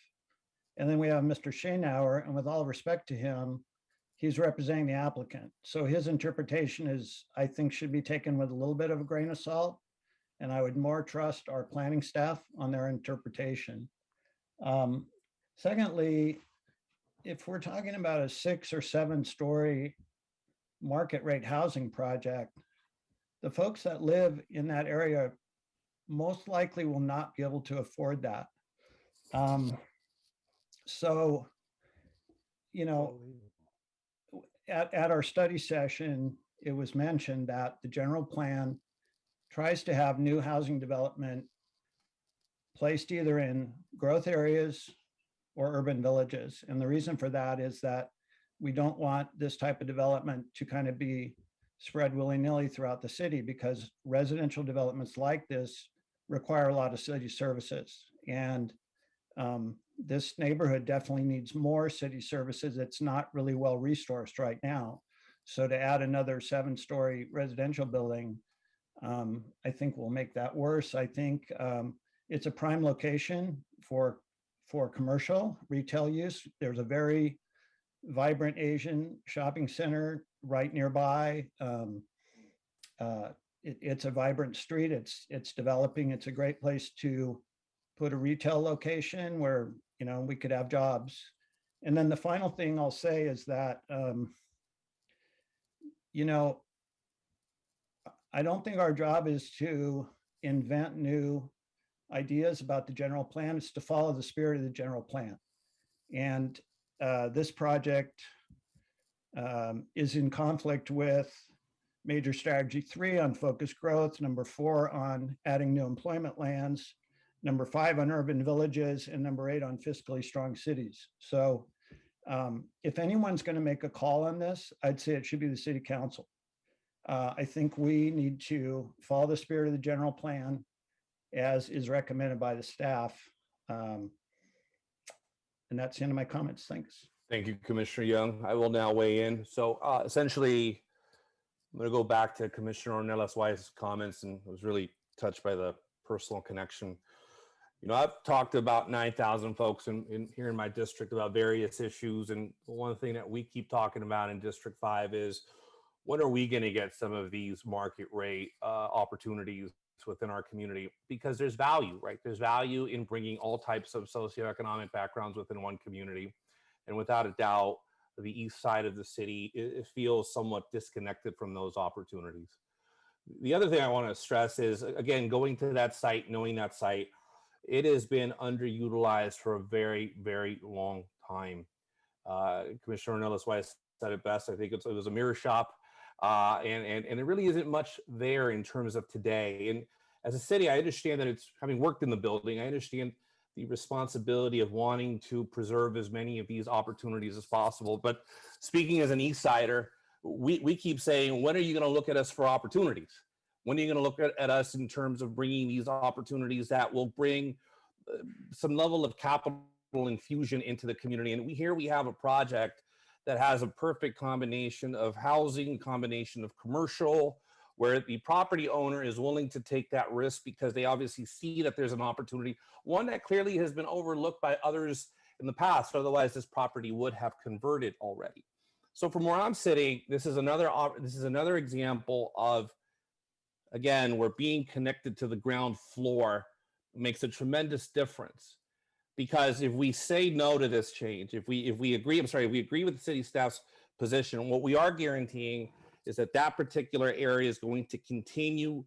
and then we have Mr. Schoenauer, and with all respect to him, he's representing the applicant. So his interpretation is, I think, should be taken with a little bit of a grain of salt, and I would more trust our planning staff on their interpretation. Secondly, if we're talking about a 6 or 7 story market rate housing project, the folks that live in that area most likely will not be able to afford that. At our study session, it was mentioned that the general plan tries to have new housing development placed either in growth areas or urban villages. And the reason for that is that we don't want this type of development to kind of be spread willy-nilly throughout the city, because residential developments like this require a lot of city services. And this neighborhood definitely needs more city services. It's not really well resourced right now. So to add another 7-story residential building, I think will make that worse. I think it's a prime location for commercial retail use. There's a very vibrant Asian shopping center right nearby. It's a vibrant street. It's developing. It's a great place to put a retail location where we could have jobs. And then the final thing I'll say is that I don't think our job is to invent new ideas about the general plan. It's to follow the spirit of the general plan. And this project is in conflict with major strategy 3 on focused growth, number 4 on adding new employment lands, number 5 on urban villages, and number 8 on fiscally strong cities. So if anyone's going to make a call on this, I'd say it should be the city council. I think we need to follow the spirit of the general plan as is recommended by the staff. And that's the end of my comments. Thanks. Thank you, Commissioner Young. I will now weigh in. So essentially, I'm going to go back to Commissioner Ornelas Wise's comments, and was really touched by the personal connection. You know, I've talked to about 9,000 folks here in my district about various issues. And one thing that we keep talking about in District 5 is, when are we going to get some of these market rate opportunities within our community? Because there's value, right? There's value in bringing all types of socioeconomic backgrounds within one community. And without a doubt, the east side of the city, it feels somewhat disconnected from those opportunities. The other thing I want to stress is, again, going to that site, knowing that site, it has been underutilized for a very, very long time. Commissioner Ornelas Wise said it best. I think it was a mirror shop, and it really isn't much there in terms of today. And as a city, I understand that it's, having worked in the building, I understand the responsibility of wanting to preserve as many of these opportunities as possible. But speaking as an East Sider, we keep saying, when are you going to look at us for opportunities? When are you going to look at us in terms of bringing these opportunities that will bring some level of capital infusion into the community? And we have a project that has a perfect combination of housing, combination of commercial, where the property owner is willing to take that risk because they obviously see that there's an opportunity, one that clearly has been overlooked by others in the past. Otherwise, this property would have converted already. So from where I'm sitting, this is another example of, again, where being connected to the ground floor makes a tremendous difference. Because if we say no to this change, if we agree with the city staff's position, what we are guaranteeing is that that particular area is going to continue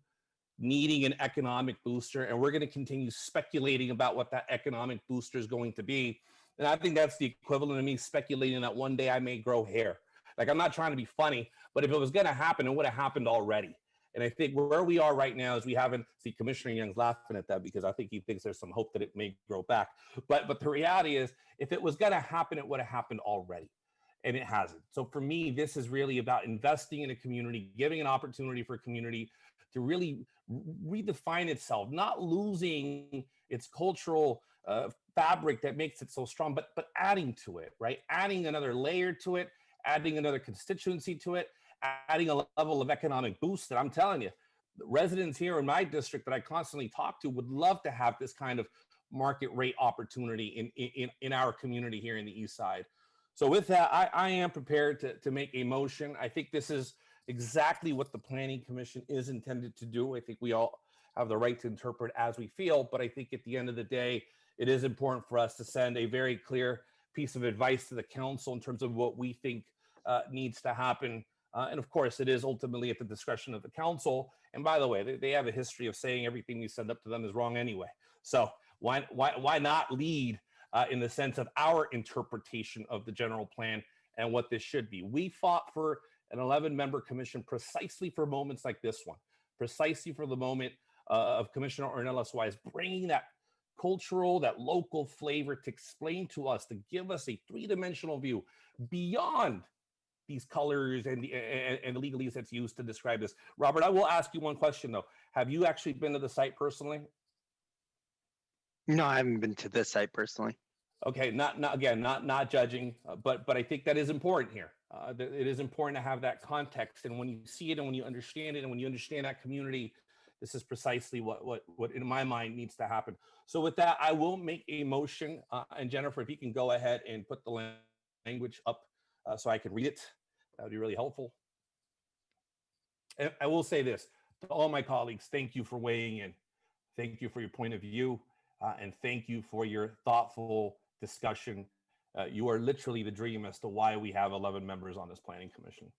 needing an economic booster, and we're going to continue speculating about what that economic booster is going to be. And I think that's the equivalent of me speculating that one day I may grow hair. Like, I'm not trying to be funny, but if it was going to happen, it would have happened already. And I think where we are right now is we haven't, see, Commissioner Young's laughing at that because I think he thinks there's some hope that it may grow back. But the reality is, if it was going to happen, it would have happened already. And it hasn't. So for me, this is really about investing in a community, giving an opportunity for a community to really redefine itself, not losing its cultural fabric that makes it so strong, but adding to it, right? Adding another layer to it, adding another constituency to it, adding a level of economic boost that I'm telling you, the residents here in my district that I constantly talk to would love to have this kind of market rate opportunity in our community here in the East Side. So with that, I am prepared to make a motion. I think this is exactly what the Planning Commission is intended to do. I think we all have the right to interpret as we feel, but I think at the end of the day, it is important for us to send a very clear piece of advice to the council in terms of what we think needs to happen. And of course, it is ultimately at the discretion of the council. And by the way, they have a history of saying everything we send up to them is wrong anyway. So why not lead in the sense of our interpretation of the general plan and what this should be? We fought for an 11-member commission precisely for moments like this one, precisely for the moment of Commissioner Ornelas Wise bringing that cultural, that local flavor to explain to us, to give us a three-dimensional view beyond these colors and the legalese that's used to describe this. Robert, I will ask you one question though. Have you actually been to the site personally? No, I haven't been to this site personally. Okay, not judging, but I think that is important here. It is important to have that context, and when you see it and when you understand it and when you understand that community, this is precisely what in my mind needs to happen. So with that, I will make a motion, and Jennifer, if you can go ahead and put the language up so I can read it, that would be really helpful. And I will say this to all my colleagues: thank you for weighing in, thank you for your point of view, and thank you for your thoughtful discussion. You are literally the dream as to why we have 11 members on this Planning Commission.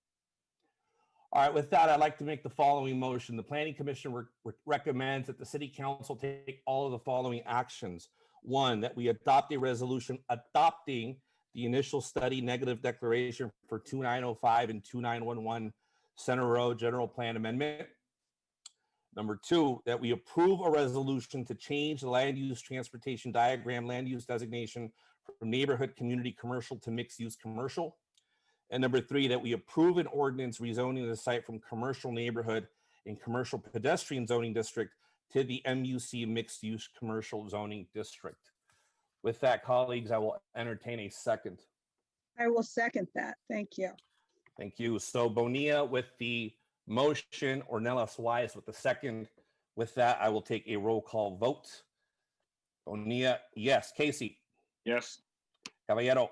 All right, with that, I'd like to make the following motion. The Planning Commission recommends that the City Council take all of the following actions. One, that we adopt a resolution adopting the initial study negative declaration for 2905 and 2911 Center Road General Plan Amendment. Number two, that we approve a resolution to change the land use transportation diagram land use designation from neighborhood community commercial to mixed use commercial. And number 3, that we approve an ordinance rezoning the site from commercial neighborhood and commercial pedestrian zoning district to the MUC mixed use commercial zoning district. With that, colleagues, I will entertain a second. I will second that. Thank you. Thank you. So Bonilla with the motion, Ornelas Wise with the second. With that, I will take a roll call vote. Bonilla, yes. Casey? Yes. Caballero?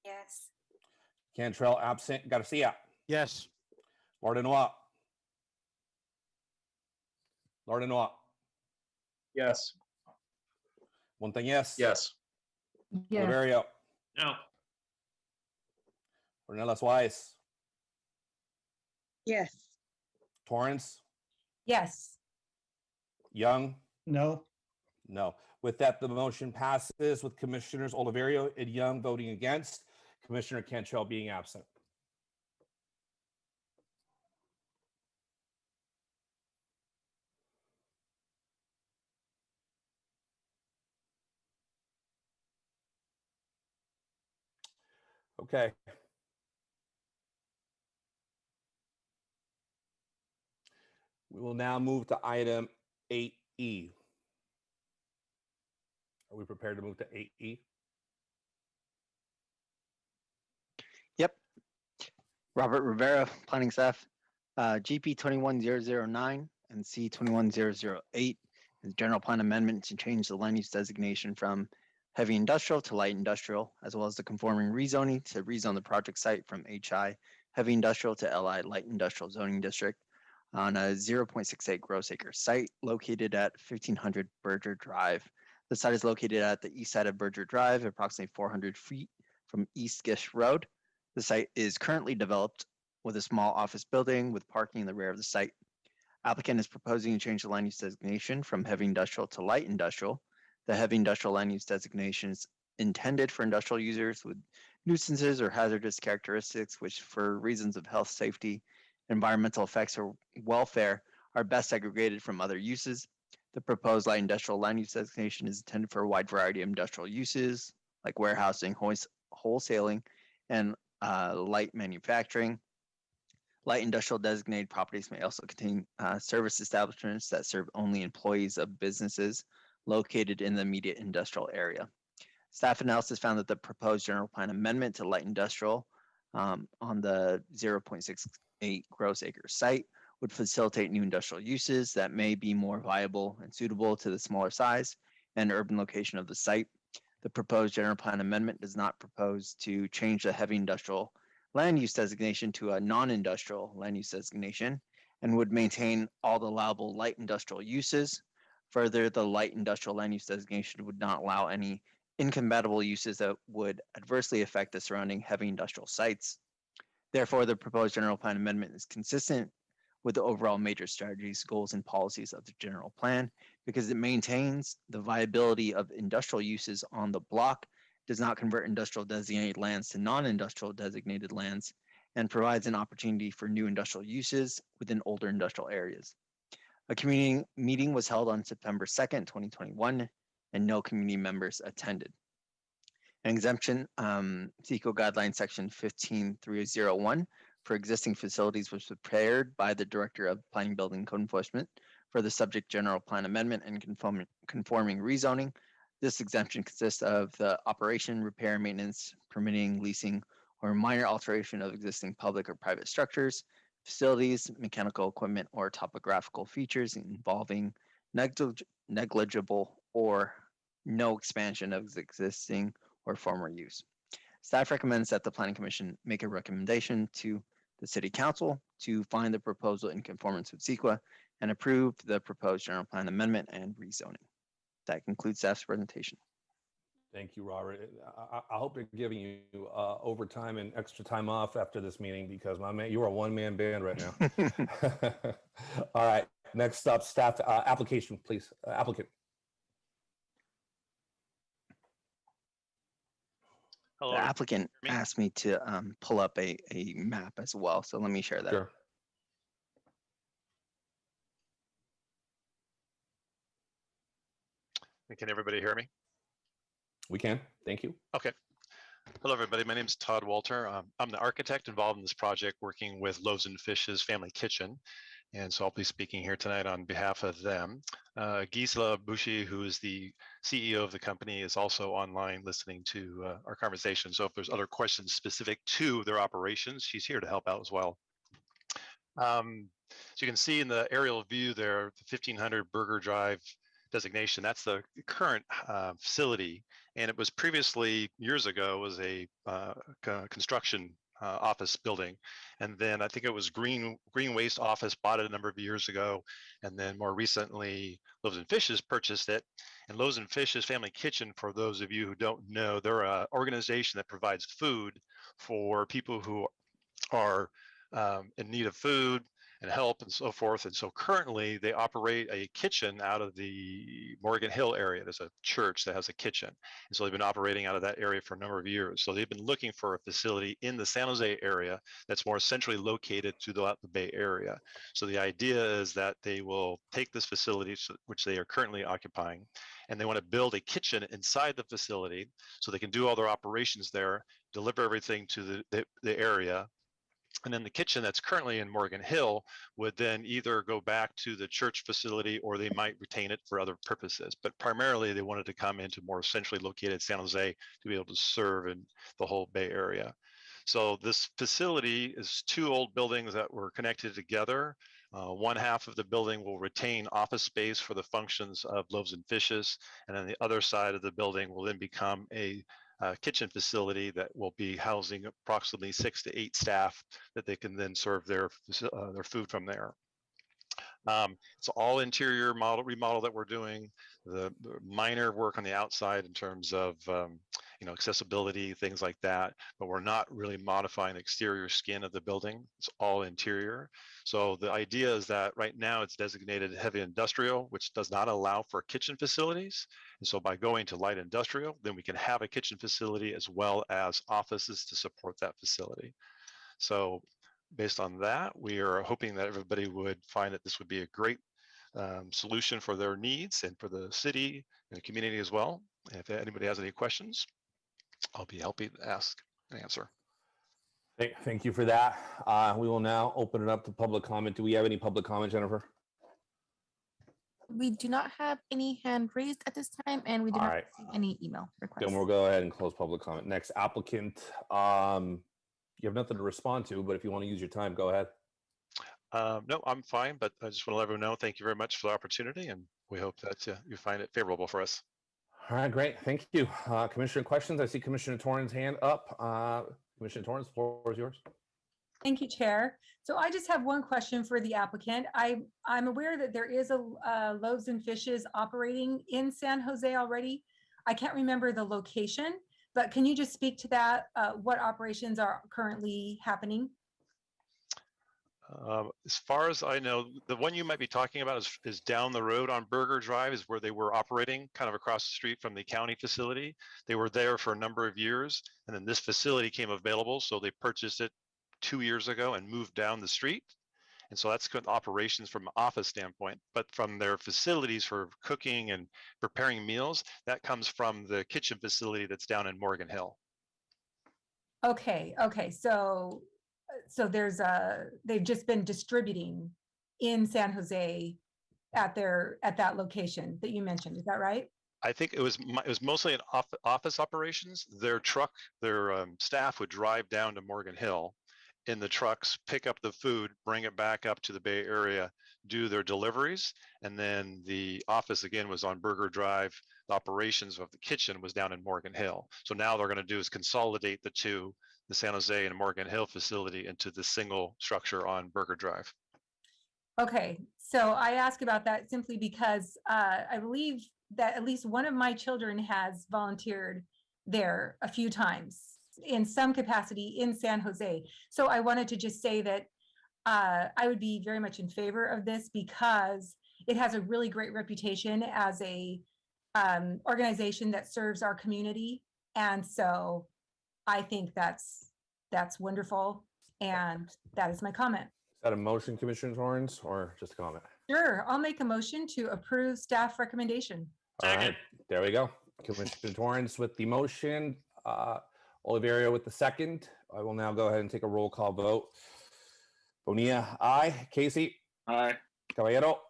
Yes. Cantrell absent. Garcia? Yes. Lardenois? Lardenois? Yes. Montañez? Yes. Yes. Oliverio? No. Ornelas Wise? Yes. Torrance? Yes. Young? No. No. With that, the motion passes with Commissioners Oliverio and Young voting against, Commissioner Cantrell being absent. Okay. We will now move to item 8E. Are we prepared to move to 8E? Yep. Robert Rivera, planning staff. GP 21009 and C 21008 is general plan amendment to change the land use designation from heavy industrial to light industrial, as well as the conforming rezoning to rezone the project site from HI heavy industrial to LI light industrial zoning district on a 0.68 gross acre site located at 1500 Berger Drive. The site is located at the east side of Berger Drive, approximately 400 feet from East Gish Road. The site is currently developed with a small office building with parking in the rear of the site. Applicant is proposing to change the land use designation from heavy industrial to light industrial. The heavy industrial land use designation is intended for industrial users with nuisances or hazardous characteristics, which for reasons of health, safety, environmental effects, or welfare are best segregated from other uses. The proposed light industrial land use designation is intended for a wide variety of industrial uses like warehousing, wholesaling, and light manufacturing. Light industrial designated properties may also contain service establishments that serve only employees of businesses located in the immediate industrial area. Staff analysis found that the proposed general plan amendment to light industrial on the 0.68 gross acre site would facilitate new industrial uses that may be more viable and suitable to the smaller size and urban location of the site. The proposed general plan amendment does not propose to change the heavy industrial land use designation to a non-industrial land use designation and would maintain all the allowable light industrial uses. Further, the light industrial land use designation would not allow any incompatible uses that would adversely affect the surrounding heavy industrial sites. Therefore, the proposed general plan amendment is consistent with the overall major strategies, goals, and policies of the general plan because it maintains the viability of industrial uses on the block, does not convert industrial designated lands to non-industrial designated lands, and provides an opportunity for new industrial uses within older industrial areas. A community meeting was held on September 2nd, 2021, and no community members attended. An exemption, CEQA guideline section 15301 for existing facilities was prepared by the Director of Planning, Building, Code Enforcement for the subject general plan amendment and conforming rezoning. This exemption consists of the operation, repair, maintenance, permitting, leasing, or minor alteration of existing public or private structures, facilities, mechanical equipment, or topographical features involving negligible or no expansion of existing or former use. Staff recommends that the Planning Commission make a recommendation to the City Council to find the proposal in conformance with CEQA and approve the proposed general plan amendment and rezoning. That concludes staff's presentation. Thank you, Robert. I hope they're giving you overtime and extra time off after this meeting because, my man, you are a one-man band right now. All right, next up, staff application, please. Applicant. Hello. The applicant asked me to pull up a map as well, so let me share that. Sure. Can everybody hear me? We can. Thank you. Okay. Hello, everybody. My name is Todd Walter. I'm the architect involved in this project, working with Loaves and Fishes Family Kitchen. And so I'll be speaking here tonight on behalf of them. Gisela Bushi, who is the CEO of the company, is also online listening to our conversation. So if there's other questions specific to their operations, she's here to help out as well. So you can see in the aerial view there, the 1500 Burger Drive designation, that's the current facility. And it was previously, years ago, was a construction office building. And then I think it was Green Waste Office bought it a number of years ago. And then more recently, Loaves and Fishes purchased it. And Loaves and Fishes Family Kitchen, for those of you who don't know, they're an organization that provides food for people who are in need of food and help and so forth. And so currently they operate a kitchen out of the Morgan Hill area. There's a church that has a kitchen. And so they've been operating out of that area for a number of years. So they've been looking for a facility in the San Jose area that's more centrally located throughout the Bay Area. So the idea is that they will take this facility, which they are currently occupying, and they want to build a kitchen inside the facility so they can do all their operations there, deliver everything to the area. And then the kitchen that's currently in Morgan Hill would then either go back to the church facility or they might retain it for other purposes. But primarily they wanted to come into more centrally located San Jose to be able to serve in the whole Bay Area. So this facility is two old buildings that were connected together. One half of the building will retain office space for the functions of Loaves and Fishes. And then the other side of the building will then become a kitchen facility that will be housing approximately 6 to 8 staff that they can then serve their food from there. It's all interior remodel that we're doing. The minor work on the outside in terms of accessibility, things like that, but we're not really modifying the exterior skin of the building. It's all interior. So the idea is that right now it's designated heavy industrial, which does not allow for kitchen facilities. And so by going to light industrial, then we can have a kitchen facility as well as offices to support that facility. So based on that, we are hoping that everybody would find that this would be a great solution for their needs and for the city and the community as well. And if anybody has any questions, I'll be happy to ask and answer. Thank you for that. We will now open it up to public comment. Do we have any public comment, Jennifer? We do not have any hand raised at this time, and we do not receive any email requests. Then we'll go ahead and close public comment. Next applicant, you have nothing to respond to, but if you want to use your time, go ahead. No, I'm fine, but I just want to let everyone know, thank you very much for the opportunity, and we hope that you find it favorable for us. All right, great. Thank you. Commissioner questions. I see Commissioner Torrens' hand up. Commissioner Torrens, the floor is yours. Thank you, Chair. So I just have one question for the applicant. I'm aware that there is a Loaves and Fishes operating in San Jose already. I can't remember the location, but can you just speak to that? What operations are currently happening? As far as I know, the one you might be talking about is down the road on Burger Drive, is where they were operating, kind of across the street from the county facility. They were there for a number of years, and then this facility came available, so they purchased it 2 years ago and moved down the street. And so that's good operations from an office standpoint, but from their facilities for cooking and preparing meals, that comes from the kitchen facility that's down in Morgan Hill. Okay, so they've just been distributing in San Jose at that location that you mentioned. Is that right? I think it was mostly an office operations. Their staff would drive down to Morgan Hill in the trucks, pick up the food, bring it back up to the Bay Area, do their deliveries, and then the office again was on Burger Drive. The operations of the kitchen was down in Morgan Hill. So now they're going to do is consolidate the two, the San Jose and Morgan Hill facility, into the single structure on Burger Drive. Okay, so I ask about that simply because I believe that at least one of my children has volunteered there a few times in some capacity in San Jose. So I wanted to just say that I would be very much in favor of this because it has a really great reputation as a organization that serves our community. And so I think that's wonderful. And that is my comment. Is that a motion, Commissioner Torrens, or just a comment? Sure, I'll make a motion to approve staff recommendation. All right, there we go. Commissioner Torrens with the motion. Oliverio with the second. I will now go ahead and take a roll call vote. Bonilla, aye. Casey? Aye. Caballero?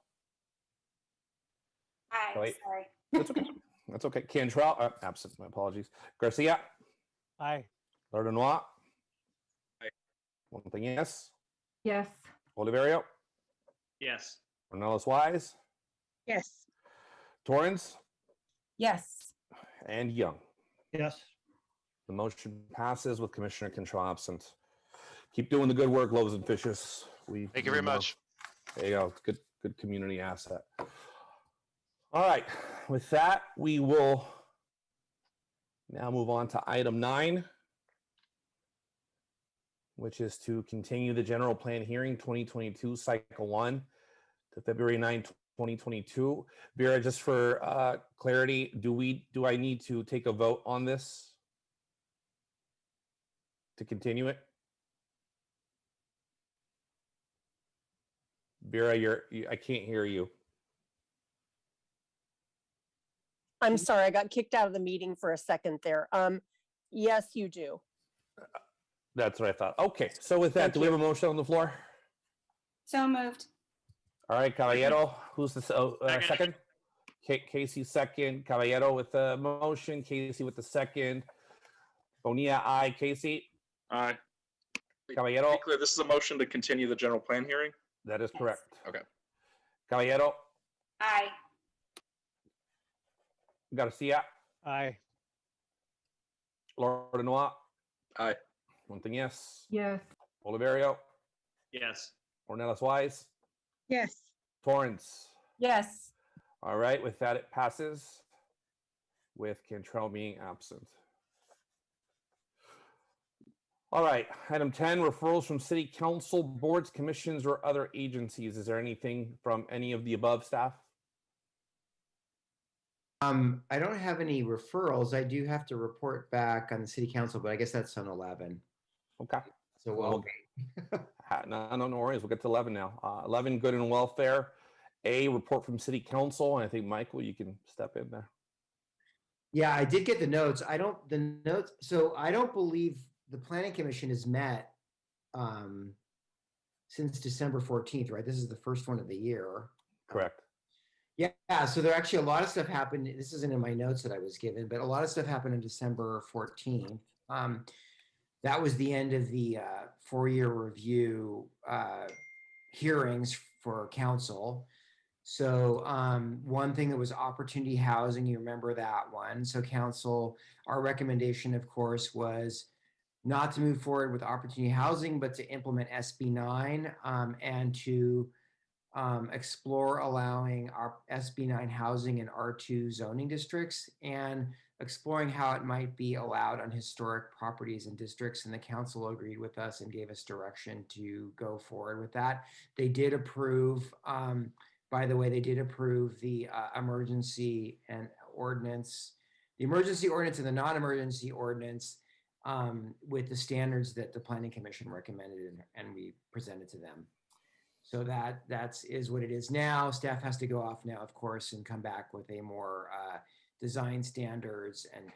Aye, Wait. sorry. That's okay. That's okay. Cantrell, absent. My apologies. Garcia? Aye. Lardenois? Aye. Montañez? Yes. Oliverio? Yes. Ornelas Wise? Yes. Torrance? Yes. And Young. Yes. The motion passes with Commissioner Control absent. Keep doing the good work, Loaves and Fishes. Thank you very much. There you go. Good community asset. All right. With that, we will now move on to item 9, which is to continue the general plan hearing 2022 cycle 1 to February 9, 2022. Vera, just for clarity, do I need to take a vote on this to continue it? Vera, I can't hear you. I'm sorry, I got kicked out of the meeting for a second there. Yes, you do. That's what I thought. Okay, so with that, do we have a motion on the floor? So moved. All right, Caballero, who's the second? Casey second. Caballero with the motion. Casey with the second. Bonilla, aye. Casey? Aye. Caballero? To be clear, this is a motion to continue the general plan hearing? That is correct. Okay. Caballero? Aye. Garcia? Aye. Lardenois? Aye. Montañez? Yes. Oliverio? Yes. Ornelas Wise? Yes. Torrance? Yes. All right, with that, it passes with Cantrell being absent. All right, item 10, referrals from city council, boards, commissions, or other agencies. Is there anything from any of the above, staff? I don't have any referrals. I do have to report back on the city council, but I guess that's on 11. Okay. So Well, no worries. We'll get to 11 now. 11, good and welfare. A, report from city council. And I think, Michael, you can step in there. Yeah, I did get the notes. So I don't believe the planning commission has met since December 14th, right? This is the first one of the year. Correct. Yeah, so there actually a lot of stuff happened. This isn't in my notes that I was given, but a lot of stuff happened on December 14th. That was the end of the 4-year review hearings for council. So one thing that was opportunity housing, you remember that one. So council, our recommendation, of course, was not to move forward with opportunity housing, but to implement SB 9 and to explore allowing our SB 9 housing in R2 zoning districts and exploring how it might be allowed on historic properties and districts. And the council agreed with us and gave us direction to go forward with that. They did approve, by the way, they did approve the emergency and ordinance, the emergency ordinance and the non-emergency ordinance with the standards that the Planning Commission recommended and we presented to them. So that is what it is now. Staff has to go off now, of course, and come back with a more design standards and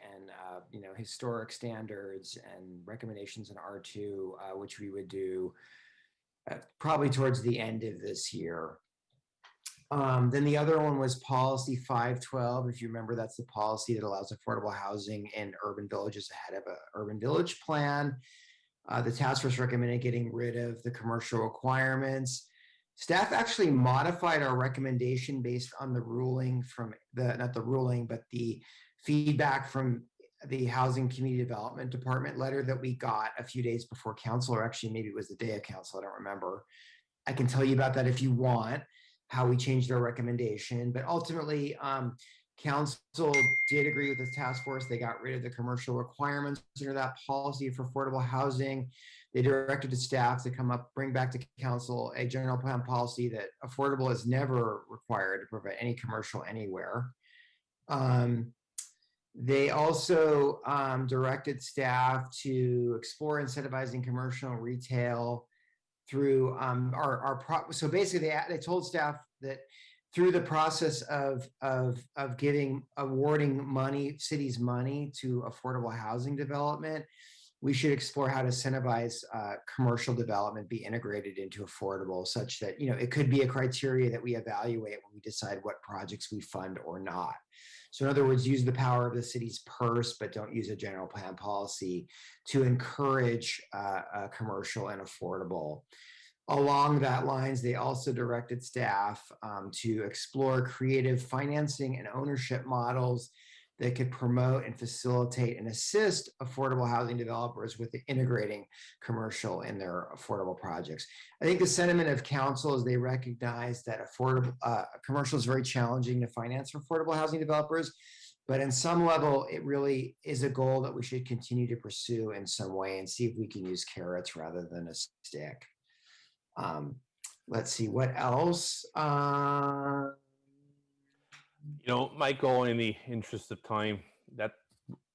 historic standards and recommendations in R2, which we would do probably towards the end of this year. Then the other one was policy 512. If you remember, that's the policy that allows affordable housing in urban villages ahead of an urban village plan. The task force recommended getting rid of the commercial requirements. Staff actually modified our recommendation based on the ruling from not the ruling, but the feedback from the Housing Community Development Department letter that we got a few days before council, or actually maybe it was the day of council, I don't remember. I can tell you about that if you want, how we changed our recommendation. But ultimately, council did agree with the task force. They got rid of the commercial requirements under that policy for affordable housing. They directed the staff to bring back to council a general plan policy that affordable is never required to provide any commercial anywhere. They also directed staff to explore incentivizing commercial and retail through so basically they told staff that through the process of awarding money, cities money to affordable housing development, we should explore how to incentivize commercial development be integrated into affordable, such that, you know, it could be a criteria that we evaluate when we decide what projects we fund or not. So in other words, use the power of the city's purse, but don't use a general plan policy to encourage commercial and affordable. Along that lines, they also directed staff to explore creative financing and ownership models that could promote and facilitate and assist affordable housing developers with integrating commercial in their affordable projects. I think the sentiment of council is they recognize that affordable commercial is very challenging to finance for affordable housing developers, but in some level, it really is a goal that we should continue to pursue in some way and see if we can use carrots rather than a stick. Let's see what else. You know, Michael, in the interest of time, that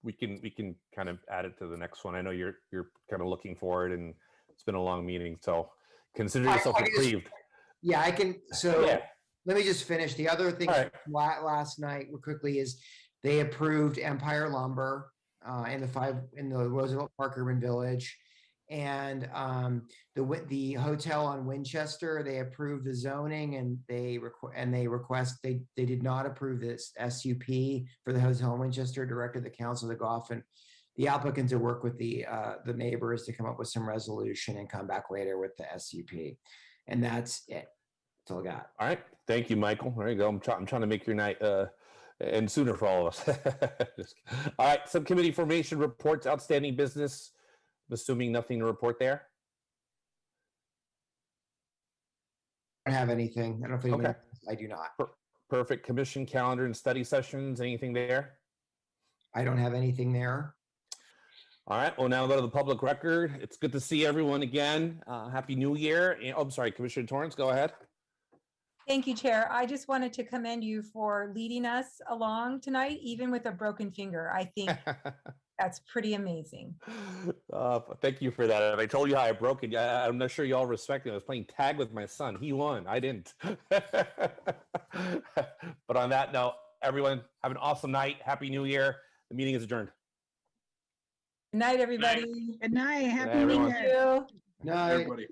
we can kind of add it to the next one. I know you're kind of looking for it, and it's been a long meeting, so consider yourself reprieved. Yeah, I can. So yeah. Let me just finish. The other thing last night quickly is they approved Empire Lumber in the Roosevelt Park Urban Village. And the hotel on Winchester, they approved the zoning, and they did not approve this SUP for the hotel in Winchester. Directed the council to go off and the applicant to work with the neighbors to come up with some resolution and come back later with the SUP. And that's it. That's all I got. All right, thank you, Michael. There you go. I'm trying to make your night end sooner for all of us. All right, subcommittee formation reports, outstanding business. I'm assuming nothing to report there. I don't have anything. I don't think okay. I do not. Perfect. Commission calendar and study sessions. Anything there? I don't have anything there. All right. Well, now go to the public record. It's good to see everyone again. Happy New Year. Oh, I'm sorry, Commissioner Torrance, go ahead. Thank you, Chair. I just wanted to commend you for leading us along tonight, even with a broken finger. I think that's pretty amazing. Thank you for that. And I told you how I broke it. I'm not sure you all respect it. I was playing tag with my son. He won. I didn't. But on that note, everyone, have an awesome night. Happy New Year. The meeting is adjourned. Good night, everybody. Good night. Happy New Year. Good night, everybody.